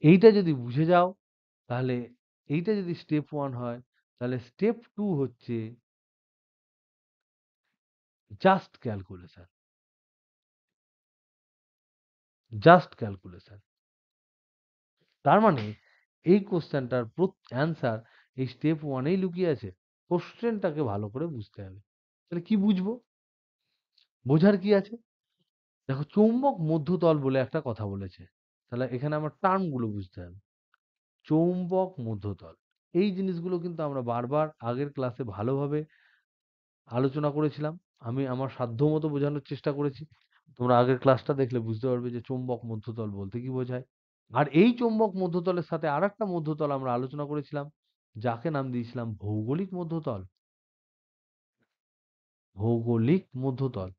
এইটা যদি বুঝে যাও, তাহলে এইটা যদি স্টেপ ওয়ান হয়, তাহলে স্টেপ টু হচ্ছে জাস্ট ক্যালকুলেশন, জাস্ট ক্যালকুলেশন। তার মানে এই কোশ্চেনটার অ্যান্সার এই স্টেপ ওয়ানেই লুকিয়ে আছে। কোশ্চেনটাকে ভালো করে বুঝতে হবে। তাহলে কি বুঝবো? বোঝার কি আছে? দেখো চৌম্বক মধ্যতল বলে একটা কথা বলেছে, তাহলে এখানে আমার টার্ম গুলো বুঝতে হবে। চৌম্বক মধ্যতল, এই জিনিসগুলো কিন্তু আমরা বারবার আগের ক্লাসে ভালোভাবে আলোচনা করেছিলাম। আমি আমার সাধ্যমতো বোঝানোর চেষ্টা করেছি। তোমরা আগের ক্লাসটা দেখলে বুঝতে পারবে যে চৌম্বক মধ্যতল বলতে কি বোঝায়। আর এই চৌম্বক মধ্যতলের সাথে আরেকটা মধ্যতল আমরা আলোচনা করেছিলাম, যাকে নাম দিয়েছিলাম ভৌগোলিক মধ্যতল। ভৌগোলিক মধ্যতল।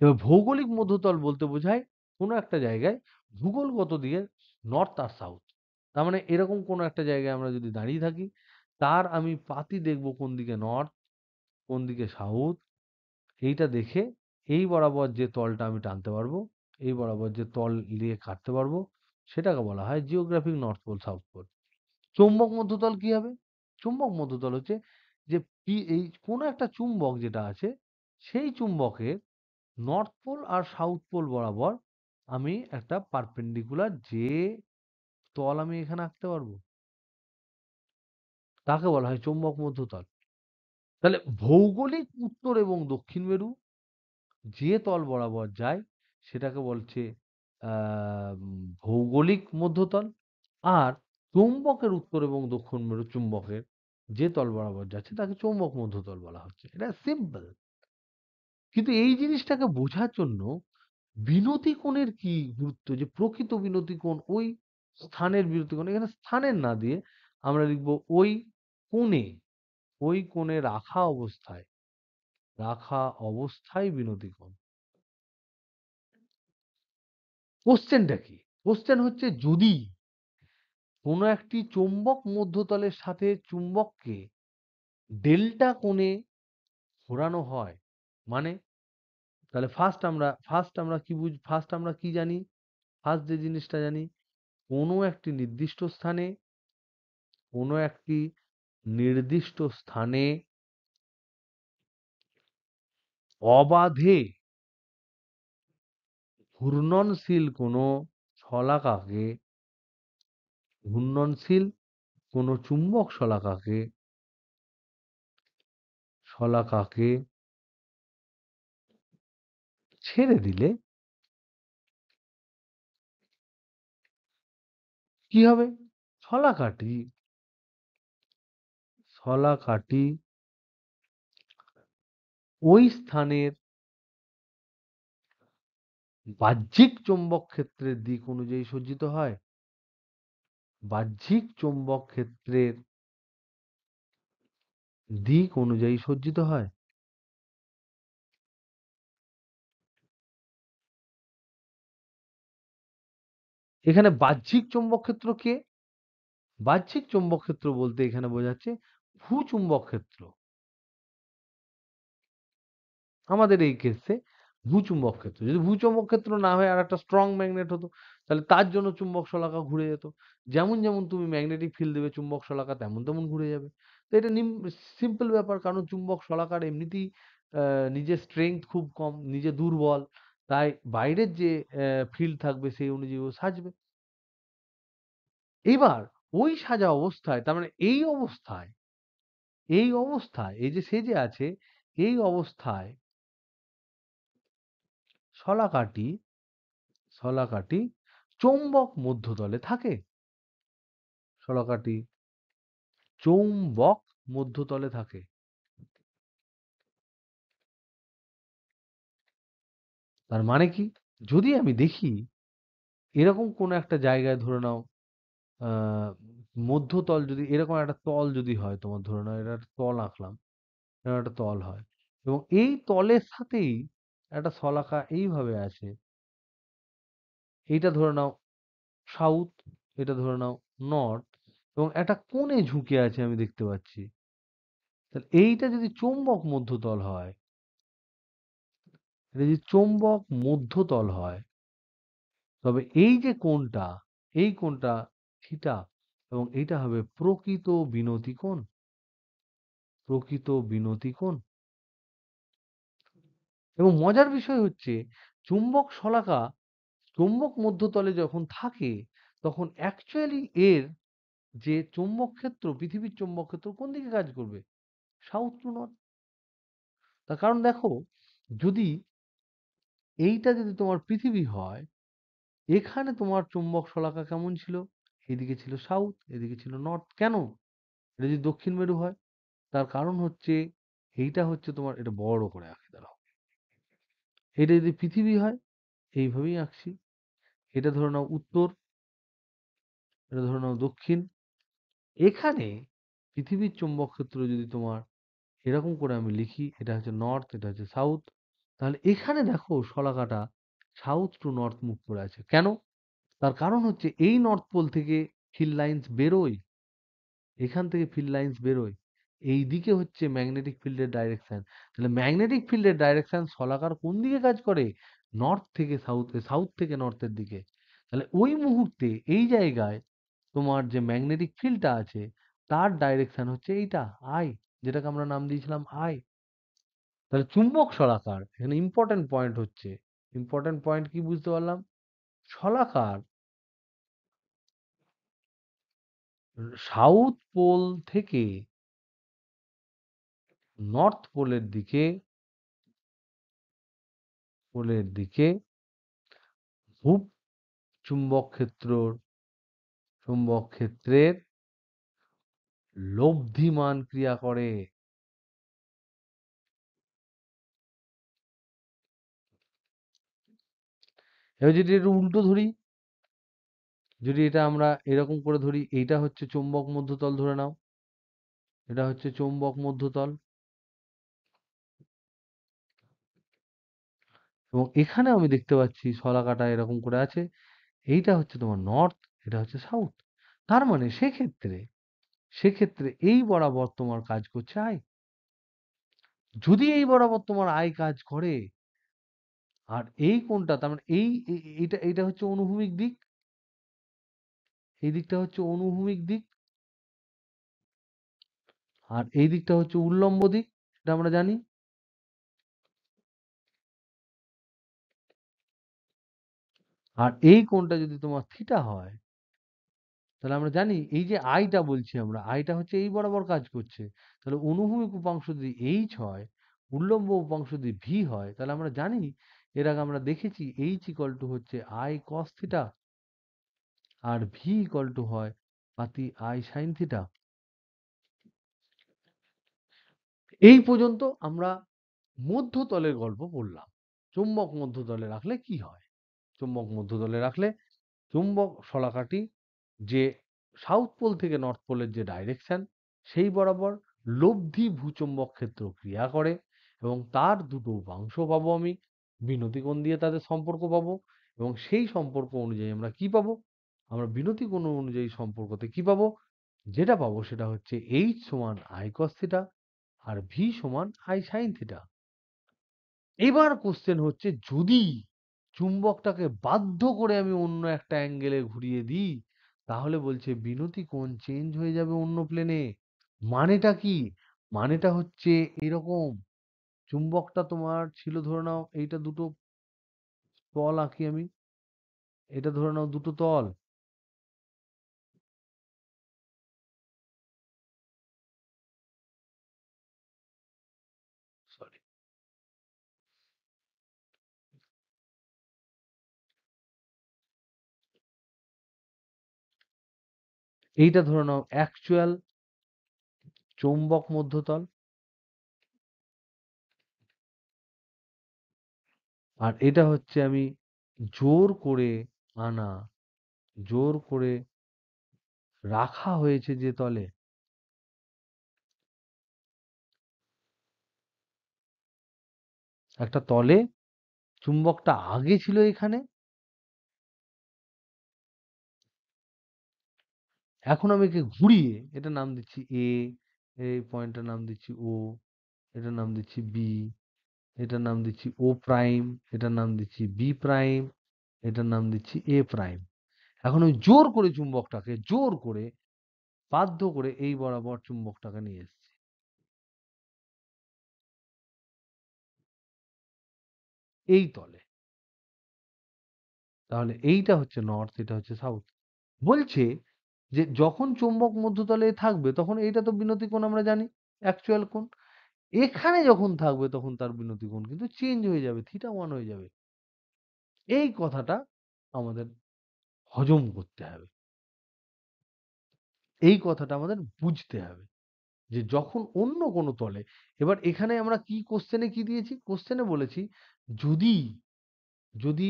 এবার ভৌগোলিক মধ্যতল বলতে বোঝায় কোনো একটা জায়গায় ভূগোলগত দিকে নর্থ আর সাউথ। তার মানে এরকম কোনো একটা জায়গায় আমরা যদি দাঁড়িয়ে থাকি, তার আমি পাতি দেখব কোন দিকে নর্থ, কোন দিকে সাউথ, এইটা দেখে এই বরাবর যে তলটা আমি টানতে পারবো, এই বরাবর যে তল দিয়ে কাটতে পারবো, সেটাকে বলা হয় geographic north pole south pole. চৌম্বক মধ্যতল কি হবে? চুম্বক মধ্যতল হচ্ছে যে এই কোনো একটা চুম্বক যেটা আছে, সেই চুম্বকের নর্থ পোল আর সাউথ পোল বরাবর আমি একটা পারপেন্ডিকুলার যে তল আমি এখানে আঁকতে পারবো। তাকে বলা হয় চৌম্বক মধ্যতল। তাহলে ভৌগোলিক উত্তর এবং দক্ষিণ মেরু যে তল বরাবর যায় সেটাকে বলছে ভৌগোলিক মধ্যতল। আর চৌম্বকের উত্তর এবং দক্ষিণ মেরু চুম্বকের যে তল বরাবর যাচ্ছে তাকে চৌম্বক মধ্যতল বলা হচ্ছে। এটা সিম্পল। কিন্তু এই জিনিসটাকে বোঝার জন্য বিনতি কোণের কি গুরুত্ব, যে প্রকৃত বিনতি কোণ ওই স্থানের বিনতি কোণ, এখানে স্থানের না দিয়ে আমরা লিখবো ওই কোণে, ওই কোণে রাখা অবস্থায় বিনতি কোণ। কোশ্চেনটা কি? কোশ্চেন হচ্ছে যদি কোনো একটি চৌম্বক মধ্যতলের সাথে চুম্বককে ডেল্টা কোণে ঘোরানো হয়, মানে তাহলে ফার্স্ট আমরা কি জানি? ফার্স্ট যে জিনিসটা জানি, কোনো একটি নির্দিষ্ট স্থানে, কোনো একটি নির্দিষ্ট স্থানে অবাধে ঘূর্ণনশীল কোনো শলাকাকে, ঘূর্ণনশীল কোনো চুম্বক শলাকাকে ছেড়ে দিলে কি হবে? শলাকাটি শলাকাটি ওই স্থানের বাহ্যিক চৌম্বক ক্ষেত্রের দিক অনুযায়ী সজ্জিত হয়। বাহ্যিক চৌম্বক ক্ষেত্রের দিক অনুযায়ী সজ্জিত হয়। এখানে বাহ্যিক চৌম্বক ক্ষেত্র কে? বাহ্যিক চৌম্বক ক্ষেত্র বলতে এখানে বোঝাচ্ছে ভূচুম্বক ক্ষেত্র। আমাদের এই কেসে ভূচুম্বক ক্ষেত্র। যদি ভূচুম্বক ক্ষেত্র না হয়ে আরেকটা স্ট্রং ম্যাগনেট হতো, তাহলে তার জন্য চুম্বক শলাকা ঘুরে যেত। যেমন তুমি ম্যাগনেটিক ফিল্ড দেবে চুম্বক শলাকা তেমন ঘুরে যাবে। তো এটা সিম্পল ব্যাপার, কারণ চুম্বক শলাকার এমনিতেই নিজের স্ট্রেংথ খুব কম, নিজে দুর্বল। তাই বাইরের যে ফিল্ড থাকবে সেই অনুযায়ী ও সাজবে। এবার ওই সাজা অবস্থায়, তার মানে এই অবস্থায় এই যে সেজে আছে, এই অবস্থায় শলাকাটি শলাকাটি চৌম্বক মধ্যতলে থাকে। শলাকাটি চৌম্বক মধ্যতলে থাকে। তার মানে কি? যদি আমি দেখি এরকম কোনো একটা জায়গায়, ধরে নাও আহ মধ্যতল, যদি এরকম একটা তল যদি হয়, তোমার ধরে নাও এটা একটা তল আঁকলাম, এরকম একটা তল হয় এবং এই তলের সাথেই একটা শলাকা এইভাবে আছে। এইটা ধরে নাও সাউথ, এটা ধরে নাও নর্থ, এবং একটা কোণে ঝুঁকে আছে আমি দেখতে পাচ্ছি। তাহলে এইটা যদি চৌম্বক মধ্যতল হয়, এটা যদি চৌম্বক মধ্যতল হয়, তবে এই যে কোণটা, এই কোণটা থিটা, এবং এইটা হবে প্রকৃত বিনতি কোণ। প্রকৃত বিনতি কোণ। এবং মজার বিষয় হচ্ছে, চুম্বক শলাকা চৌম্বক মধ্যতলে যখন থাকে, তখন অ্যাকচুয়ালি এর যে চৌম্বক ক্ষেত্র, পৃথিবীর চৌম্বক ক্ষেত্র কোন দিকে কাজ করবে? South two north. তার কারণ দেখো, যদি এইটা যদি তোমার পৃথিবী হয়, এখানে তোমার চুম্বক শলাকা কেমন ছিল? এদিকে ছিল সাউথ, এদিকে ছিল নর্থ। কেন? এটা যদি দক্ষিণ মেরু হয়, তার কারণ হচ্ছে এইটা হচ্ছে তোমার, এটা বড় করে আঁকি দাঁড়াও, এটা যদি পৃথিবী হয় এইভাবেই আঁকছি। এটা ধরে নাও উত্তর, এটা ধরে নাও দক্ষিণ। এখানে পৃথিবীর চৌম্বক ক্ষেত্র যদি তোমার এরকম করে আমি লিখি, এটা হচ্ছে নর্থ, এটা হচ্ছে সাউথ, তাহলে এখানে দেখো শলাকাটা সাউথ টু নর্থ মুভ করে আছে। কেন? তার কারণ হচ্ছে এই নর্থ পোল থেকে ফিল্ড লাইন্স বেরোয়, এখান থেকে ফিল্ড লাইন্স বেরোয়, এই দিকে হচ্ছে ম্যাগনেটিক ফিল্ডের ডাইরেকশন। তাহলে ম্যাগনেটিক ফিল্ডের ডাইরেকশন শলাকার কোন দিকে কাজ করে? নর্থ থেকে সাউথে, সাউথ থেকে নর্থের দিকে। তাহলে ওই মুহূর্তে এই জায়গায় তোমার যে ম্যাগনেটিক ফিল্ডটা আছে, তার ডাইরেকশন হচ্ছে এইটা, আই, যেটাকে আমরা নাম দিয়েছিলাম আই। তাহলে চুম্বক শলাকার এখানে ইম্পর্টেন্ট পয়েন্ট হচ্ছে, ইম্পর্টেন্ট পয়েন্ট কি বুঝতে পারলাম? শলাকার সাউথ পোল থেকে নর্থ পোলের দিকে ভূপ চুম্বক ক্ষেত্রের লব্ধিমান ক্রিয়া করে। এবার যদি এটা উল্টো ধরি, যদি এটা আমরা এরকম করে ধরি, এইটা হচ্ছে চৌম্বক মধ্যতল ধরে নাও, এটা হচ্ছে চৌম্বক মধ্যতল, এবং এখানে আমি দেখতে পাচ্ছি শলাকাটা এরকম করে আছে, এইটা হচ্ছে তোমার নর্থ, এটা হচ্ছে সাউথ। তার মানে সেক্ষেত্রে এই বরাবর তোমার কাজ করছে আই। যদি এই বরাবর তোমার আই কাজ করে, আর এই কোণটা তার মানে এইটা হচ্ছে অনুভূমিক দিক, এই দিকটা হচ্ছে অনুভূমিক দিক, আর এই দিকটা হচ্ছে উল্লম্ব দিক, সেটা আমরা জানি। আর এই কোণটা যদি তোমার থিটা হয়, তাহলে আমরা জানি এই যে আইটা বলছি আমরা, আইটা হচ্ছে এই বরাবর কাজ করছে। তাহলে অনুভূমিক উপাংশ যদি এইচ হয়, উল্লম্ব উপাংশ যদি ভি হয়, তাহলে আমরা জানি, এর আগে আমরা দেখেছি এইচ ইকুয়াল টু হচ্ছে আই কস থিটা, আর ভি ইকুয়াল টু হয় পাতি আই সাইন থিটা। এই পর্যন্ত আমরা মধ্যতলের গল্প বললাম। চুম্বক মধ্যতলে রাখলে কি হয়? চুম্বক মধ্যতলে রাখলে চুম্বক শলাকাটি যে সাউথ পোল থেকে নর্থ পোলের যে ডাইরেকশন, সেই বরাবর লব্ধি ভূচুম্বক ক্ষেত্র ক্রিয়া করে, এবং তার দুটো উপাংশ পাবো আমি, বিনতি কোণ দিয়ে তাদের সম্পর্ক পাবো, এবং সেই সম্পর্ক অনুযায়ী আমরা কি পাবো? আমরা বিনতি কোণ অনুযায়ী সম্পর্কতে কি পাবো? যেটা পাবো সেটা হচ্ছে এইচ সমান আই কস থিটা, আর ভি সমান আই সাইন থিটা। এবার কোশ্চেন হচ্ছে, যদি চুম্বকটাকে বাধ্য করে আমি অন্য একটা অ্যাঙ্গেলে ঘুরিয়ে দিই, তাহলে বলছে বিনতি কোণ চেঞ্জ হয়ে যাবে অন্য প্লেনে। মানেটা কি? মানেটা হচ্ছে এরকম, চুম্বকটা তোমার ছিল, ধরে নাও এইটা দুটো তল আঁকি আমি, এটা ধরে নাও দুটো তল, সরি, এইটা ধরে নাও অ্যাকচুয়াল চৌম্বক মধ্যতল, আর এটা হচ্ছে আমি জোর করে আনা, জোর করে রাখা হয়েছে যে তলে, একটা তলে চুম্বকটা আগে ছিল এখানে, এখন আমি একে ঘুরিয়ে এটার নাম দিচ্ছি এ, এই পয়েন্টটার নাম দিচ্ছি ও, এটার নাম দিচ্ছি বি, এটার নাম দিচ্ছি ও প্রাইম, এটার নাম দিচ্ছি বি প্রাইম, এটার নাম দিচ্ছি এ প্রাইম। এখন আমি জোর করে চুম্বকটাকে, জোর করে বাধ্য করে এই বরাবর চুম্বকটাকে নিয়ে এসেছি এই তলে। তাহলে এইটা হচ্ছে নর্থ, এটা হচ্ছে সাউথ। বলছে যে যখন চুম্বক মধ্যতলে থাকবে, তখন এইটা তো বিনতি কোণ আমরা জানি, অ্যাকচুয়াল কোণ। এখানে যখন থাকবে তখন তার বিনতি কোণ কিন্তু চেঞ্জ হয়ে যাবে, থিটা ওয়ান হয়ে যাবে। এই কথাটা আমাদের হজম করতে হবে, এই কথাটা আমাদের বুঝতে হবে, যে যখন অন্য কোনো তলে, এবার এখানে আমরা কি কোশ্চেনে কি দিয়েছি? কোশ্চেনে বলেছি, যদি যদি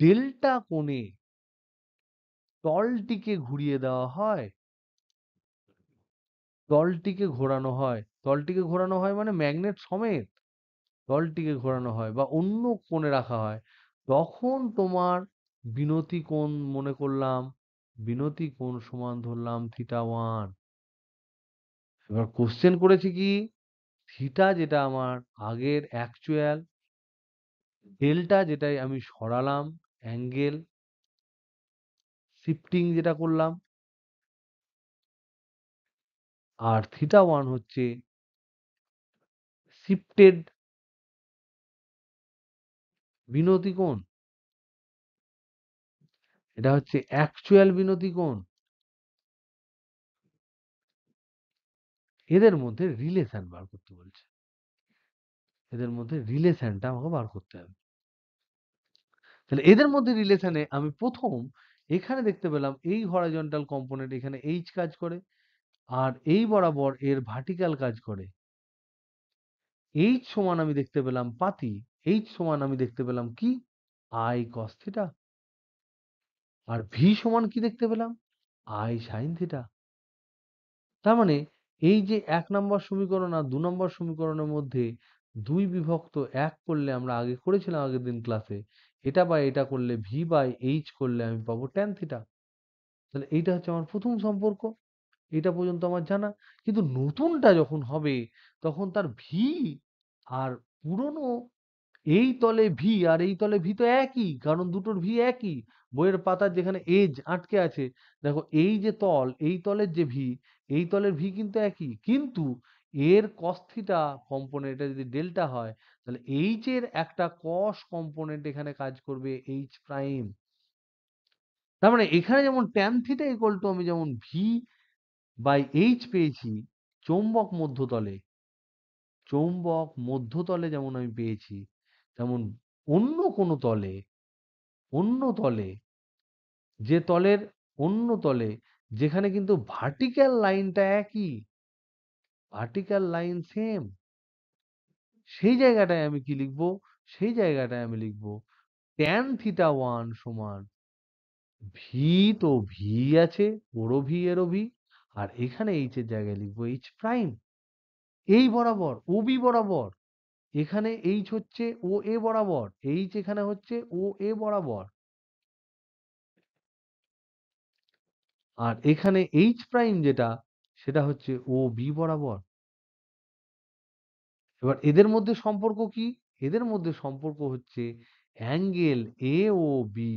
ডেল্টা কোণে তলটিকে ঘুরিয়ে দেওয়া হয়, তলটিকে ঘোরানো হয় মানে ম্যাগনেট সমেত তলটিকে ঘোরানো হয়, বা অন্য কোণে রাখা হয়, তখন তোমার বিনতি কোণ মনে করলাম, বিনতি কোণ সমান ধরলাম থিটা ওয়ান। এবার কোশ্চেন করেছি কি, থিটা যেটা আমার আগের অ্যাকচুয়াল, ডেল্টা যেটাই আমি সরালাম, অ্যাঙ্গেল শিফটিং যেটা করলাম, আর থিটা ওয়ান হচ্ছে শিফটেড বিনতি কোণ, এটা হচ্ছে অ্যাকচুয়াল বিনতি কোণ। এদের মধ্যে রিলেশন বার করতে বলছে, এদের মধ্যে রিলেশনটা আমাকে বার করতে হবে। তাহলে এদের মধ্যে রিলেশনে আমি প্রথম এখানে দেখতে পেলাম এই হরাইজন্টাল কম্পোনেন্ট এখানে এইচ কাজ করে, আর এই বরাবর এর ভার্টিক্যাল কাজ করে। এইচ সমান আমি দেখতে পেলাম পাতি, এইচ সমান আমি দেখতে পেলাম কি আই কস থিটা, আর ভি সমান কি দেখতে পেলাম আই সাইন থিটা। তার মানে এই যে ১ নম্বর সমীকরণ আর ২ নম্বর সমীকরণের মধ্যে ২ বিভক্ত ১ করলে আমরা আগে করেছিলাম আগের দিন ক্লাসে, এটা বা এটা করলে ভি বাই এইচ করলে আমি পাবো ট্যান থিটা। তাহলে এইটা হচ্ছে আমার প্রথম সম্পর্ক, এটা পর্যন্ত আমার জানা। কিন্তু নতুনটা যখন হবে তখন তার ভি আর পুরনো এই তলে ভি আর এই তলে ভি তো একই, কারণ দুটোর ভি একই। বইয়ের পাতার যেখানে এজ আটকে আছে দেখো, এই যে তল এই তলের যে ভি এই তলের ভি কিন্তু একই, কিন্তু এর cos থিটা কম্পোনেন্ট এটা যদি ডেল্টা হয় তাহলে এইচ এর একটা cos কম্পোনেন্ট এখানে কাজ করবে এইচ প্রাইম। তার মানে এখানে যেমন ট্যান থিটা ইকুয়াল টু আমি যেমন ভি বাই এইচ পেয়েছি চৌম্বক মধ্যতলে, চৌম্বক মধ্যতলে যেমন আমি পেয়েছি, তেমন অন্য কোনো তলে, অন্য তলে, যে তলের অন্য তলে যেখানে কিন্তু ভার্টিক্যাল লাইনটা একই, ভার্টিক্যাল লাইন সেম, সেই জায়গাটায় আমি কি লিখবো, সেই জায়গাটায় আমি লিখবো ট্যান থিটা ওয়ান সমান ভি, তো ভি আছে ওরও ভি এরও ভি, আর এখানে এইচ এর জায়গায় লিখবো এইচ প্রাইম, এই বরাবর ও বি বরাবর। এখানে এইচ হচ্ছে ও এ বরাবর, এইচ এখানে হচ্ছে ও এ বরাবর, আর এখানে এইচ প্রাইম যেটা সেটা হচ্ছে ও বি বরাবর। এবার এদের মধ্যে সম্পর্ক কি, এদের মধ্যে সম্পর্ক হচ্ছে অ্যাঙ্গেল এ ও বি,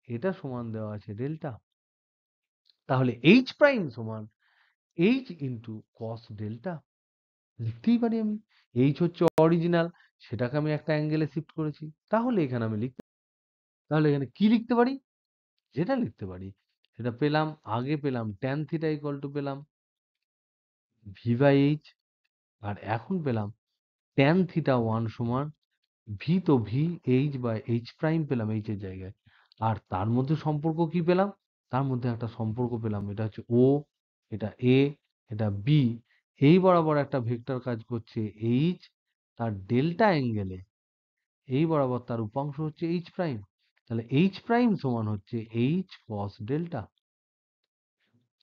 এটা সমান দেওয়া আছে ডেল্টা। তাহলে এইচ প্রাইম সমান এইচ ইন্টু কস ডেল্টা লিখতেই পারি আমি। এইচ হচ্ছে অরিজিনাল, সেটাকে আমি একটা অ্যাঙ্গেলে শিফট করেছি, তাহলে এখানে আমি লিখতে, তাহলে এখানে কি লিখতে পারি, যেটা লিখতে পারি সেটা পেলাম, আগে পেলাম ট্যান থিটা ইকুয়াল টু পেলাম ভি বাই এইচ, আর এখন পেলাম ট্যান থিটা ওয়ান সমান ভি, তো V H by H prime পেলাম এইচ এর জায়গায়। আর তার মধ্যে সম্পর্ক কি পেলাম, তার মধ্যে একটা সম্পর্ক পেলাম, এটা হচ্ছে ও, এটা এ, এটা বি, এই বরাবর একটা ভেক্টর কাজ করছে এইচ, তার ডেল্টা অ্যাঙ্গেলে, এই বরাবর তার উপাংশ হচ্ছে এইচ প্রাইম। তাহলে এইচ প্রাইম সমান হচ্ছে এইচ কস ডেল্টা।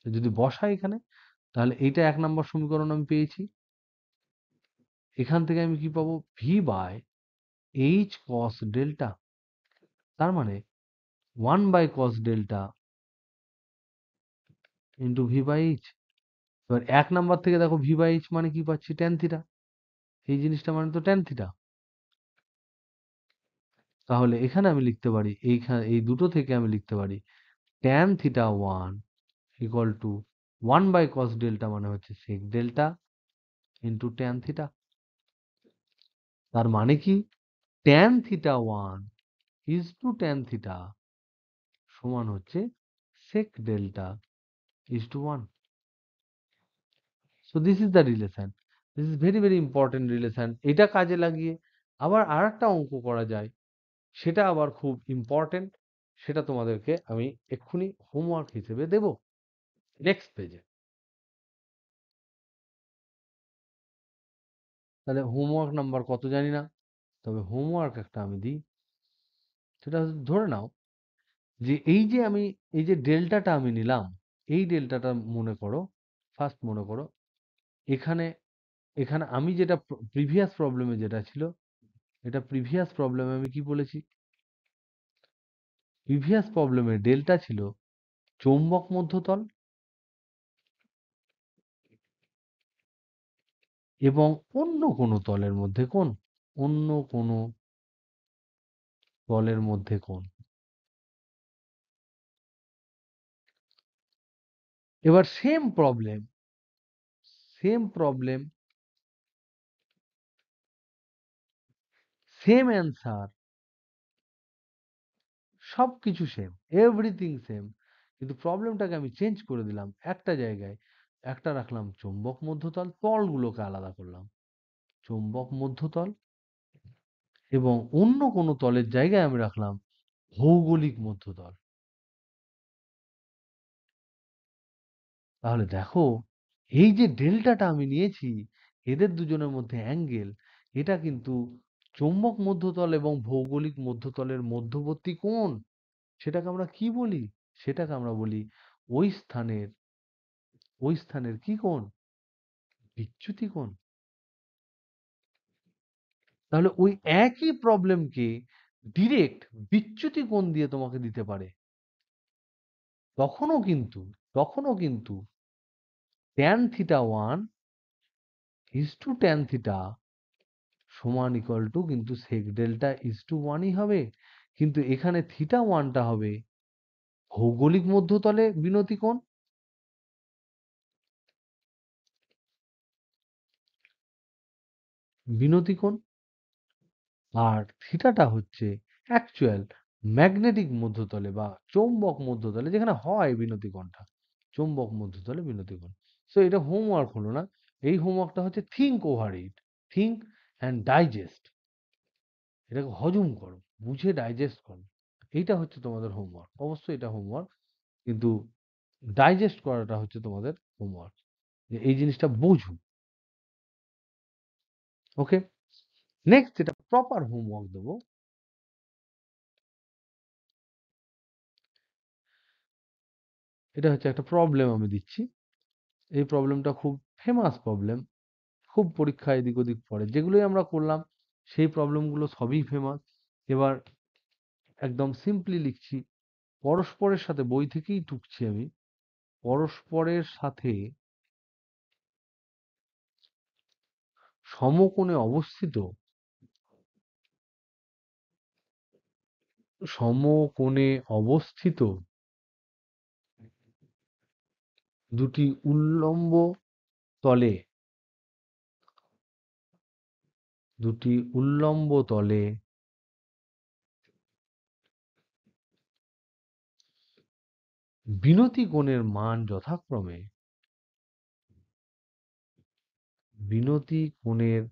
যদি বসাই এখানে তাহলে এইটা ১ নম্বর সমীকরণ আমি পেয়েছি। এখান থেকে আমি কি পাবো, V by H cos delta, তার মানে 1 by cos delta into V by H. এবার ১ নাম্বার থেকে দেখো ভি বাই এইচ মানে কি পাচ্ছি, ট্যান থিটা, এই জিনিসটা মানে তো ট্যান থিটা। তাহলে এখানে আমি লিখতে পারি, এইখানে এই দুটো থেকে আমি লিখতে পারি tan theta one equal to 1 by cos delta মানে হচ্ছে sec delta into tan theta. তার মানে কি tan theta one is to tan theta সমান হচ্ছে sec delta is to 1. So this is the relation. This is very very important relation. এটা কাজে লাগিয়ে আবার আরেকটা অঙ্ক করা যায়, সেটা আবার খুব ইম্পর্টেন্ট, সেটা তোমাদেরকে আমি এক্ষুনি হোমওয়ার্ক হিসেবে দেব নেক্সট পেজে। তাহলে হোমওয়ার্ক নাম্বার কত জানি না, তবে হোমওয়ার্ক একটা আমি দিই। সেটা হচ্ছে ধরে নাও যে এই যে আমি এই যে ডেল্টাটা আমি নিলাম, এই ডেল্টাটা মনে করো, ফার্স্ট মনে করো এখানে, এখানে আমি যেটা প্রিভিয়াস প্রবলেমে যেটা ছিল, এটা প্রিভিয়াস প্রবলেমে আমি কি বলেছি, প্রিভিয়াস প্রবলেমে ডেল্টা ছিল চৌম্বক মধ্যতল এবং অন্য কোনো তলের মধ্যে কোণ, অন্য কোনো তলের মধ্যে কোণ। এবার same problem, same problem, same answer, সবকিছু সেম, এভরিথিং সেম, কিন্তু প্রবলেমটাকে আমি চেঞ্জ করে দিলাম একটা জায়গায়, একটা রাখলাম চৌম্বক মধ্যতল, তলগুলোকে আলাদা করলাম, চৌম্বক মধ্যতল, এবং অন্য কোনো তলের জায়গায় আমি রাখলাম ভৌগোলিক মধ্যতল। তাহলে দেখো, এই যে ডেল্টাটা আমি নিয়েছি, এদের দুজনের মধ্যে অ্যাঙ্গেল, এটা কিন্তু চৌম্বক মধ্যতল এবং ভৌগোলিক মধ্যতলের মধ্যবর্তী কোণ। সেটাকে আমরা কি বলি? সেটাকে আমরা বলি ওই স্থানের কি কোণ? বিচ্যুতি কোণ। তাহলে ওই একই প্রবলেমকে ডিরেক্ট বিচ্যুতি কোণ দিয়ে তোমাকে দিতে পারে। তখনও কিন্তু tan θ1 tan θ সমান ইকুয়াল টু কিন্তু sec ডেল্টা ই হবে। কিন্তু এখানে θ1টা হবে ভৌগোলিক মধ্যতলে বিনতি কোণ, বিনতি কোণ, আর থিটাটা হচ্ছে অ্যাকচুয়াল ম্যাগনেটিক মধ্যতলে বা চৌম্বক মধ্যতলে যেখানে হয় বিনতি কোণটা, চৌম্বক মধ্যতলে বিনতি কোণ। সো এটা হোমওয়ার্ক হলো না, এই হোমওয়ার্কটা হচ্ছে think over it, think and digest. এটাকে হজম করো, বুঝে ডাইজেস্ট করো, এইটা হচ্ছে তোমাদের হোমওয়ার্ক। অবশ্যই এটা হোমওয়ার্ক, কিন্তু ডাইজেস্ট করাটা হচ্ছে তোমাদের হোমওয়ার্ক, যে এই জিনিসটা বোঝো। ওকে, নেক্সট যেটা প্রপার হোমওয়ার্ক দেবো, এটা হচ্ছে একটা প্রবলেম আমি দিচ্ছি। এই প্রবলেমটা খুব ফেমাস প্রবলেম, খুব পরীক্ষায় এদিক ওদিক পড়ে। যেগুলোই আমরা করলাম সেই প্রবলেমগুলো সবই ফেমাস। এবার একদম সিম্পলি লিখছি, পরস্পরের সাথে, বই থেকেই টুকছি আমি, পরস্পরের সাথে সমকোণে অবস্থিত, সমকোণে অবস্থিত দুটি উল্লম্ব তলে, দুটি উল্লম্ব তলে বিনতি কোণের মান যথাক্রমে, বিনতি কোণের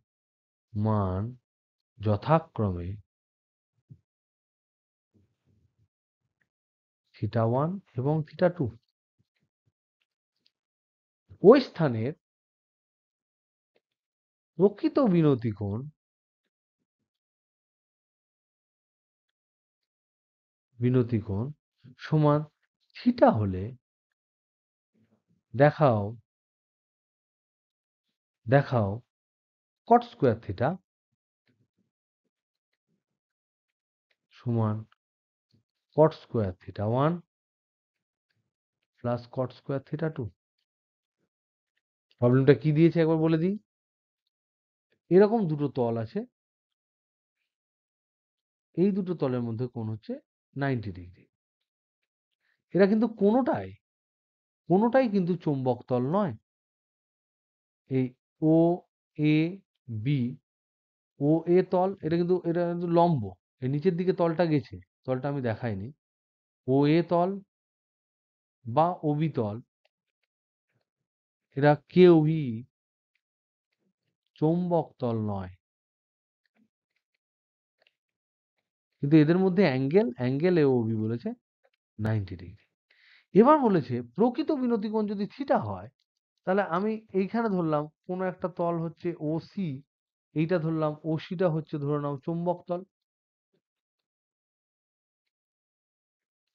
মান যথাক্রমে θ1 এবং θ2। ওই স্থানের প্রকৃত বিনতি কোণ, বিনতি কোণ সমান থিটা হলে দেখাও, দেখাও cot স্কয়ার থিটা সমান cot square θ1 plus cot square θ2। প্রবলেমটা কি দিয়েছে একবার বলে দিই। এরকম দুটো তল আছে, এই দুটো তলের মধ্যে কোণ হচ্ছে 90 ডিগ্রি। এরা কিন্তু কোনোটাই কিন্তু চৌম্বক তল নয়। এই ও এ বি, ও এ তল, এটা কিন্তু লম্ব, এর নিচের দিকে তলটা গেছে, তলটা আমি দেখাইনি। ও এ তল বা ও বি তল, এরা কেউই চৌম্বক তল নয়। কিন্তু এদের মধ্যে অ্যাঙ্গেল এ ও বি বলেছে 90 ডিগ্রি। এবার বলেছে প্রকৃত বিনতি কোণ যদি থিটা হয়, তাহলে আমি এইখানে ধরলাম কোনো একটা তল হচ্ছে ও সি, এইটা ধরলাম ও সিটা হচ্ছে ধরে নাও চৌম্বক তল।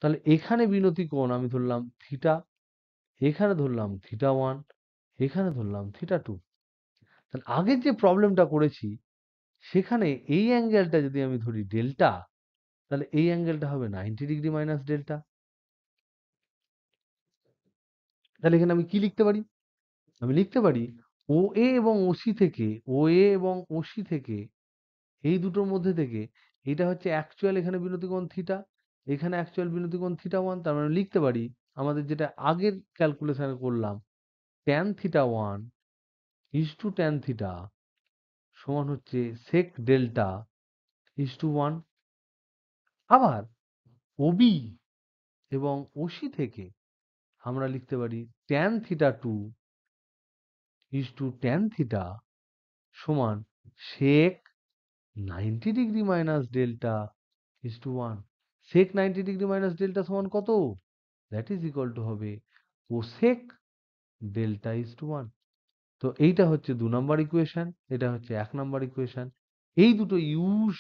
তাহলে এখানে বিনতি কোণ আমি ধরলাম থিটা, এখানে ধরলাম θ1, এখানে ধরলাম θ2। তাহলে আগের যে প্রবলেমটা করেছি সেখানে এই অ্যাঙ্গেলটা যদি আমি ধরি ডেল্টা, তাহলে এই অ্যাঙ্গেলটা হবে 90 ডিগ্রি মাইনাস ডেল্টা। তাহলে এখানে আমি কি লিখতে পারি? আমি লিখতে পারি ও এ এবং ওসি থেকে, ও এ এবং ওসি থেকে, এই দুটোর মধ্যে থেকে এটা হচ্ছে অ্যাকচুয়াল এখানে বিনতি কোণ থিটা, এখানে অ্যাকচুয়াল বিনতি কোণ θ1। তার মানে লিখতে পারি আমাদের যেটা আগের ক্যালকুলেশনে করলাম, tan θ1 is to tan theta সমান হচ্ছে sec ডেল্টা ইজ টু 1। আবার ওবি এবং ওসি থেকে আমরা লিখতে পারি tan θ2 is to tan theta সমান sec 90 degree minus delta is to 1। sec 90 degree minus delta সমান কত? দ্যাট ইজ ইকুয়াল টু হবে cosec ডেল্টা ইজ টু 1। তো এইটা হচ্ছে 2 নম্বর ইকুয়েশন, এটা হচ্ছে 1 নম্বর ইকুয়েশন। এই দুটো ইউজ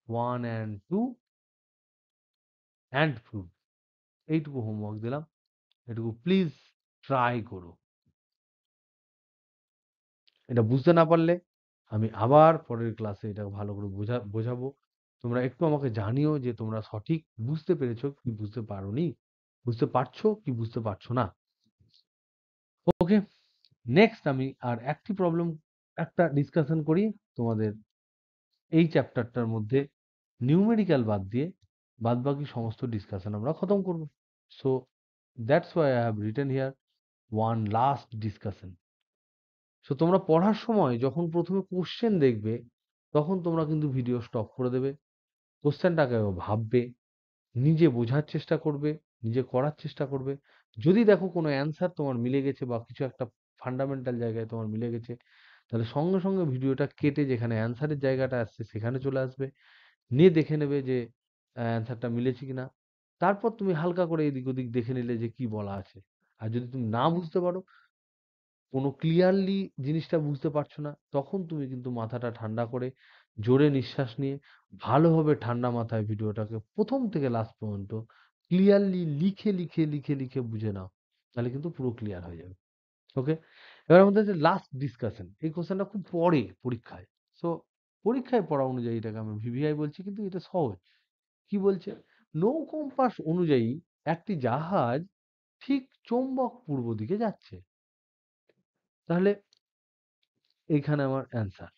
1 and 2 and prove। এইটুকু হোমওয়ার্ক দিলাম, এটুকু প্লিজ ট্রাই করো। এটা বুঝতে না পারলে আমি আবার পরের ক্লাসে এটা ভালো করে বোঝাবো। তোমরা একটু আমাকে জানিও যে তোমরা সঠিক বুঝতে পেরেছো কি বুঝতে পারোনি, বুঝতে পারছো কি বুঝতে পারছো না। ওকে, নেক্সট আমি আর একটি প্রবলেম একটা ডিসকাশন করি তোমাদের এই চ্যাপ্টারটার মধ্যে। নিউমেরিক্যাল বাদ দিয়ে বাদবাকি সমস্ত ডিসকাশন আমরা খতম করব। So that's why I have written here one last discussion. So তোমরা পড়ার সময় যখন প্রথমে কোশ্চেন দেখবে তখন তোমরা কিন্তু ভিডিও স্টপ করে দেবে, কোশ্চেনটাকে ভাববে, নিজে বোঝার চেষ্টা করবে, নিজে করার চেষ্টা করবে। যদি দেখো কোনো অ্যান্সার তোমার মিলে গেছে বা কিছু একটা ফান্ডামেন্টাল জায়গায় তোমার মিলে গেছে, তাহলে সঙ্গে সঙ্গে ভিডিওটা কেটে যেখানে অ্যান্সারের জায়গাটা আসছে সেখানে চলে আসবে, নিয়ে দেখে নেবে যে অ্যান্সারটা মিলেছে কিনা। তারপর তুমি হালকা করে এদিক ওদিক দেখে নিলে যে কি বলা আছে। আর যদি তুমি না বুঝতে পারো, কোনো ক্লিয়ারলি জিনিসটা বুঝতে পারছো না, তখন তুমি কিন্তু মাথাটা ঠান্ডা করে জোরে নিঃশ্বাস নিয়ে ভালোভাবে ঠান্ডা মাথায় ভিডিওটাকে প্রথম থেকে লাস্ট পর্যন্ত ক্লিয়ারলি লিখে লিখে লিখে লিখে বুঝে নাও, তাহলে কিন্তু পুরো ক্লিয়ার হয়ে যাবে। ওকে, এবার আমাদের যে লাস্ট ডিসকাশন, এই কোশ্চেনটা খুব পড়ে পরীক্ষায়। সো পরীক্ষায় পড়া অনুযায়ী এটাকে আমি ভিভিআই বলছি, কিন্তু এটা সহজ। কি বলছে? নৌ কম্পাস অনুযায়ী একটি জাহাজ ঠিক চৌম্বক পূর্ব দিকে যাচ্ছে। তাহলে এইখানে আমার অ্যান্সার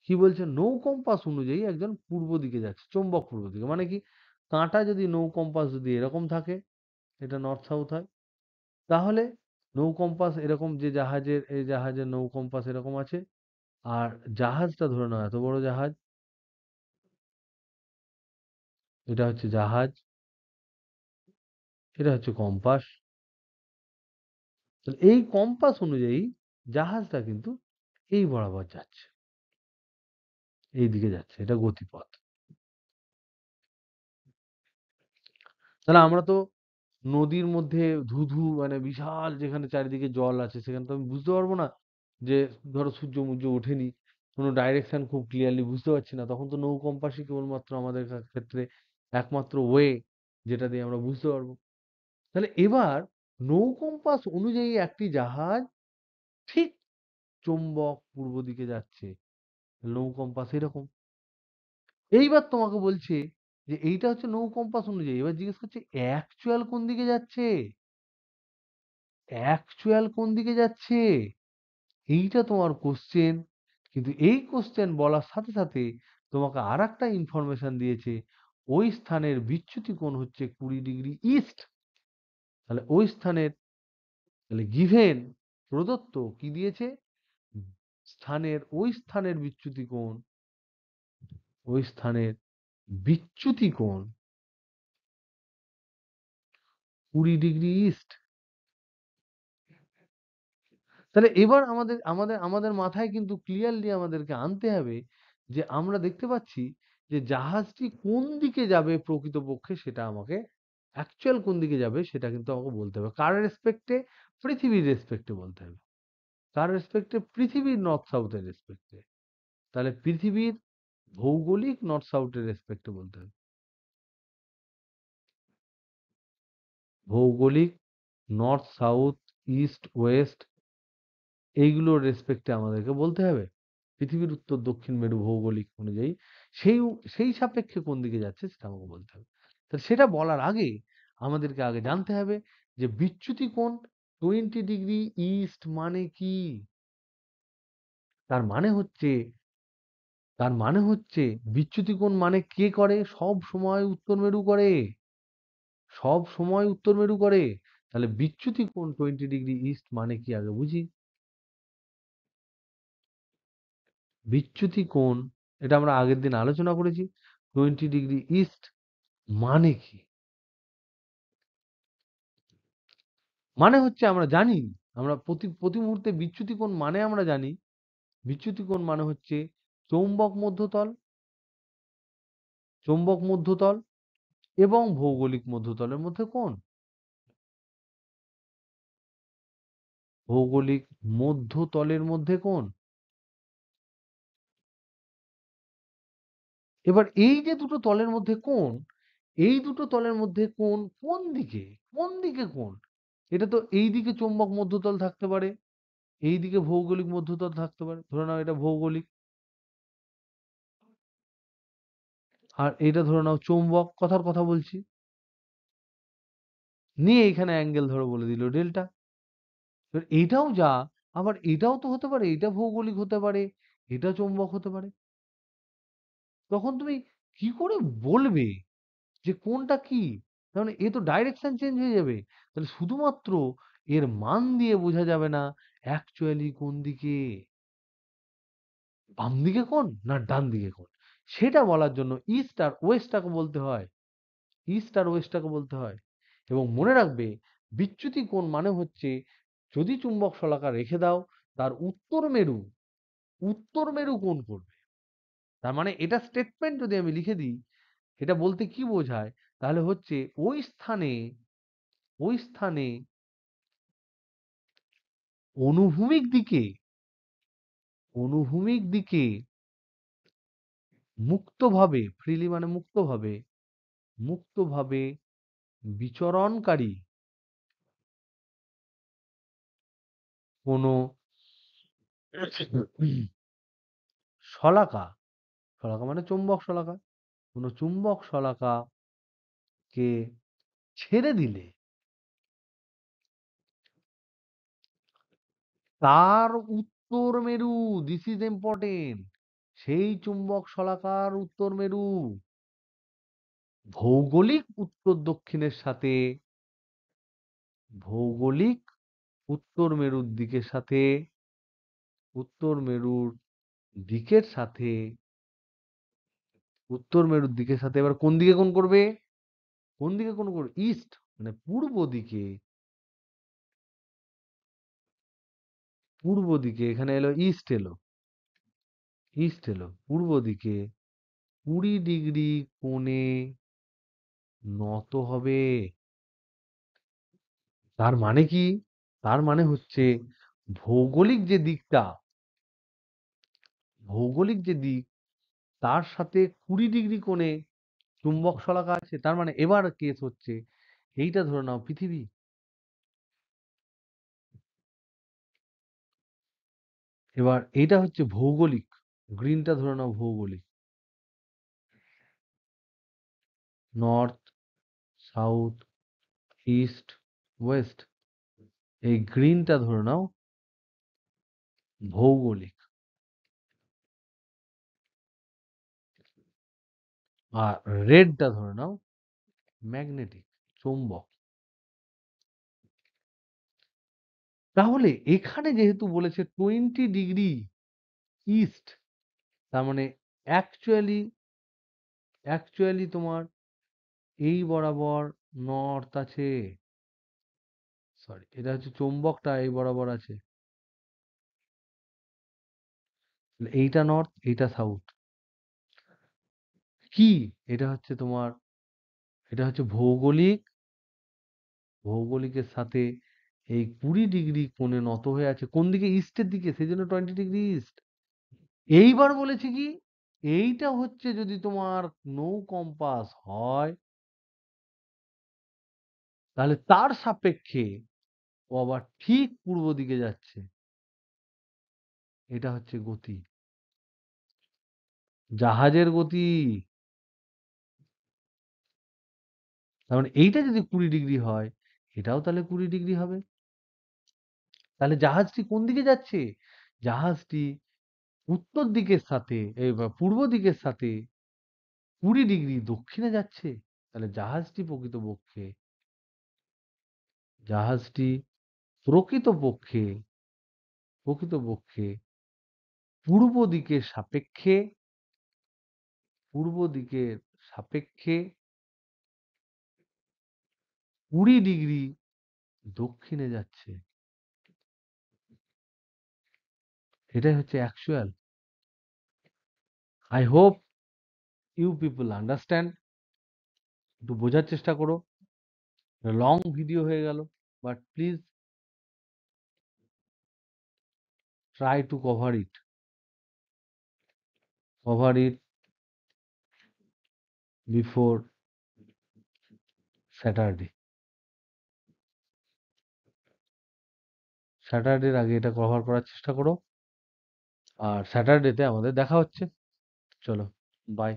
কি বলছে? নৌ কম্পাস অনুযায়ী একজন পূর্ব দিকে যাচ্ছে, চৌম্বক পূর্ব দিকে। মানে কি? কাঁটা যদি নৌ কম্পাস যদি এরকম থাকে, এটা নর্থ সাউথ হয়, তাহলে নৌ কম্পাস এরকম, যে জাহাজের, এই জাহাজের নৌ কম্পাস এরকম আছে, আর জাহাজটা ধরে নাও এত বড় জাহাজ, এটা হচ্ছে জাহাজ, এটা হচ্ছে কম্পাস। তাহলে এই কম্পাস অনুযায়ী জাহাজটা কিন্তু এই বরাবর যাচ্ছে, এই দিকে যাচ্ছে, এটা গতিপথ। তাহলে আমরা তো নদীর মধ্যে ধুধু মানে বিশাল যেখানে চারিদিকে জল আছে সেখানে তো আমি বুঝতে পারবো না যে ধরো সূর্য মুর্য ওঠেনি, কোনো ডাইরেকশন খুব ক্লিয়ারলি বুঝতে পারছি না, তখন তো নৌ কম্পাসই কেবলমাত্র আমাদের ক্ষেত্রে একমাত্র ওয়ে যেটা দিয়ে আমরা বুঝতে পারবো। তাহলে এবার নৌ কম্পাস অনুযায়ী একটি জাহাজ ঠিক চৌম্বক পূর্ব দিকে যাচ্ছে, নৌ কম্পাস এরকম। এইবার তোমাকে বলছে যে এইটা হচ্ছে নৌ কম্পাস অনুযায়ী, এবার জিজ্ঞেস করছে অ্যাকচুয়াল কোন দিকে যাচ্ছে, অ্যাকচুয়াল কোন দিকে যাচ্ছে, এইটা তোমার কোশ্চেন। কিন্তু এই কোশ্চেন বলার সাথে সাথে তোমাকে আর একটা ইনফরমেশন দিয়েছে, ওই স্থানের বিচ্যুতি কোণ হচ্ছে 20 ডিগ্রি ইস্ট। তাহলে ওই স্থানের, তাহলে গিভেন প্রদত্ত কি দিয়েছে? স্থানের, ওই স্থানের বিচ্যুতি কোণ, ওই স্থানের বিচ্যুতি কোণ 20 ডিগ্রি ইস্ট। তাহলে এবার আমাদের আমাদের আমাদের মাথায় কিন্তু ক্লিয়ারলি আমাদেরকে আনতে হবে যে আমরা দেখতে পাচ্ছি যে জাহাজটি কোন দিকে যাবে প্রকৃতপক্ষে, সেটা আমাকে অ্যাকচুয়াল কোন দিকে যাবে সেটা কিন্তু আমাকে বলতে হবে। কার রেসপেক্টে? পৃথিবীর রেসপেক্টে বলতে হবে। কার রেসপেক্টে? পৃথিবীর নর্থ সাউথের রেসপেক্টে। তাহলে পৃথিবীর ভৌগোলিক নর্থ সাউথের রেসপেক্টে বলতে হবে। ভৌগোলিক নর্থ সাউথ ইস্ট ওয়েস্ট এইগুলোর রেসপেক্টে আমাদেরকে বলতে হবে। পৃথিবীর উত্তর দক্ষিণ মেরু ভৌগোলিক অনুযায়ী সেই সেই সাপেক্ষে কোন দিকে যাচ্ছে সেটা আমাকে বলতে হবে। তাহলে সেটা বলার আগে আমাদেরকে আগে জানতে হবে যে বিচ্যুতি কোণ 20 ডিগ্রি ইস্ট মানে কি। তার মানে হচ্ছে, তার মানে হচ্ছে বিচ্যুতি কোণ মানে কে করে? সব সময় উত্তর মেরু করে, সব সময় উত্তর মেরু করে। তাহলে বিচ্যুতি কোণ 20 ডিগ্রি ইস্ট মানে কি আগে বুঝি। বিচ্যুতি কোণ, এটা আমরা আগের দিন আলোচনা করেছি। 20 ডিগ্রি ইস্ট মানে কি? মানে হচ্ছে আমরা জানি, আমরা প্রতি মুহূর্তে বিচ্যুতি কোণ মানে আমরা জানি, বিচ্যুতি কোণ মানে হচ্ছে চৌম্বক মধ্যতল, চৌম্বক মধ্যতল এবং ভৌগোলিক মধ্যতলের মধ্যে কোণ। ভৌগোলিক মধ্যতলের মধ্যে কোণ। এবার এই যে দুটো তলের মধ্যে কোণ, এই দুটো তলের মধ্যে কোণ কোন দিকে, কোন দিকে কোণ? এটা তো এই দিকে চৌম্বক মধ্যতল থাকতে পারে, এই দিকে ভৌগোলিক মধ্যতল থাকতে পারে। ধরে নাও এটা ভৌগোলিক, আর এটা ধরে নাও চৌম্বক, কথার কথা বলছি। নিয়ে এখানে অ্যাঙ্গেল ধরো বলে দিল ডেল্টা। এবার এইটাও যা, আবার এটাও তো হতে পারে, এটা ভৌগোলিক হতে পারে, এটা চৌম্বক হতে পারে। তখন তুমি কি করে বলবে যে কোনটা কি? তার মানে এ তো ডাইরেকশন চেঞ্জ হয়ে যাবে। তাহলে শুধুমাত্র এর মান দিয়ে বোঝা যাবে না অ্যাকচুয়ালি কোন দিকে, বাম দিকে কোন না ডান দিকে কোন, সেটা বলার জন্য ইস্ট আর ওয়েস্টটাকে বলতে হয়, ইস্ট আর ওয়েস্টটাকে বলতে হয়। এবং মনে রাখবে বিচ্যুতি কোণ মানে হচ্ছে যদি চুম্বক শলাকা রেখে দাও তার উত্তর মেরু কোণ করবে। তার মানে এটা স্টেটমেন্ট যদি আমি লিখে দিই, এটা বলতে কি বোঝায়, তাহলে হচ্ছে ওই স্থানে অনুভূমিক দিকে অনুভূমিক দিকে মুক্তভাবে, ফ্রিলি মানে মুক্তভাবে, মুক্তভাবে বিচরণকারী কোনো শলাকা, শলাকা মানে চুম্বক শলাকা, কোনো চুম্বক শলাকাকে ছেড়ে দিলে তার উত্তর মেরু, দিস ইজ ইম্পর্টেন্ট, সেই চুম্বক শলাকার উত্তর মেরু ভৌগোলিক উত্তর দক্ষিণের সাথে, ভৌগোলিক উত্তর মেরুর দিকের সাথে, উত্তর মেরুর দিকের সাথে, উত্তর মেরুর দিকের সাথে এবার কোন দিকে কোণ করবে, কোন দিকে কোণ করবে, ইস্ট মানে পূর্ব দিকে, পূর্ব দিকে এখানে এলো ইস্ট, এলো ইস্ট, এলো পূর্ব দিকে 20 ডিগ্রি কোণে নত হবে। তার মানে কি? তার মানে হচ্ছে ভৌগোলিক যে দিকটা, ভৌগোলিক যে দিক তার সাথে 20 ডিগ্রি কোণে চুম্বক শলাকা আছে। তার মানে এবার কেস হচ্ছে এইটা ধরে নাও পৃথিবী, এবার এইটা হচ্ছে ভৌগোলিক, গ্রিনটা ধরে নাও ভৌগোলিক, নর্থ, সাউথ, ইস্ট, ওয়েস্ট, এই গ্রিনটা ধরে নাও ভৌগোলিক, আর রেডটা ধরে নাও ম্যাগনেটিক, চৌম্বক। তাহলে এখানে যেহেতু বলেছে 20 ডিগ্রি ইস্ট, তার মানে অ্যাকচুয়ালি অ্যাকচুয়ালি তোমার এই বরাবর নর্থ আছে, সরি এটা হচ্ছে চৌম্বকটা এই বরাবর আছে, তাহলে এইটা নর্থ এইটা সাউথ। কি? এটা হচ্ছে তোমার, এটা হচ্ছে ভৌগোলিক, ভৌগোলিকের সাথে এই 20 ডিগ্রি কোণে নত হয়ে আছে কোন দিকে, ইস্টের দিকে, সেই জন্য 20 ডিগ্রি ইস্ট। এইবার বলেছে কি, এইটা হচ্ছে যদি তোমার নৌ কম্পাস হয় তাহলে তার সাপেক্ষে ও আবার ঠিক পূর্ব দিকে যাচ্ছে, এটা হচ্ছে গতি, জাহাজের গতি। তার মানে এইটা যদি 20 ডিগ্রি হয় এটাও তাহলে 20 ডিগ্রি হবে। তাহলে জাহাজটি কোন দিকে যাচ্ছে, জাহাজটি উত্তর দিকের সাথে পূর্ব দিকের সাথে 20 ডিগ্রি দক্ষিণে যাচ্ছে। তাহলে জাহাজটি প্রকৃতপক্ষে প্রকৃতপক্ষে পূর্ব দিকের সাপেক্ষে, পূর্ব দিকের সাপেক্ষে 20 ডিগ্রি দক্ষিণে যাচ্ছে। এটাই হচ্ছে actual. I hope you people understand. একটু বোঝার চেষ্টা করো। লং ভিডিও হয়ে গেল, but please try to cover it before Saturday. স্যাটারডের আগে এটা কভার করার চেষ্টা করো। আর স্যাটারডেতে আমাদের দেখা হচ্ছে। চলো, বাই।